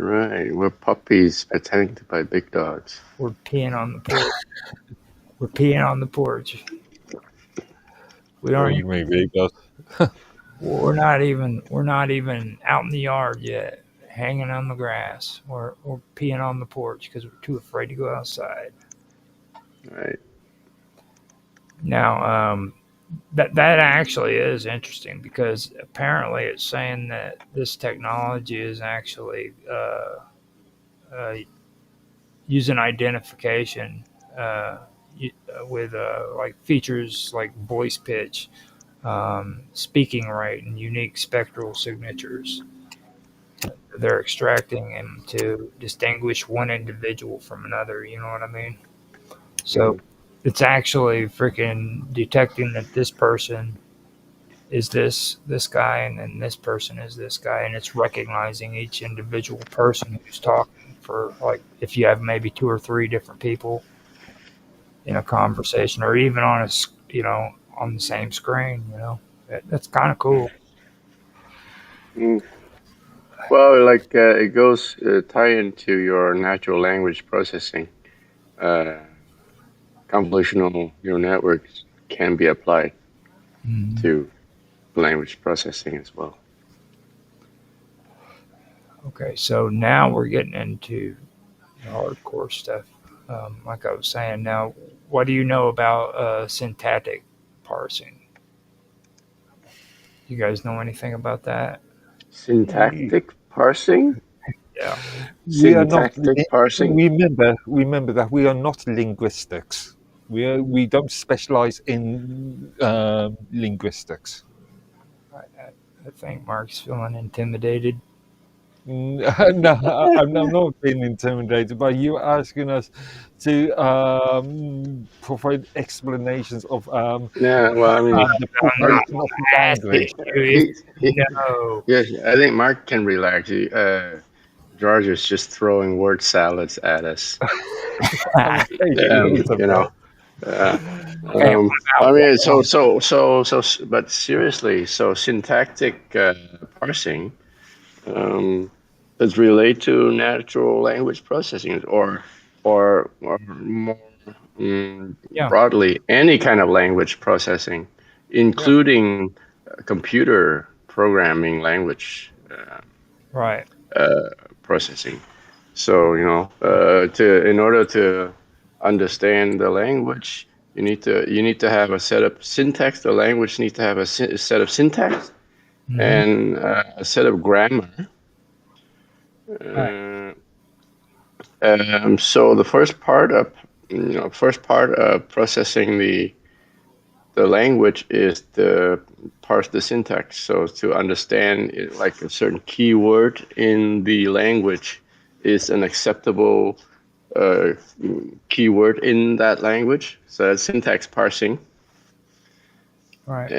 We're puppies pretending to be big dogs. We're peeing on the porch. We're peeing on the porch. We What don't. do you mean, big does? We're not even out in the yard yet, hanging on the grass. We're peeing on the porch because we're too afraid to go outside. Right. Now, that actually is interesting because apparently it's saying that this technology is actually uh, using identification with like features like voice pitch, speaking rate, and unique spectral signatures. They're extracting them to distinguish one individual from another. You know what I mean? So Mm. it's actually freaking detecting that this person is this guy, and then this person is this guy, and it's recognizing each individual person who's talking. For like, if you have maybe two or three different people in a conversation, or even on on the same screen, that's kind of cool. Mm. Well, like it goes tie into your natural language processing. Uh, Convolutional neural networks can be applied Mhm. to language processing as well. Okay, so now we're getting into the hardcore stuff. Like I was saying, now, what do you know about syntactic parsing? You guys know anything about that? Syntactic parsing? Yeah. We are not. Syntactic parsing? Remember that we are not linguistics. We don't specialize in linguistics. I think Mark's feeling intimidated. No, I'm not being intimidated by you asking us to provide explanations of Yeah, well, I mean, the I'm preparation of asking language. you if you know. yes, I think Mark can relax. George is just throwing word salads at us. I'm taking notes of You know, that. uh, Okay, I mean, um, but seriously, so syntactic parsing does relate to natural language processing, or more yeah, broadly, any kind of language processing, yeah, including computer programming language right, uh, processing. So to in order to understand the language, you need to have a set of syntax. The language needs to have a set of syntax hmm and a set of grammar. right, Uh, so the first part of processing the language is to parse the syntax. So to understand like a certain keyword in the language is an acceptable uh, keyword in that language. So that's syntax parsing. Right.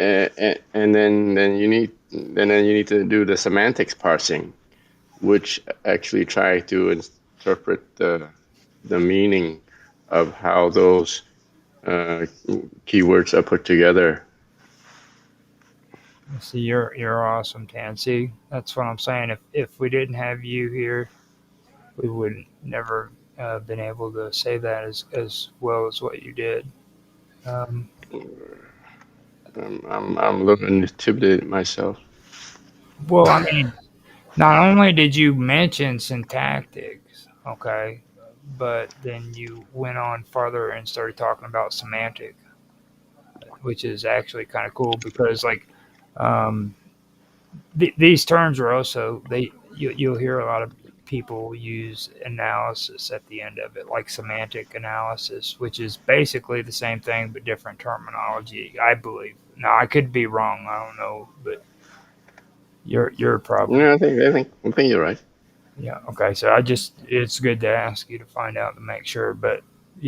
And then you need to do the semantics parsing, which actually try to interpret the meaning of how those keywords are put together. See, you're awesome, Tan. See, that's what I'm saying. If we didn't have you here, we would never been able to say that as well as what you did. Um, I'm a little intimidated myself. well, I mean, not only did you mention syntactics, okay, but then you went on farther and started talking about semantic, which is actually kind of cool because, like, um, these terms are also you'll hear a lot of people use analysis at the end of it, like semantic analysis, which is basically the same thing but different terminology, I believe. Now I could be wrong, I don't know, but you're probably Yeah, I think you're right. yeah. Okay, so it's good to ask you to find out to make sure, but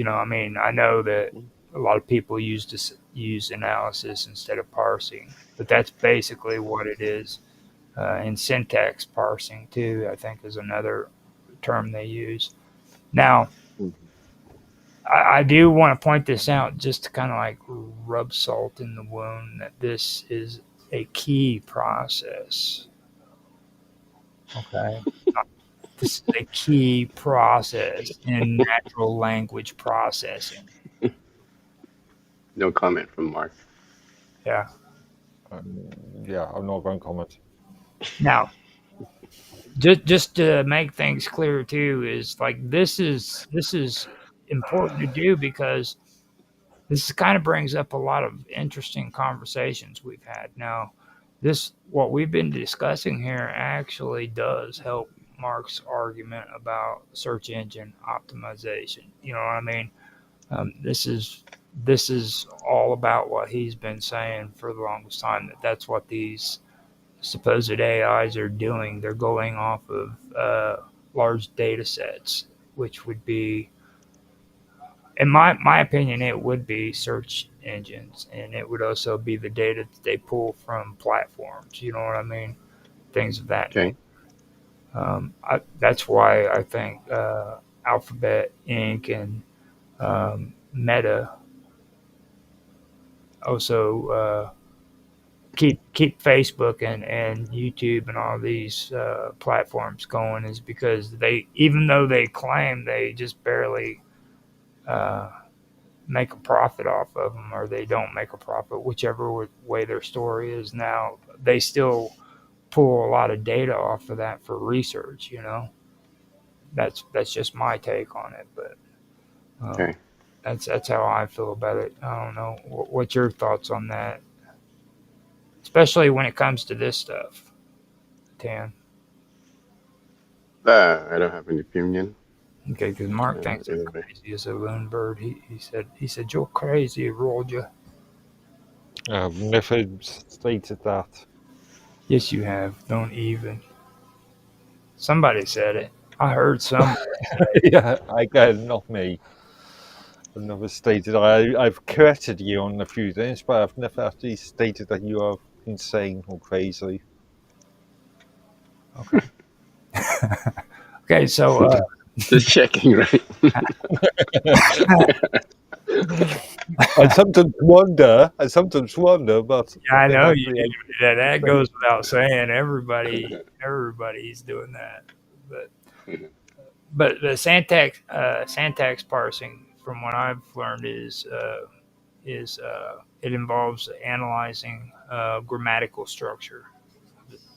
I mean, I know that a lot of people use analysis instead of parsing, but that's basically what it is. And syntax parsing too, I think, is another term they use. Now, I do want to point this out just to kind of like rub salt in the wound that this is a key process. Okay, this is a key process in natural language processing. No comment from Mark. Yeah. Yeah, I'm not going to comment. Now, just to make things clear too, is like this is important to do because this kind of brings up a lot of interesting conversations we've had. Now, this what we've been discussing here actually does help Mark's argument about search engine optimization. You know what I mean? This is all about what he's been saying for the longest time. That's what these supposed AIs are doing. They're going off of large data sets, which would be, in my opinion, it would be search engines, and it would also be the data that they pull from platforms. You know what I mean? Things of that nature. Okay. That's why I think Alphabet Inc. and Meta also keep Facebook and YouTube and all these platforms going, is because they, even though they claim they just barely uh, make a profit off of them, or they don't make a profit, whichever way their story is now, they still pull a lot of data off of that for research. That's just my take on it, but Okay. that's how I feel about it. I don't know what's your thoughts on that, especially when it comes to this stuff, Tan. I don't have an opinion. Okay, because Mark thinks I'm Either way. crazy as a loon bird. He said you're crazy, Roger. I've never stated that. Yes, you have. Don't even. Somebody said it. I heard some. Yeah, again, not me. I've never stated. I've corrected you on a few things, but I've never actually stated that you are insane or crazy. Okay. Okay, so Just checking, right? I sometimes wonder, but yeah, I then know you actually, do. That goes without saying. Everybody's doing that, but the syntax parsing, from what I've learned, is it involves analyzing grammatical structure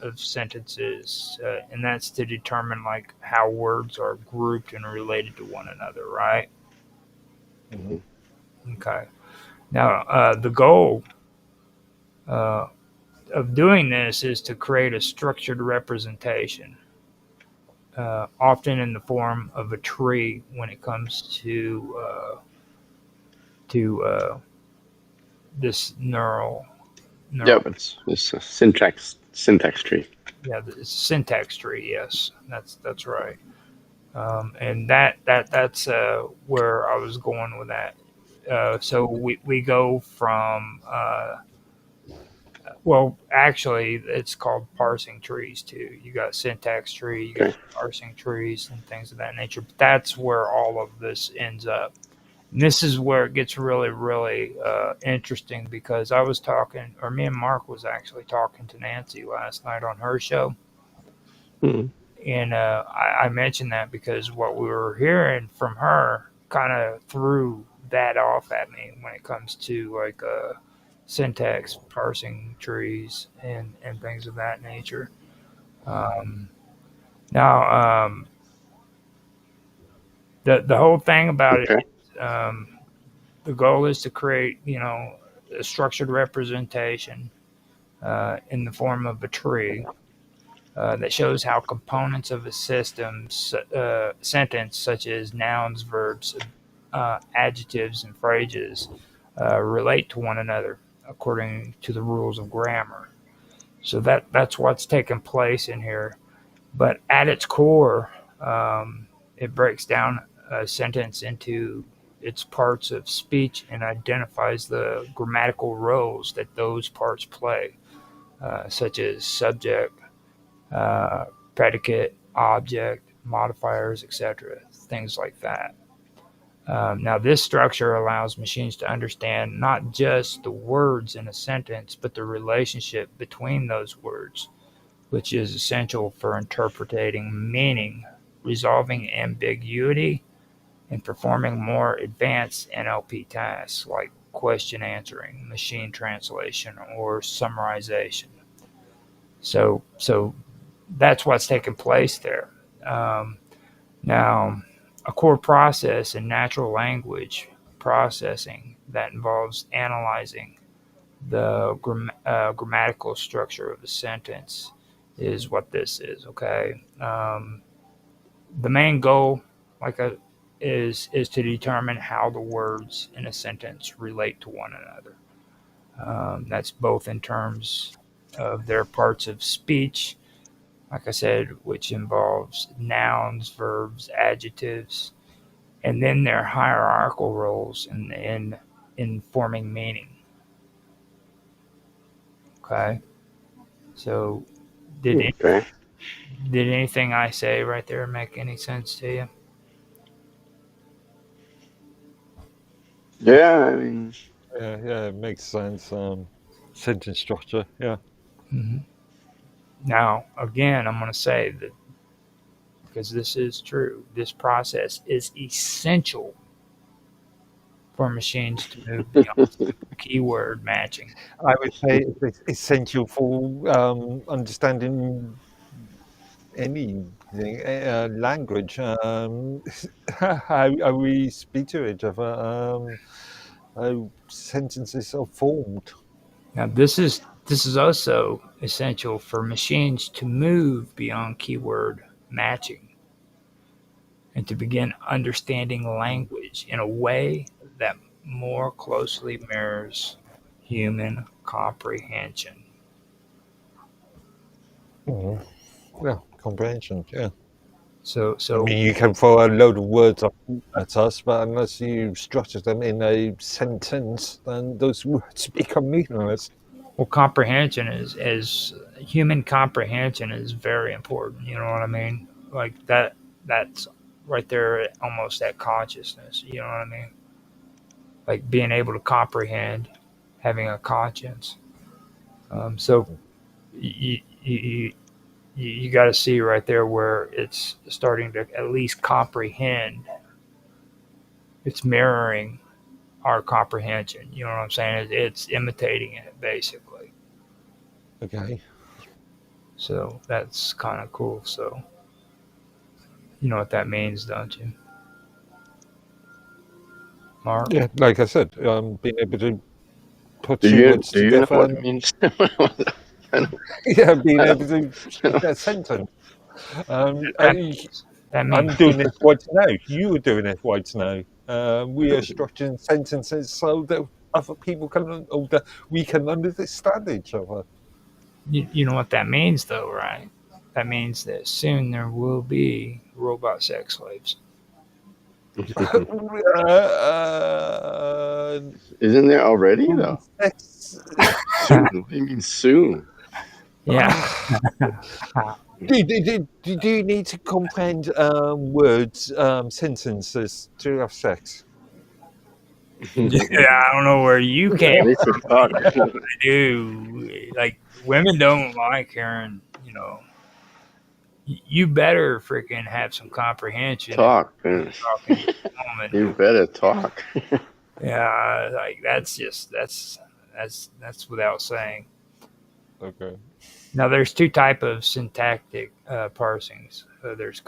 of sentences, and that's to determine like how words are grouped and related to one another, right? Mhm. Okay. Now, the goal uh, of doing this is to create a structured representation, often in the form of a tree when it comes to this neural. Yeah, but it's a syntax tree. Yeah, it's a syntax tree. Yes, that's right. And that's where I was going with that. So we go from well, actually, it's called parsing trees too. You got syntax tree, you got Okay. parsing trees, and things of that nature. But that's where all of this ends up. And this is where it gets really, really interesting because I was talking, or me and Mark was actually talking to Nancy last night on her show, Hmm. and I mentioned that because what we were hearing from her kind of threw that off at me when it comes to like syntax parsing trees and things of that nature. Um, now, the whole thing about it, Okay. the goal is to create, a structured representation in the form of a tree that shows how components of a system's sentence, such as nouns, verbs, adjectives, and phrases, relate to one another according to the rules of grammar. So that's what's taking place in here. But at its core, it breaks down a sentence into its parts of speech and identifies the grammatical roles that those parts play, such as subject, uh, predicate, object, modifiers, etc., things like that. Now, this structure allows machines to understand not just the words in a sentence, but the relationship between those words, which is essential for interpreting meaning, resolving ambiguity, and performing more advanced NLP tasks like question answering, machine translation, or summarization. So that's what's taking place there. Um, Now, a core process in natural language processing that involves analyzing the grammatical structure of a sentence is what this is. Okay, the main goal, like a, is to determine how the words in a sentence relate to one another. That's both in terms of their parts of speech, like I said, which involves nouns, verbs, adjectives, and then their hierarchical roles in forming meaning. Okay, so did Okay. did anything I say right there make any sense to you? Yeah, I mean, Yeah, it makes sense. Sentence structure. Yeah. Mm-hmm. Now, again, I'm going to say that because this is true, this process is essential for machines to move beyond keyword matching. I would say it's essential for understanding any language. How we speak to each other. How sentences are formed. Now, this is also essential for machines to move beyond keyword matching and to begin understanding language in a way that more closely mirrors human comprehension. Mhm. Yeah, comprehension. Yeah. So, I so mean, you can throw a load of words at us, but unless you structure them in a sentence, then those words become meaningless. well, comprehension is human comprehension is very important. You know what I mean? Like that. That's right there, almost at consciousness. You know what I mean? Like being able to comprehend, having a conscience. So you got to see right there where it's starting to at least comprehend. It's mirroring our comprehension. You know what I'm saying? It's imitating it basically. Okay. So that's kind of cool. So you know what that means, don't you, Mark? Yeah, like I said, being able to put do two you words do you know together what it and means? yeah, being I able to speak that sentence. That that means I'm doing this right now. You are doing it right now. We are structuring sentences so that other people can, or that we can understand each other. You know what that means, though, right? That means that soon there will be robot sex slaves. Isn't there already though? Sex. Soon. What do you mean soon? Yeah. Do you need to comprehend words, sentences to have sex? Yeah, I don't know where you I came need to talk. from. I do. Like, women don't like hearing, you better freaking have some comprehension Talk. if you're talking to a woman. You better talk. Yeah, like that's without saying. Okay. Now, there's two type of syntactic parsings. There's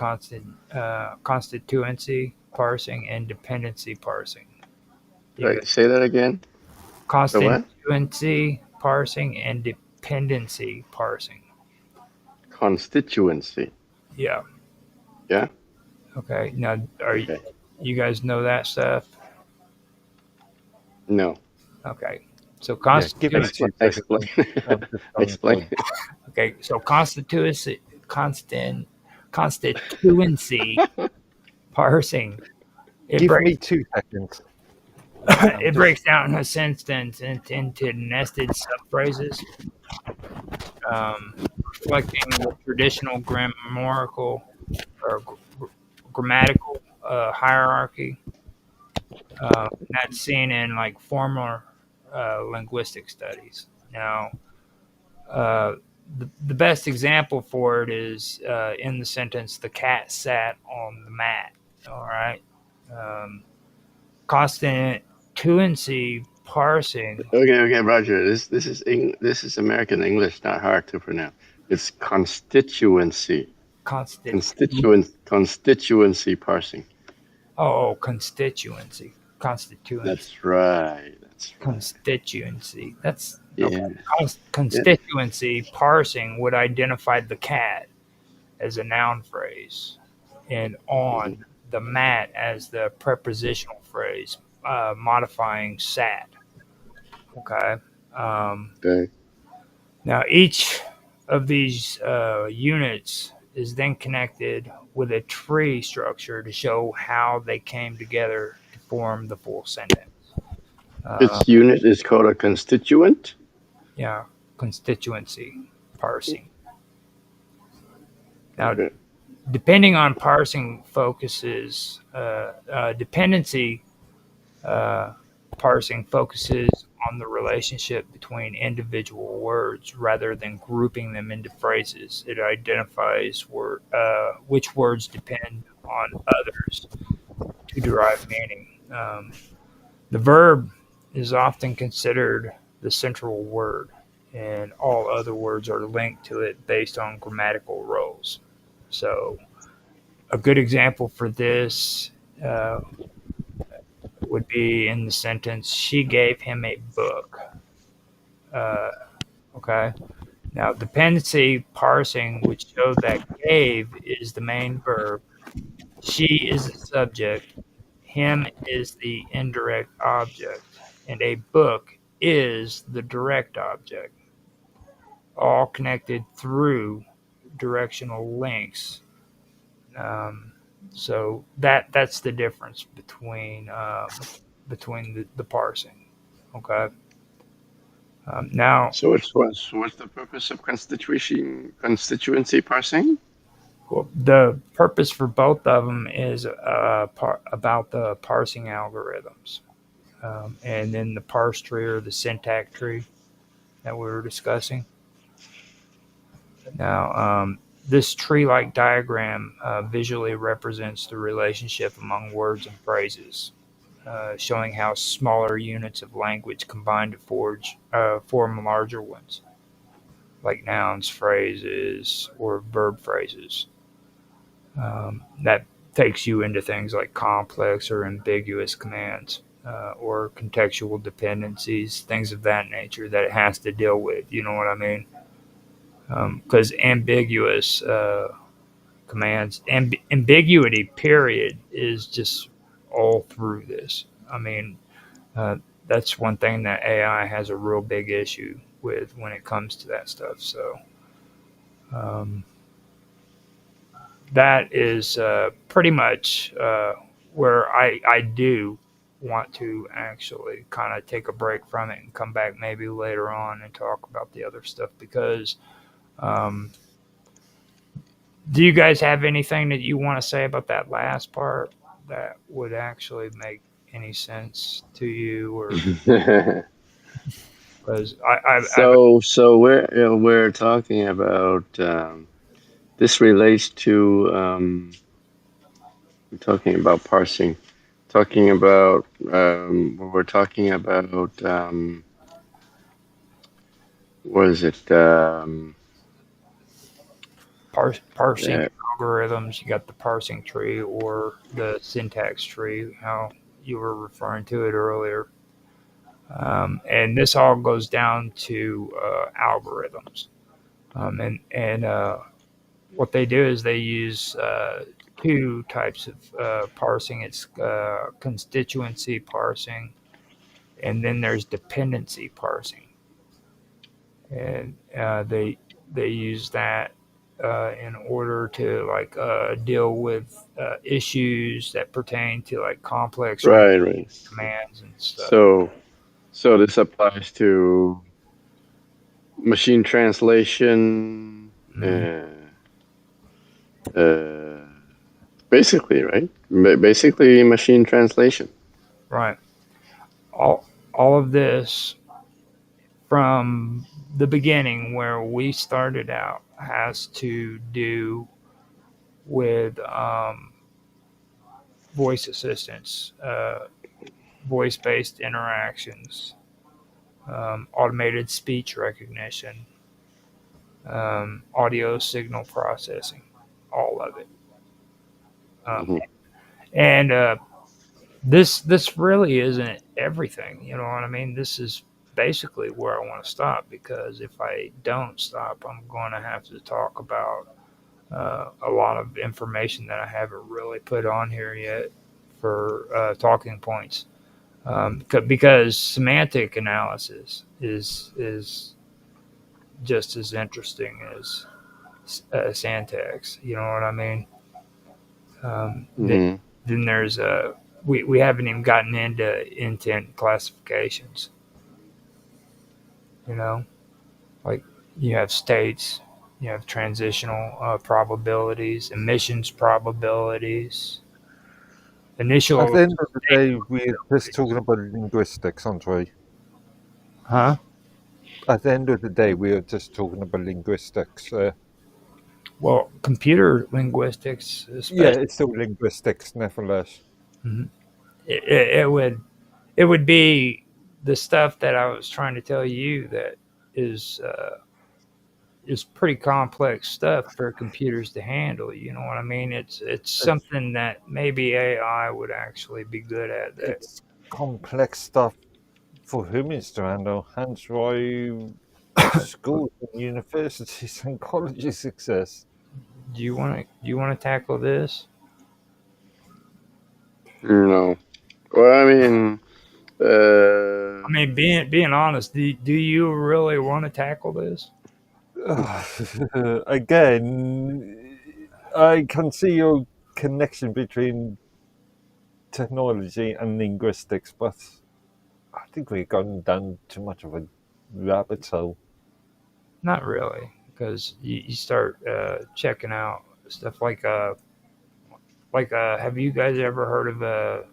constituency parsing and dependency parsing. Right, say that again. The what? Constituency parsing and dependency parsing. Constituency. Yeah. Yeah. Okay. Now, Okay. you guys know that stuff? No. Okay. So Give me constituency. Explain. Explain. Okay. So constituency parsing. Give me 2 seconds. It breaks down a sentence into nested subphrases, reflecting the traditional grammatical hierarchy that's seen in like formal linguistic studies. Now, the best example for it is in the sentence, "The cat sat on the mat." All right. Constituency parsing. Okay, Roger. This is American English, not hard to pronounce. It's constituency. Constituency parsing. Oh, constituency. That's right. Constituency. That's Yeah. okay. Constituency parsing would identify the cat as a noun phrase, and on the mat as the prepositional phrase, modifying sat. Okay. Okay. Now, each of these units is then connected with a tree structure to show how they came together to form the full sentence. Its unit is called a constituent. Yeah, constituency parsing. Now, Okay. depending on parsing focuses, dependency parsing focuses on the relationship between individual words rather than grouping them into phrases. It identifies which words depend on others to derive meaning. The verb is often considered the central word, and all other words are linked to it based on grammatical roles. So, a good example for this would be in the sentence, "She gave him a book." Okay. Now, dependency parsing would show that gave is the main verb, she is the subject, him is the indirect object, and a book is the direct object, all connected through directional links. So that's the difference between the parsing. Okay. Now, So what's the purpose of constituency parsing? well, the purpose for both of them is about the parsing algorithms, and then the parse tree or the syntax tree that we were discussing. Now, this tree-like diagram visually represents the relationship among words and phrases, showing how smaller units of language combine to form larger ones, like nouns, phrases, or verb phrases. That takes you into things like complex or ambiguous commands, or contextual dependencies, things of that nature that it has to deal with. You know what I mean? Because ambiguous commands, ambiguity, period, is just all through this. I mean, that's one thing that AI has a real big issue with when it comes to that stuff. So um, that is pretty much where I do want to actually kind of take a break from it and come back maybe later on and talk about the other stuff because um, do you guys have anything that you want to say about that last part that would actually make any sense to you or because I've So we're talking about this relates to we're talking about parsing, talking about we're talking about what is it? parsing Uh, algorithms. You got the parsing tree or the syntax tree, how you were referring to it earlier. And this all goes down to algorithms. And what they do is they use two types of parsing. It's constituency parsing, and then there's dependency parsing. And they use that in order to like deal with issues that pertain to like complex right, right. commands and stuff. So this applies to machine translation. Mhm. Uh, basically, right? Basically, machine translation. Right. All of this from the beginning where we started out has to do with voice assistants, voice-based interactions, automated speech recognition, audio signal processing, all of it. Um, Hmm. and this really isn't everything. You know what I mean? This is basically where I want to stop because if I don't stop, I'm going to have to talk about a lot of information that I haven't really put on here yet for talking points. Because semantic analysis is just as interesting as syntax. You know what I mean? Then, Hmm. then there's we haven't even gotten into intent classifications. You know, like you have states, you have transitional probabilities, emissions probabilities, At the initial end of the state day, we're just probabilities. talking about linguistics, aren't we? Huh? At the end of the day, we are just talking about linguistics. Well, computer linguistics, Yeah, especially, it's still linguistics, nevertheless. mhm, it would be the stuff that I was trying to tell you that is is pretty complex stuff for computers to handle. You know what I mean? It's It's, something that maybe AI would actually be good at. That it's complex stuff for humans to handle, hence why schools and universities and colleges exist. do you want to tackle this? No. Well, I mean, I mean, being honest, do you really want to tackle this? Again, I can see your connection between technology and linguistics, but I think we've gone down too much of a rabbit hole. Not really, because you start checking out stuff like have you guys ever heard of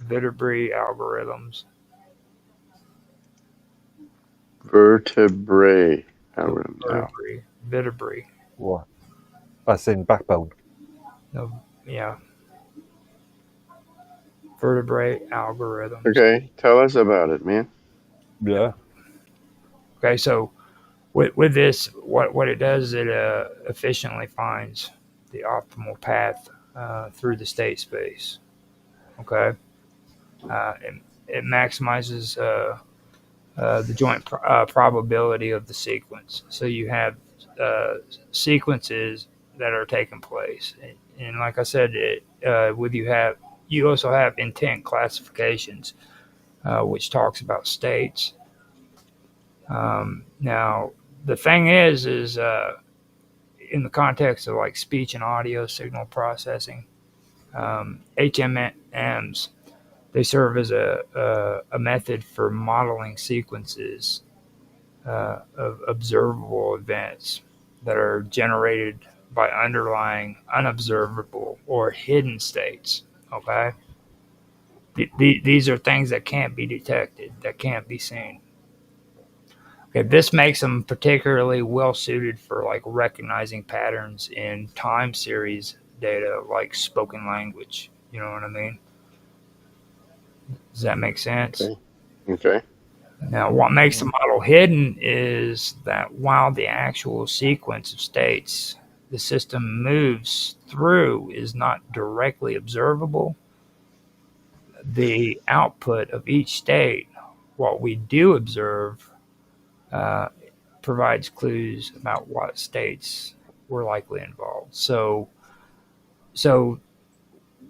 Viterbi algorithms? vertebrae. Now. Viterbi. What? As in backbone. No, yeah, vertebrae algorithms. Okay, tell us about it, man. Yeah. Okay, so with this, what it does is it efficiently finds the optimal path through the state space. Okay, it maximizes the joint probability of the sequence. So you have sequences that are taking place, and like I said, with you also have intent classifications. which talks about states. Now, the thing is in the context of like speech and audio signal processing, HMMs, they serve as a method for modeling sequences of observable events that are generated by underlying unobservable or hidden states. Okay, these are things that can't be detected, that can't be seen. Okay, this makes them particularly well suited for like recognizing patterns in time series data, like spoken language. You know what I mean? Does that make sense? Okay. Okay. Now, what makes the model hidden is that while the actual sequence of states the system moves through is not directly observable, the output of each state, what we do observe, uh, provides clues about what states were likely involved. So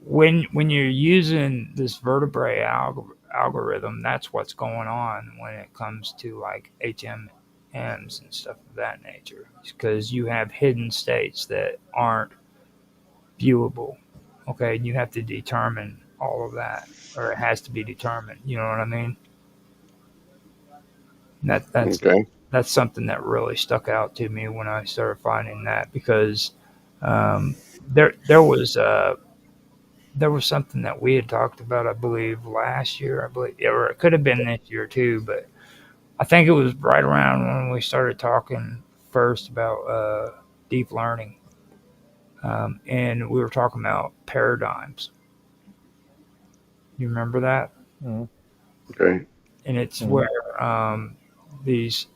when you're using this vertebrae algorithm, that's what's going on when it comes to like HMMs and stuff of that nature, because you have hidden states that aren't viewable. Okay, and you have to determine all of that, or it has to be determined. You know what I mean? That's Okay. that's something that really stuck out to me when I started finding that, because um, there was there was something that we had talked about, I believe, last year, I believe, or it could have been this year too, but I think it was right around when we started talking first about deep learning, and we were talking about paradigms. You remember that? Mm. Okay. And it's Mm. where these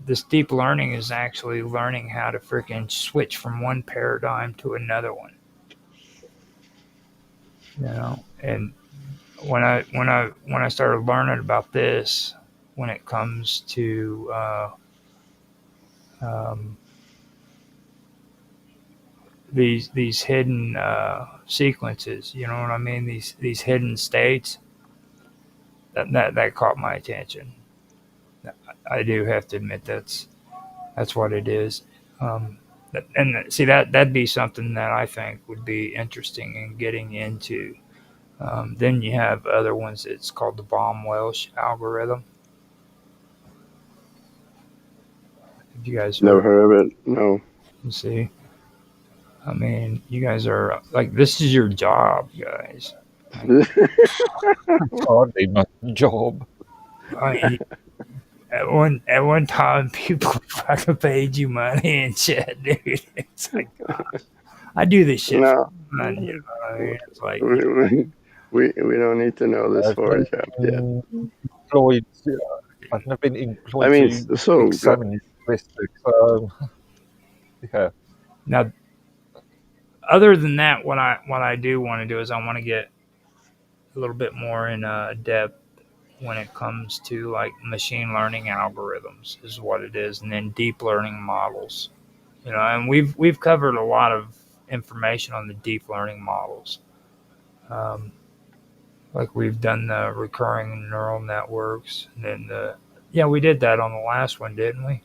this deep learning is actually learning how to freaking switch from one paradigm to another one. You know, and when I started learning about this, when it comes to um, these hidden sequences, you know what I mean? These hidden states that caught my attention. I do have to admit that's what it is. Um, and see that'd be something that I think would be interesting in getting into. Then you have other ones. It's called the Baum-Welsh algorithm. Have you guys Never heard? heard of it. No. You see, I mean, you guys are like, this is your job, guys. Like, It's hardly my job. I mean, at one time, people fucking paid you money and shit, dude. It's like, gosh, I do this shit for No. fun, you know what I mean? It's like, We, we don't need to know this I've for never a job yet. been employed. I've never been I employed mean, to so examine statistics. Yeah. now, other than that, what I do want to do is I want to get a little bit more in depth when it comes to like machine learning algorithms is what it is, and then deep learning models. You know, and we've covered a lot of information on the deep learning models. Um, like we've done the recurring neural networks, and then yeah, we did that on the last one, didn't we?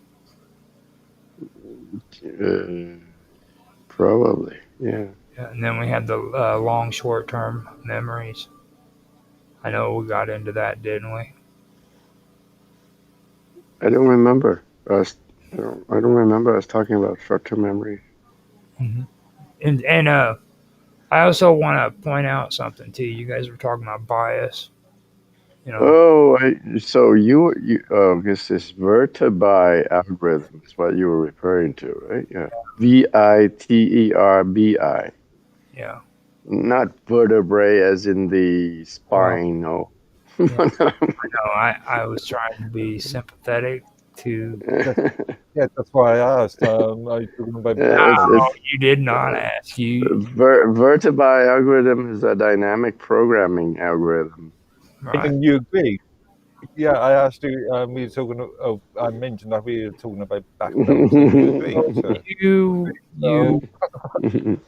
probably, yeah. Yeah, and then we had the long short term memories. I know we got into that, didn't we? I don't remember us. I don't remember us talking about short-term memory. Mm-hmm. And I also want to point out something too. You guys were talking about bias. You know, Oh, so this is vertebrae algorithm is what you were referring to, right? Yeah. VITERBI, yeah. not vertebrae as in the Well, spine. No. yeah. No, I was trying to be sympathetic to. Yeah, that's why I asked. Are you talking about it's backwards? No, it's you did not ask. vertebrae algorithm is a dynamic programming algorithm. Right. And you agree? Yeah, I asked you. We were talking. Oh, I mentioned that we were talking about backbells, and you agreed. So, You so you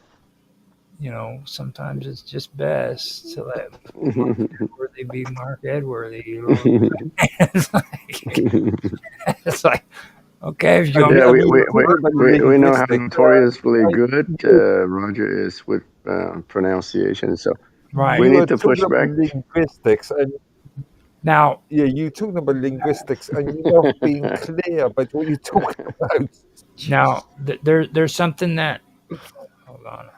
sometimes it's just best to let Mark Edworthy be Mark Edworthy. You know what I'm saying? It's like, okay, if you want And, me Yeah, to and we, you we, talk we, about we know how linguistics. notoriously I, good Roger is with pronunciation, so we right you need were to push talking about back. linguistics, and now, yeah, you talking about linguistics, and you're not being clear about what you're talking about. there's something that, hold on.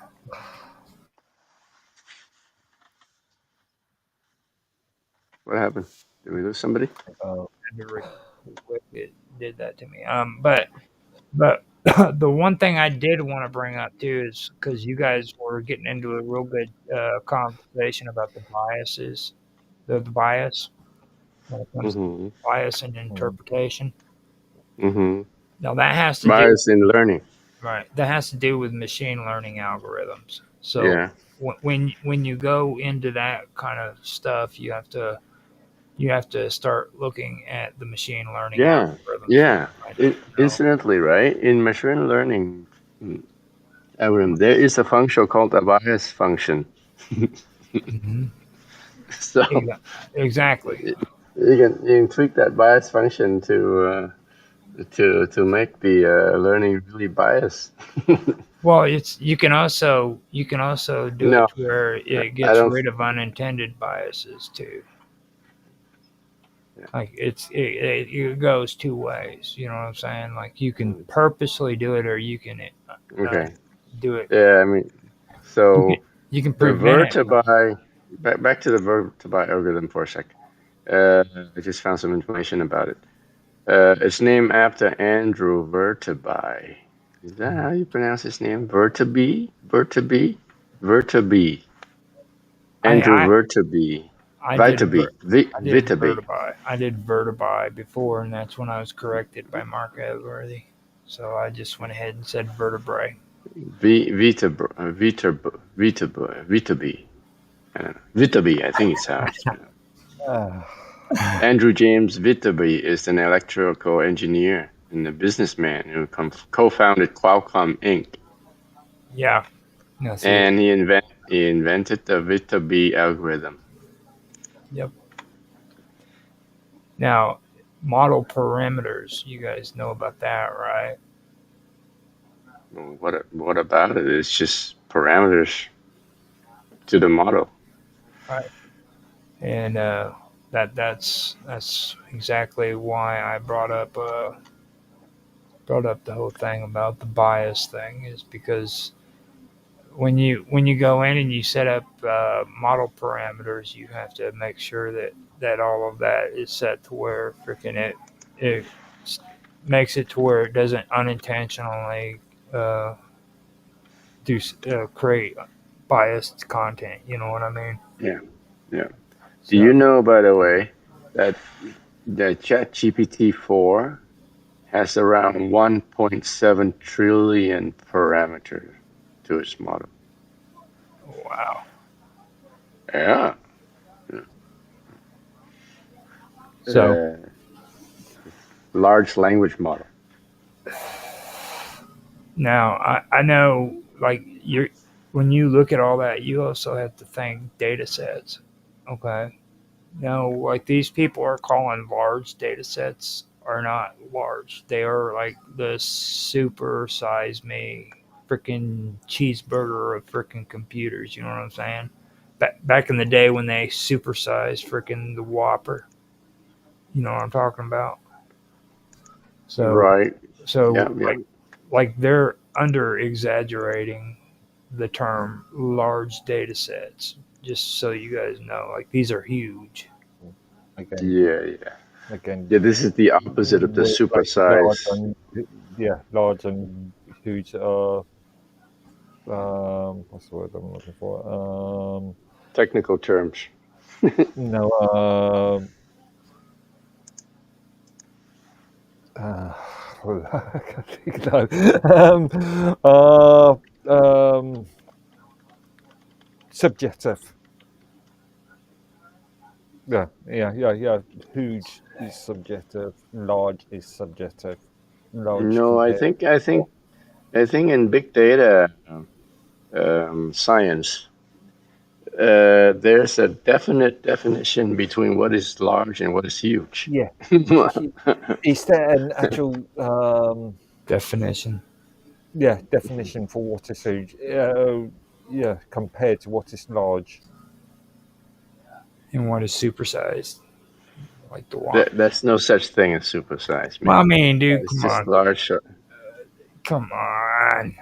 What happened? Did we lose somebody? Had to quit. It did that to me. But the one thing I did want to bring up too is because you guys were getting into a real good conversation about the biases, the bias when it comes to Mm-hmm. bias and Mm. interpretation. Mm-hmm. Now that has to do Bias in learning. right. That has to do with machine learning algorithms. So Yeah. when you go into that kind of stuff, you have to start looking at the machine learning Yeah. algorithms. Yeah. Incidentally, right? In machine learning algorithm, there is a function called a bias function. Mm-hmm. So Exactly. you can tweak that bias function to make the learning really biased. Well, you can also do it No, to where it I gets don't. rid of unintended biases too. Yeah. Like it goes two ways. You know what I'm saying? Like you can Mm, purposely do it, or you can uh, okay. do it. Yeah, I mean, You can so you can the prevent verb it. to buy, back to the verb to buy algorithm for a sec. I just found some information about it. It's named after Andrew Vertebie. Is that how you pronounce his name? Vertebie? Vertebie? Vertebie. I Andrew I Vertebie. I did Vitaby. I did Vitaby. vertebi. I did vertebi before, and that's when I was corrected by Mark Edworthy. So I just went ahead and said vertebrae. Vitaby. I don't know. Vitaby, I think it's how it's pronounced. Ah, Andrew James Vitaby is an electrical engineer and a businessman who co-founded Qualcomm Inc. Yeah. Yeah. See. And he invented the Vitaby algorithm. Yep. Now, model parameters. You guys know about that, right? What about it? It's just parameters to the model. Right. And that's exactly why I brought up the whole thing about the bias thing is because when you go in and you set up model parameters, you have to make sure that all of that is set to where freaking it makes it to where it doesn't unintentionally uh, create biased content. You know what I mean? Yeah, yeah. Do you So know, by the way, that the ChatGPT 4 has around 1.7 trillion parameters to its model? wow. Yeah. So Large language model. now I know like when you look at all that, you also have to think data sets. Okay. Now, like these people are calling large data sets are not large. They are like the super size me freaking cheeseburger of freaking computers. You know what I'm saying? Back in the day when they supersized freaking the Whopper. You know what I'm talking about? So, Right. Yeah, so yeah. like they're under exaggerating the term large data sets. Just so you guys know, like these are huge. again, Yeah, yeah. again, Yeah, this is the opposite of the with like large supersize and yeah, large and huge. What's the word I'm looking for? technical terms. No, uh, I can't think now. Subjective. Yeah, yeah, yeah, yeah. Huge is subjective. Large is subjective. Large No, I compared. think I think I think in big data, science, there's a definite definition between what is large and what is huge. Yeah. Is there an actual Definition. definition for what is huge? Compared to what is large. And what is supersized? Like the one. There's no such thing as supersize, Well, I man. mean, dude, It's come just on. large. Come on.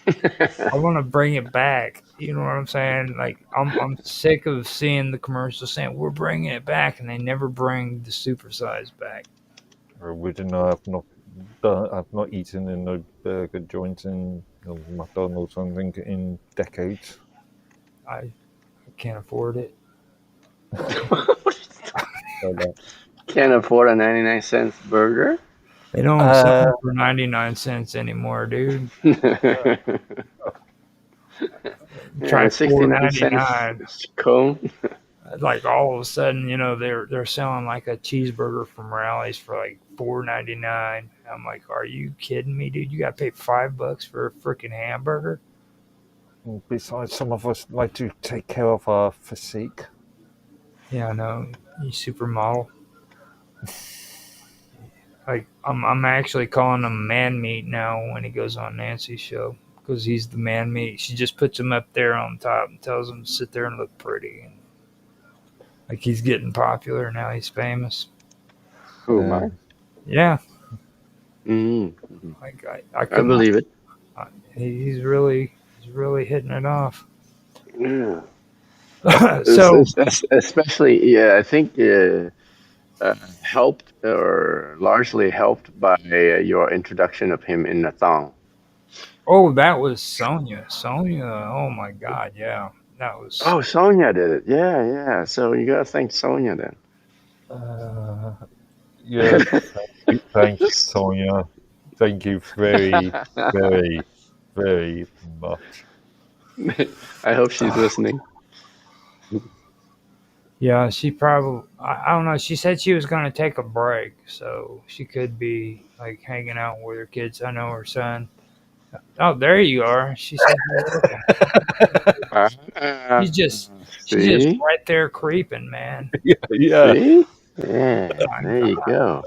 I want to bring it back. You know what I'm saying? Like I'm sick of seeing the commercials saying we're bringing it back, and they never bring the supersize back. Original, I've not eaten in a burger joint in McDonald's, I think, in decades. I can't afford it. Can't afford a 99-cent burger? They don't sell them for 99 cents anymore, dude. Try 69 $4.99. cents cone. Like all of a sudden, they're selling like a cheeseburger from Rally's for like $4.99. I'm like, are you kidding me, dude? You got to pay $5 for a freaking hamburger. And besides, some of us like to take care of our physique. Yeah, I know. You supermodel. Like I'm actually calling him man meat now when he goes on Nancy's show because he's the man meat. She just puts him up there on top and tells him to sit there and look pretty. And like he's getting popular now. He's famous. Who am I? Yeah. Mm-hmm. Like I believe it. He's really hitting it off. Yeah. So especially, yeah, I think helped or largely helped by your introduction of him in the thong. oh, that was Sonia. Sonia, oh my God, yeah. That was Oh, Sonia did it. Yeah. So you gotta thank Sonia then. Yeah, thank you, Sonia. Thank you very, very, very much. I hope she's listening. Yeah, she probably, I don't know. She said she was going to take a break, so she could be like hanging out with her kids. I know her son. Oh, there you are. She said she's just right there creeping, man. Yeah. See? Yeah, there you go.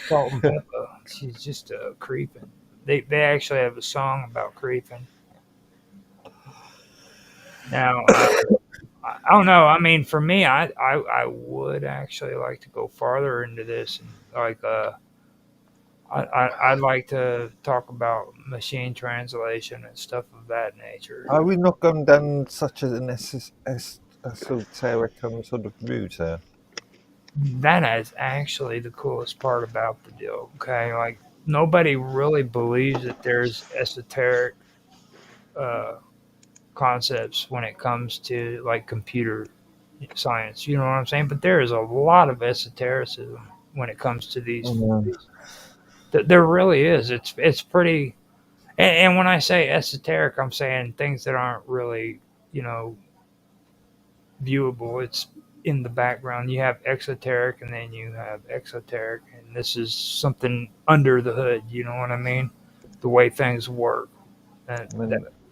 Salt and pepper. She's just creeping. They actually have a song about creeping. Now, I don't know. I mean, for me, I would actually like to go farther into this, and like I'd like to talk about machine translation and stuff of that nature. Are we not going down such an esoteric sort of route here? That is actually the coolest part about the deal. Okay, like nobody really believes that there's esoteric concepts when it comes to like computer science. You know what I'm saying? But there is a lot of esotericism when it comes to these. There really is. It's pretty. And when I say esoteric, I'm saying things that aren't really, viewable. It's in the background. You have exoteric, and then you have exoteric, and this is something under the hood. You know what I mean? The way things work.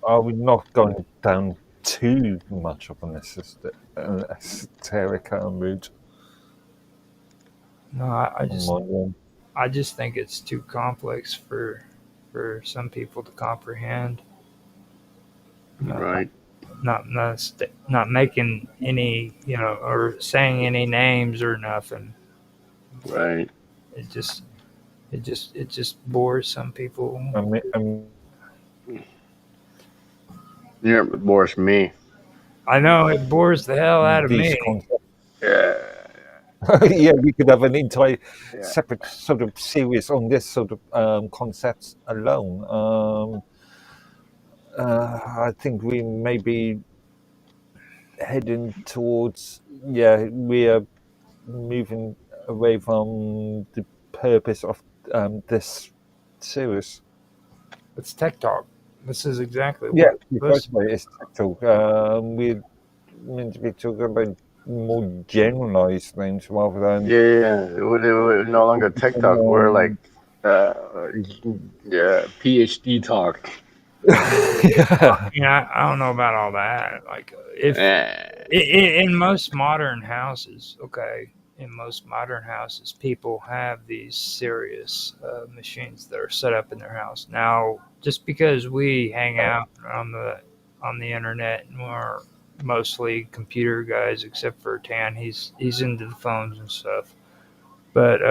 Are we not going down too much of an esoteric route? No, I just think it's too complex for some people to comprehend. Right. Not making any, or saying any names or nothing. Right. It just bores some people. Yeah, it bores me. I know it bores the hell out of me. Yeah. Yeah, we could have an entire separate sort of series on this sort of concepts alone. I think we may be heading towards, we are moving away from the purpose of this series. It's tech talk. This is exactly what it's tech talk. We're meant to be talking about more generalized things rather than we're no longer tech talk. We're like PhD talk. Yeah. I don't know about all that. Like, if in most modern houses, okay, in most modern houses, people have these serious machines that are set up in their house. Now, just because we hang out on the internet and we're mostly computer guys, except for Tan, he's into the phones and stuff. But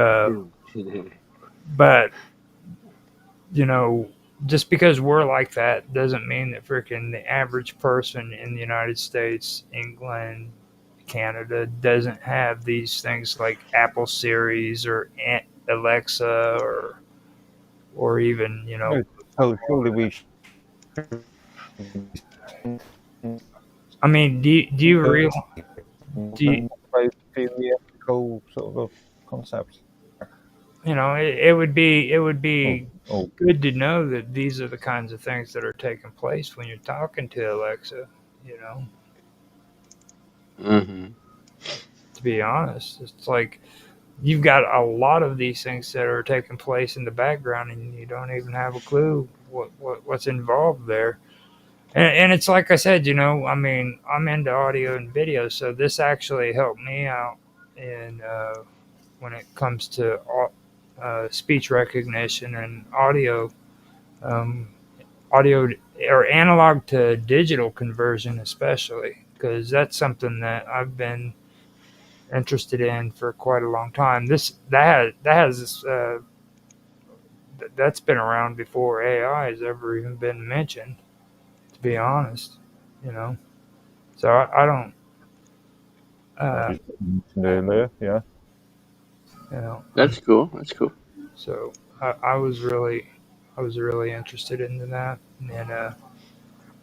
but you know, just because we're like that doesn't mean that freaking the average person in the United States, England, Canada doesn't have these things like Apple Series or Alexa or even No, so surely we should I mean, do you real do you, both the ethical sort of concept. it would Oh, be oh, good to know that these are the kinds of things that are taking place when you're talking to Alexa. You know, Mm-hmm. to be honest, it's like you've got a lot of these things that are taking place in the background and you don't even have a clue what's involved there. And it's like I said, I mean, I'm into audio and video, so this actually helped me out in when it comes to speech recognition and um, audio or analog to digital conversion, especially because that's something that I've been interested in for quite a long time. That's been around before AI has ever even been mentioned. To be honest, you know. So I don't, uh, you mentioned earlier, yeah. you know. That's cool. That's cool. So I was really interested into that, and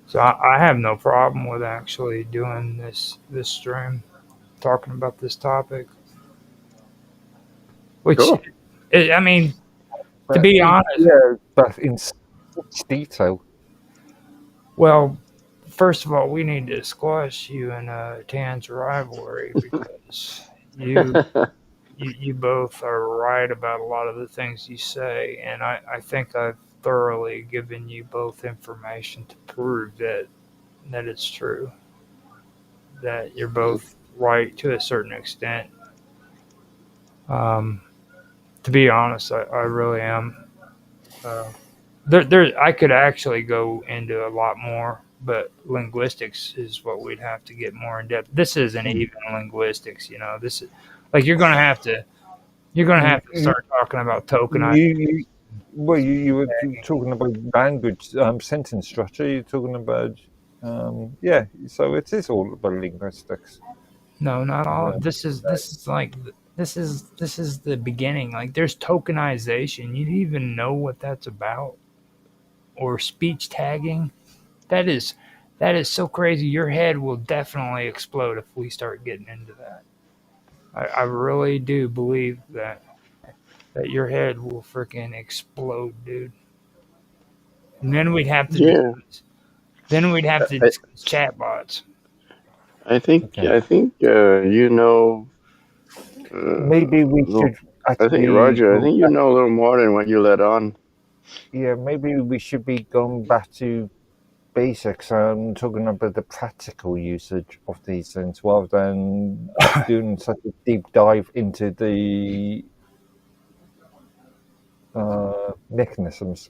so I have no problem with actually doing this stream, talking about this topic. Which, Cool. I mean, to But be honest, yeah, but in such detail. well, first of all, we need to squash you and Tan's rivalry because you you both are right about a lot of the things you say, and I think I've thoroughly given you both information to prove that it's true, that you're both right to a certain extent. Um, to be honest, I really am. Uh, I could actually go into a lot more, but linguistics is what we'd have to get more in depth. This isn't Mm. even linguistics, This is like you're gonna have to You, start talking about tokenized. you, well, you were talking about language, sentence structure. You're talking about, yeah. So it is all about linguistics. No, not all. Yeah. This is the beginning. Like there's tokenization. You even know what that's about, or speech tagging. That is that is so crazy. Your head will definitely explode if we start getting into that. I really do believe that your head will freaking explode, dude. And Yeah. then we'd have to I, discuss chatbots. Okay. I think you know. Maybe we No, should I think actually Roger. I go think you back. know a little more than what you let on. Yeah, maybe we should be going back to basics and talking about the practical usage of these things rather than doing such a deep dive into the mechanisms.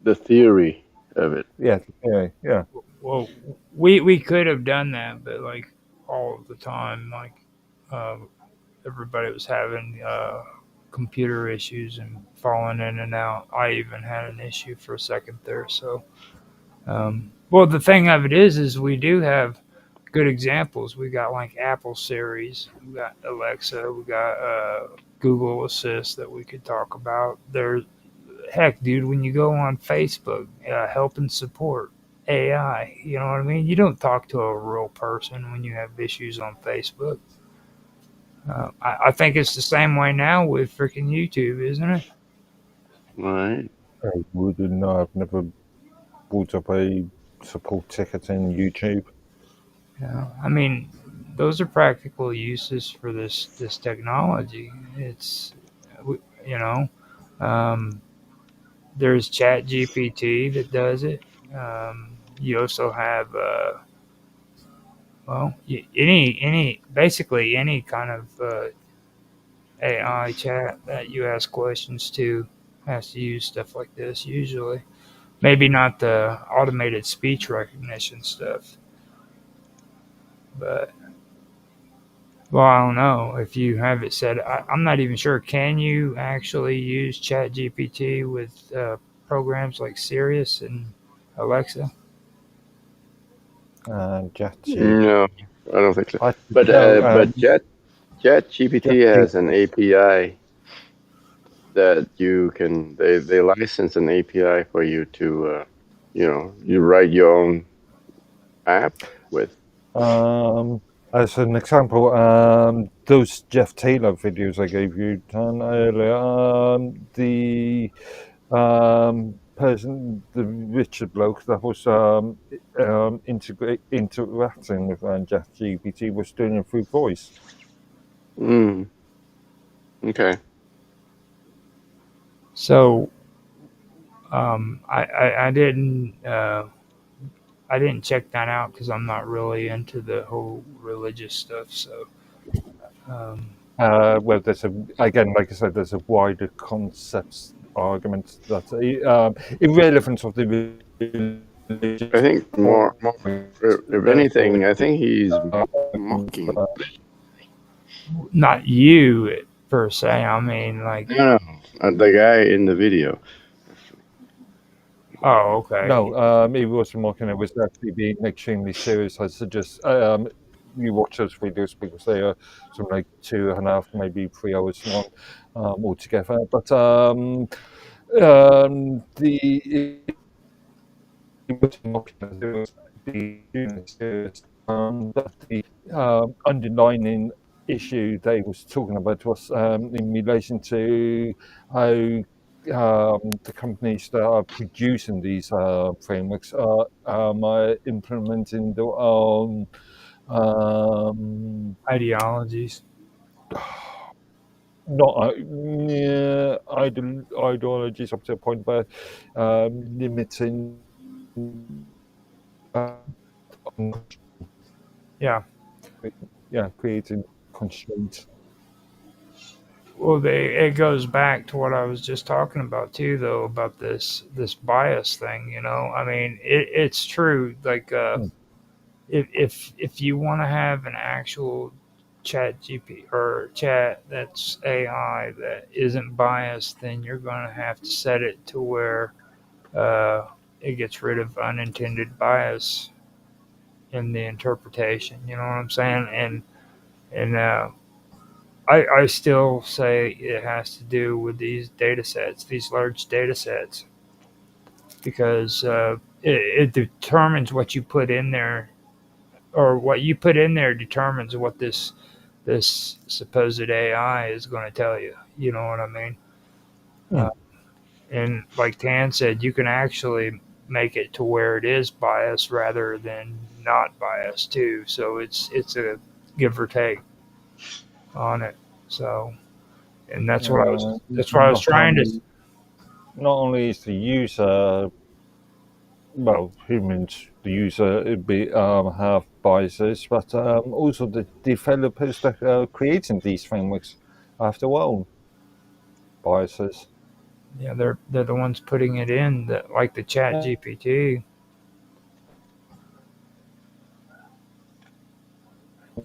The theory of it. Yeah, yeah, yeah. Well, we could have done that, but like all of the time, like uh, everybody was having computer issues and falling in and out. I even had an issue for a second there. So, well, the thing of it is we do have good examples. We got like Apple Series, we got Alexa, we got Google Assist that we could talk about. There's heck, dude, when you go on Facebook, help and support AI, you know what I mean? You don't talk to a real person when you have issues on Facebook. I think it's the same way now with freaking YouTube, isn't it? Right. I wouldn't know. I've never brought up a support ticket in YouTube. Yeah, I mean, those are practical uses for this technology. It's, you know, um, there's Chat GPT that does it. You also have any basically any kind of AI chat that you ask questions to has to use stuff like this usually. Maybe not the automated speech recognition stuff, but well, I don't know if you have it set. I'm not even sure. Can you actually use Chat GPT with programs like Sirius and Alexa? Jatty. No, I don't think so. I But no. ChatGPT has an API that you can. They license an API for you to, you write your own app with. As an example, those Jeff Taylor videos I gave you Dan, earlier, the person, the Richard bloke that was interacting with Jeff GPT was doing it through voice. Okay. So I didn't check that out because I'm not really into the whole religious stuff. So Well, there's again, like I said, there's a wider concepts argument that irrelevance of the religious. I think more, if anything, I think he's mocking. not you per se. I mean, like No, the guy in the video. oh, okay. No, it wasn't mocking. It was actually being extremely serious. I suggest you watch those videos because they are something like 2.5, maybe 3 hours long altogether. But the it wasn't mocking. It was being serious. That the underlining issue they was talking about was in relation to how the companies that are producing these frameworks are implementing their own Ideologies. not ideologies up to a point where limiting Yeah. creating constraints. Well, it goes back to what I was just talking about too, though, about this bias thing. You know, I mean, it's true. Like, if you want to have an actual Chat GP or chat that's AI that isn't biased, then you're going to have to set it to where it gets rid of unintended bias in the interpretation. You know what I'm saying? And I still say it has to do with these data sets, these large data sets, because it determines what you put in there, or what you put in there determines what this supposed AI is going to tell you. You know what I mean? And like Tan said, you can actually make it to where it is biased rather than not biased too. So it's a give or take on it. So, and that's what I was trying to. Not only is the user, well, humans, the user have biases, but also the developers that are creating these frameworks have their own biases. Yeah, they're the ones putting it in, that like the Chat GPT.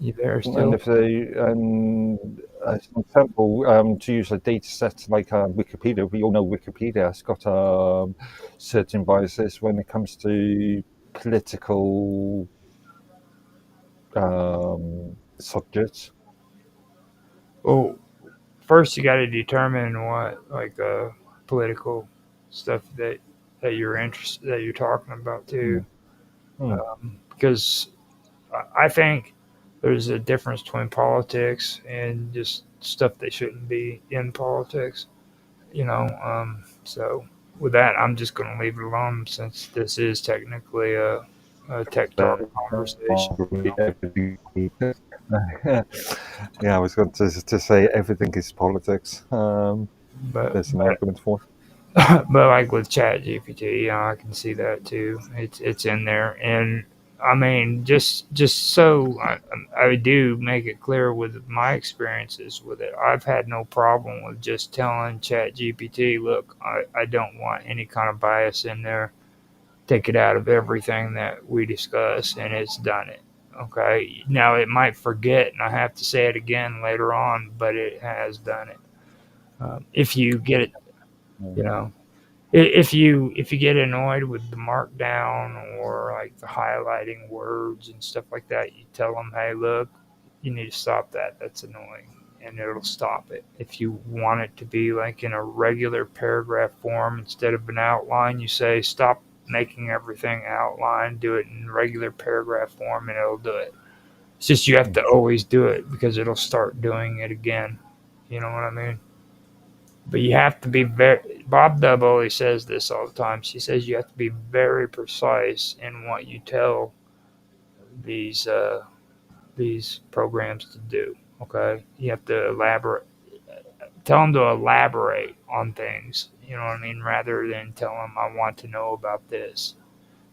You there still? And if they, as an example, to use a data set like Wikipedia, we all know Wikipedia has got certain biases when it comes to political subjects. Well, first you got to determine what political stuff that you're interested, that you're talking about too, because I think there's a difference between politics and just stuff that shouldn't be in politics, you know. So with that, I'm just going to leave it alone since this is technically a tech talk conversation. Yeah, I was going to say everything is politics. But there's an argument for it. But like with Chat GPT, I can see that too. It's in there, and I mean, just so I do make it clear with my experiences with it, I've had no problem with just telling Chat GPT, look, I don't want any kind of bias in there. Take it out of everything that we discuss, and it's done it. Okay. Now it might forget, and I have to say it again later on, but it has done it. If you get it, you know, if you get annoyed with the markdown or like the highlighting words and stuff like that, you tell them, hey, look, you need to stop that. That's annoying, and it'll stop it. If you want it to be like in a regular paragraph form instead of an outline, you say, stop making everything outline, do it in regular paragraph form, and it'll do it. It's just you have to always do it because it'll start doing it again. You know what I mean? But you have to be very. Bob Dub always says this all the time. She says you have to be very precise in what you tell these these programs to do. Okay, you have to elaborate. Tell them to elaborate on things. You know what I mean, rather than tell them I want to know about this.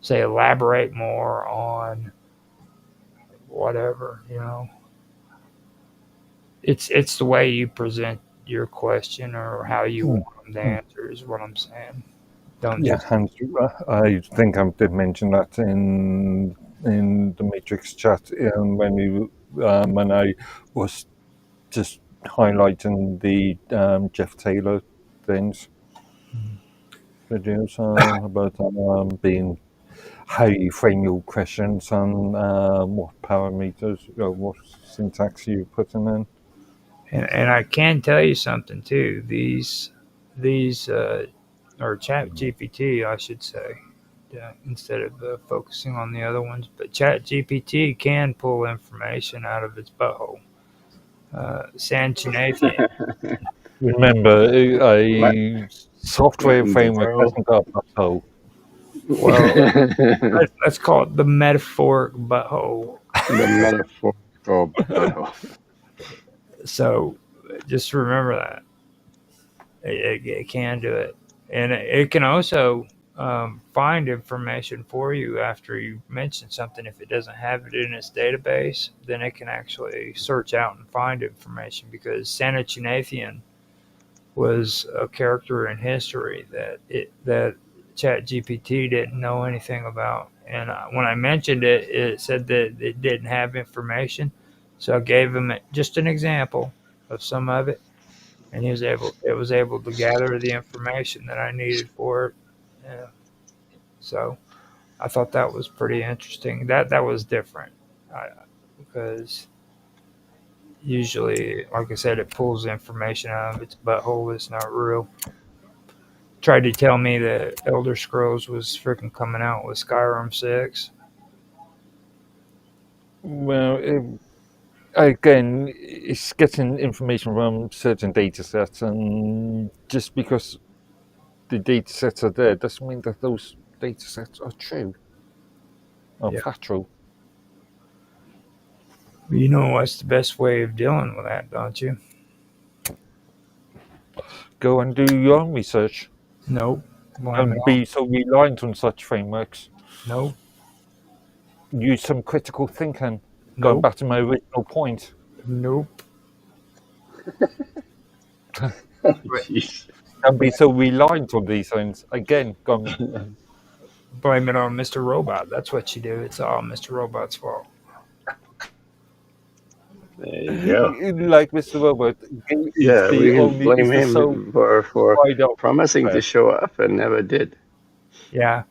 Say elaborate more on whatever. You know, it's the way you present your question or how you want them to answer is what I'm saying. Don't Yeah, just and I think I did mention that in the Matrix chat when I was just highlighting the Jeff Taylor things videos about being how you frame your questions and what parameters, what syntax you're putting in. and I can tell you something too. These or Chat GPT, I should say, instead of focusing on the other ones. But Chat GPT can pull information out of its butthole. Sanchinath, Remember, What a software in the framework world? hasn't got a butthole. well, let's call it the metaphoric butthole. The metaphorical butthole. So just remember that it can do it, and it can also find information for you after you mention something. If it doesn't have it in its database, then it can actually search out and find information because Sanachinathian was a character in history that ChatGPT didn't know anything about. And when I mentioned it, it said that it didn't have information. So I gave him just an example of some of it, and it was able to gather the information that I needed for it. Yeah. So I thought that was pretty interesting. That was different, because usually, like I said, it pulls information out of its butthole. It's not real. Tried to tell me that Elder Scrolls was freaking coming out with Skyrim 6. Well, again, it's getting information from certain data sets, and just because the data sets are there doesn't mean that those data sets are true or Yeah. factual. You know what's the best way of dealing with that, don't you? Go and do your own research. Nope. Blame it Don't on. be so reliant on such frameworks. Nope. Use some critical thinking. Going Nope. back to my original point. Nope. Jeez. Don't be so reliant on these things. Again, Blame it on Mr. Robot. That's what you do. It's all Mr. Robot's fault. There you go. like Mr. Robert, Yeah, we can blame is the sole him for pride of promising to show up and never did. Yeah.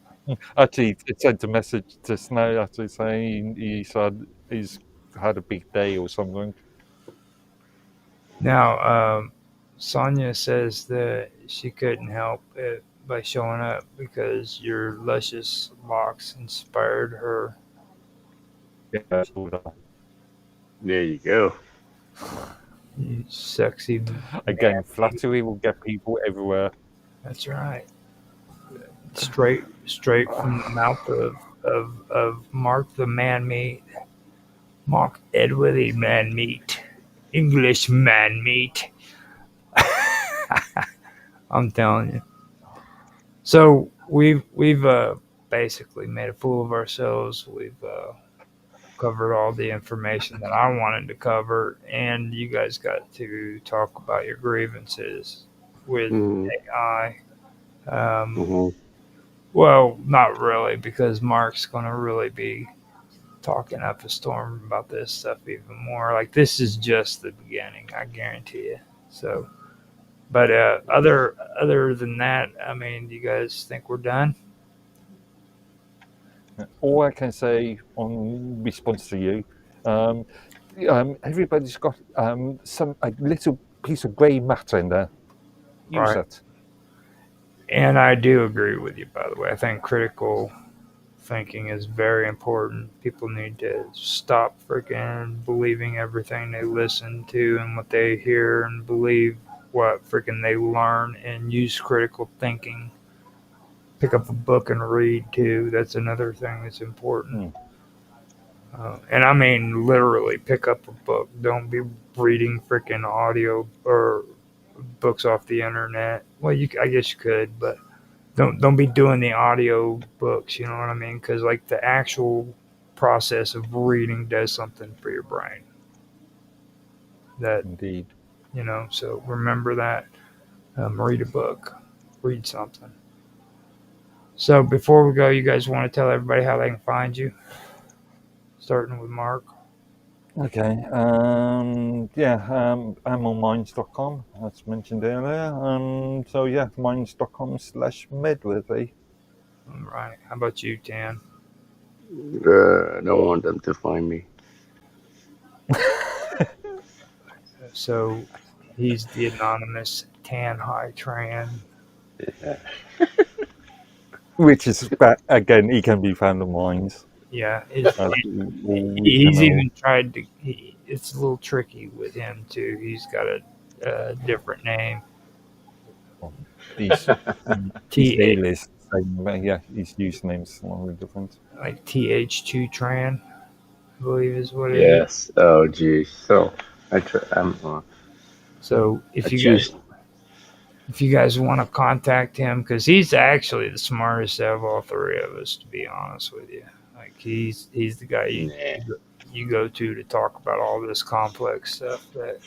Actually, it sent a message to Snow actually saying he's had a big day or something. Now, Sonia says that she couldn't help it by showing up because your luscious locks inspired her. Yeah, There you go. You sexy. again, man. flattery will get people everywhere. That's right. Straight from the mouth of Mark the Man Meat. Mark Edworthy Man Meat. English Man Meat. I'm telling you. So we've basically made a fool of ourselves. We've covered all the information that I wanted to cover, and you guys got to talk about your grievances with Mm-hmm. AI. Mm-hmm. Well, not really, because Mark's going to really be talking up a storm about this stuff even more. Like, this is just the beginning, I guarantee you. So, but other than that, I mean, do you guys think we're done? All I can say on response to you, everybody's got a little piece of grey matter in there. Use Right. it. And I do agree with you, by the way. I think critical thinking is very important. People need to stop freaking believing everything they listen to and what they hear and believe what freaking they learn and use critical thinking. Pick up a book and read too. That's another thing that's important. Mm. And I mean, literally, pick up a book. Don't be reading freaking audio or books off the internet. Well, I guess you could, but don't be doing the audio books. You know what I mean? Because like the actual process of reading does something for your brain. That Indeed. So remember that. Read a book. Read something. So before we go, you guys want to tell everybody how they can find you? Starting with Mark. Okay. I'm on minds.com, as mentioned earlier. So yeah, minds.com/medworthy. All right. How about you, Tan? I don't want them to find me. So he's the anonymous Tan High Tran. Yeah. Which is again, he can be found on Minds. Yeah, We he's can even tried to. It's a little tricky with him too. He's got a different name. His T name is same, but yeah, his username's a little different. like TH2 Tran, I believe is what it is. Yes. Oh, geez. So So I choose. if you guys want to contact him, because he's actually the smartest out of all three of us, to be honest with you. Like he's the guy Nah. you go to talk about all this complex stuff that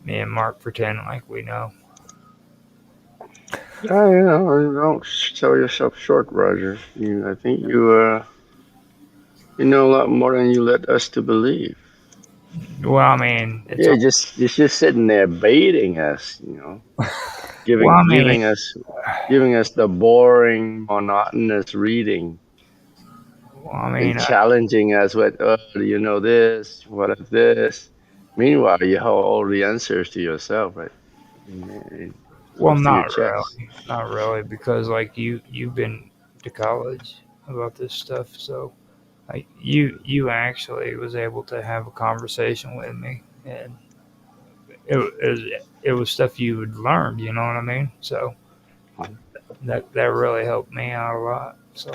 me and Mark pretend like we know. Don't sell yourself short, Roger. I think you know a lot more than you let us to believe. Well, I mean, it's Yeah, all, just sitting there baiting us, well, I mean, giving us the boring, monotonous reading well, I and mean, challenging us with, oh, do you know this? What is this? Meanwhile, you hold all the answers to yourself, right? And well, close to your chest. not really, because like you've been to college about this stuff, so like you actually was able to have a conversation with me, and it was stuff you had learned. You know what I mean? So that really helped me out a lot. So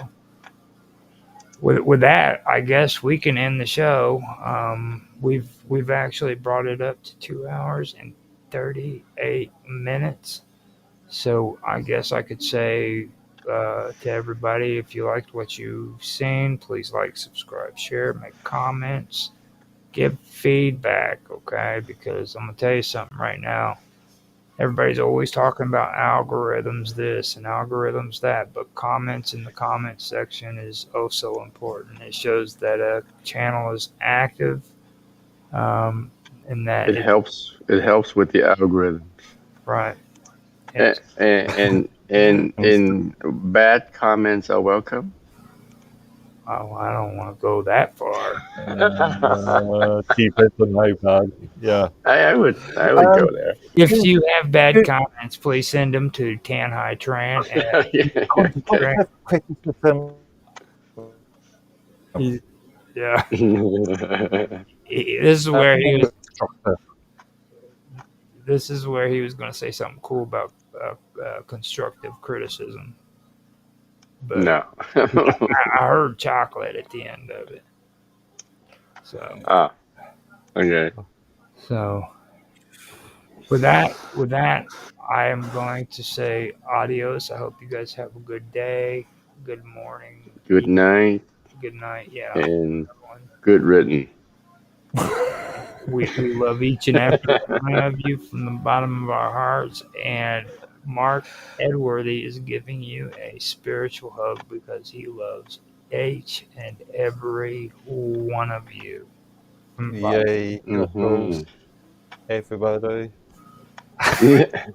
with that, I guess we can end the show. We've actually brought it up to 2 hours and 38 minutes. So I guess I could say to everybody, if you liked what you've seen, please like, subscribe, share, make comments, give feedback, okay? Because I'm going to tell you something right now. Everybody's always talking about algorithms this and algorithms that, but comments in the comments section is oh so important. It shows that a channel is active, and that It helps. It helps with the algorithm. right. And It's, and bad comments are welcome. oh, I don't want to go that far. Keep it on iPad. Yeah. I would Um, go there. If you have bad comments, please send them to Tan Hai Tran. constructive criticism. Yeah, this is where he was. This is where he was going to say something cool about constructive criticism, but No. I heard chocolate at the end of it. So, Okay. so with that, I am going to say adios. I hope you guys have a good day, good morning, Good night good night. Yeah, and everyone. good written. We love each and every one of you from the bottom of our hearts. And Mark Edworthy is giving you a spiritual hug because he loves each and every one of you. From the bottom. Yay, Mm-hmm. knuckles, everybody. Yeah.